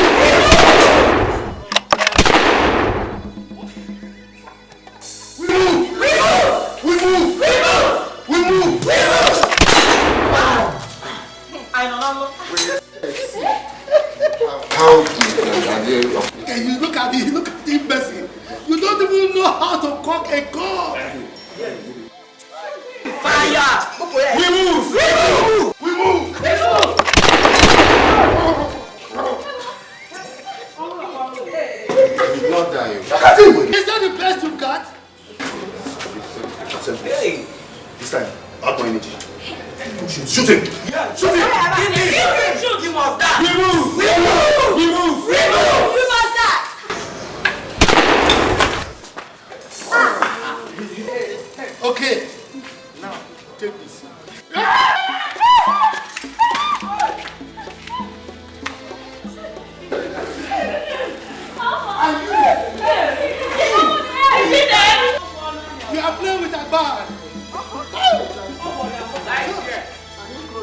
Okay, you look at the imbecile. You don't even know how to cock a gun. Fire! We move! We move! We move! We move! He's not dying. Look at him! Is that the best you've got? Hey. This time, out my energy. Shoot him! Yeah. Shoot him! Shoot! You must die! We move! We move! We move! We move! You must die! Okay. Now, take this. You are playing with Abbani.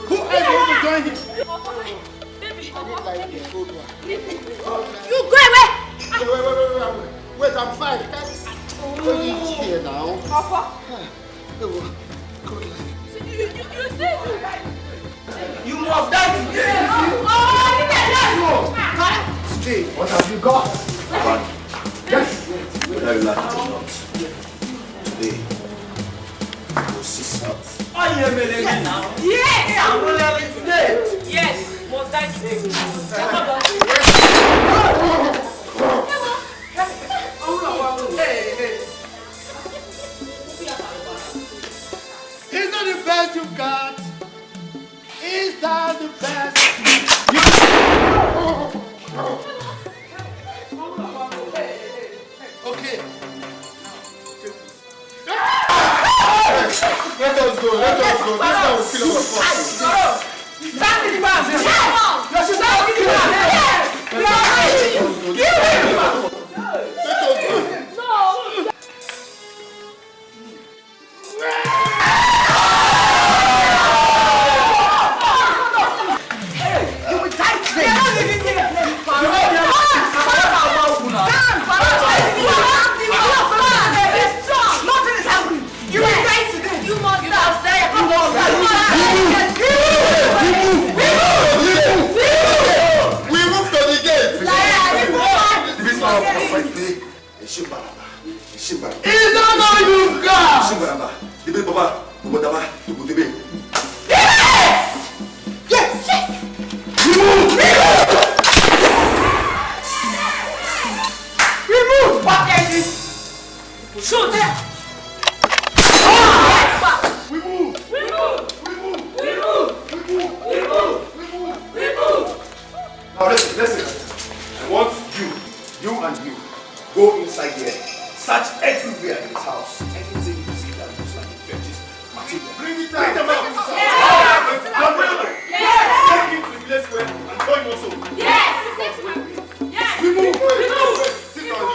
Who else wants to join him? You go away! Wait, I'm fine. What are you here now? You must die today! Today, what have you got? Yes! Whether you like it or not, today, you will see smart. I am a lady now. Yes! I'm really today. Yes, must die today. Is that the best you got? Is that the best you Okay. Let us go. Let us go. This guy will kill our forces. Stand in the back! Yes! Stand in the back! Yes! Let us go. You will die today! Nothing is happening! You will die today! You must die! You must die! Remove! What is this? Shoot them! We move! We move! We move! We move! We move! We move! We move! Now listen. I want you and you, go inside here. Search everywhere in this house. Anything you see that looks like infectious material. Bring them out. Take him to the place where and join also. Yes! We move! Sit down.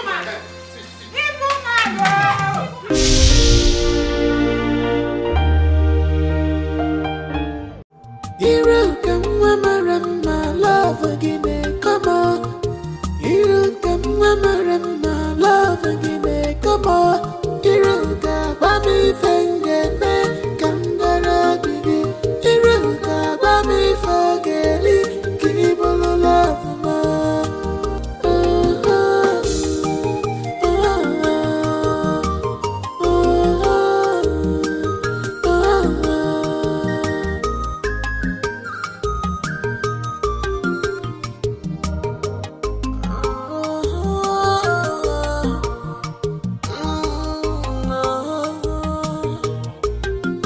Iruka Mwamarama, love again, come on. Iruka Mwamarama, love again, come on. Iruka, Bami Fengeme, Kandara Gigi. Iruka, Bami Fageli, Kibolo love ma.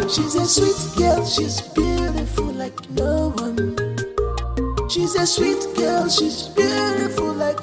She's a sweet girl, she's beautiful like no one. She's a sweet girl, she's beautiful like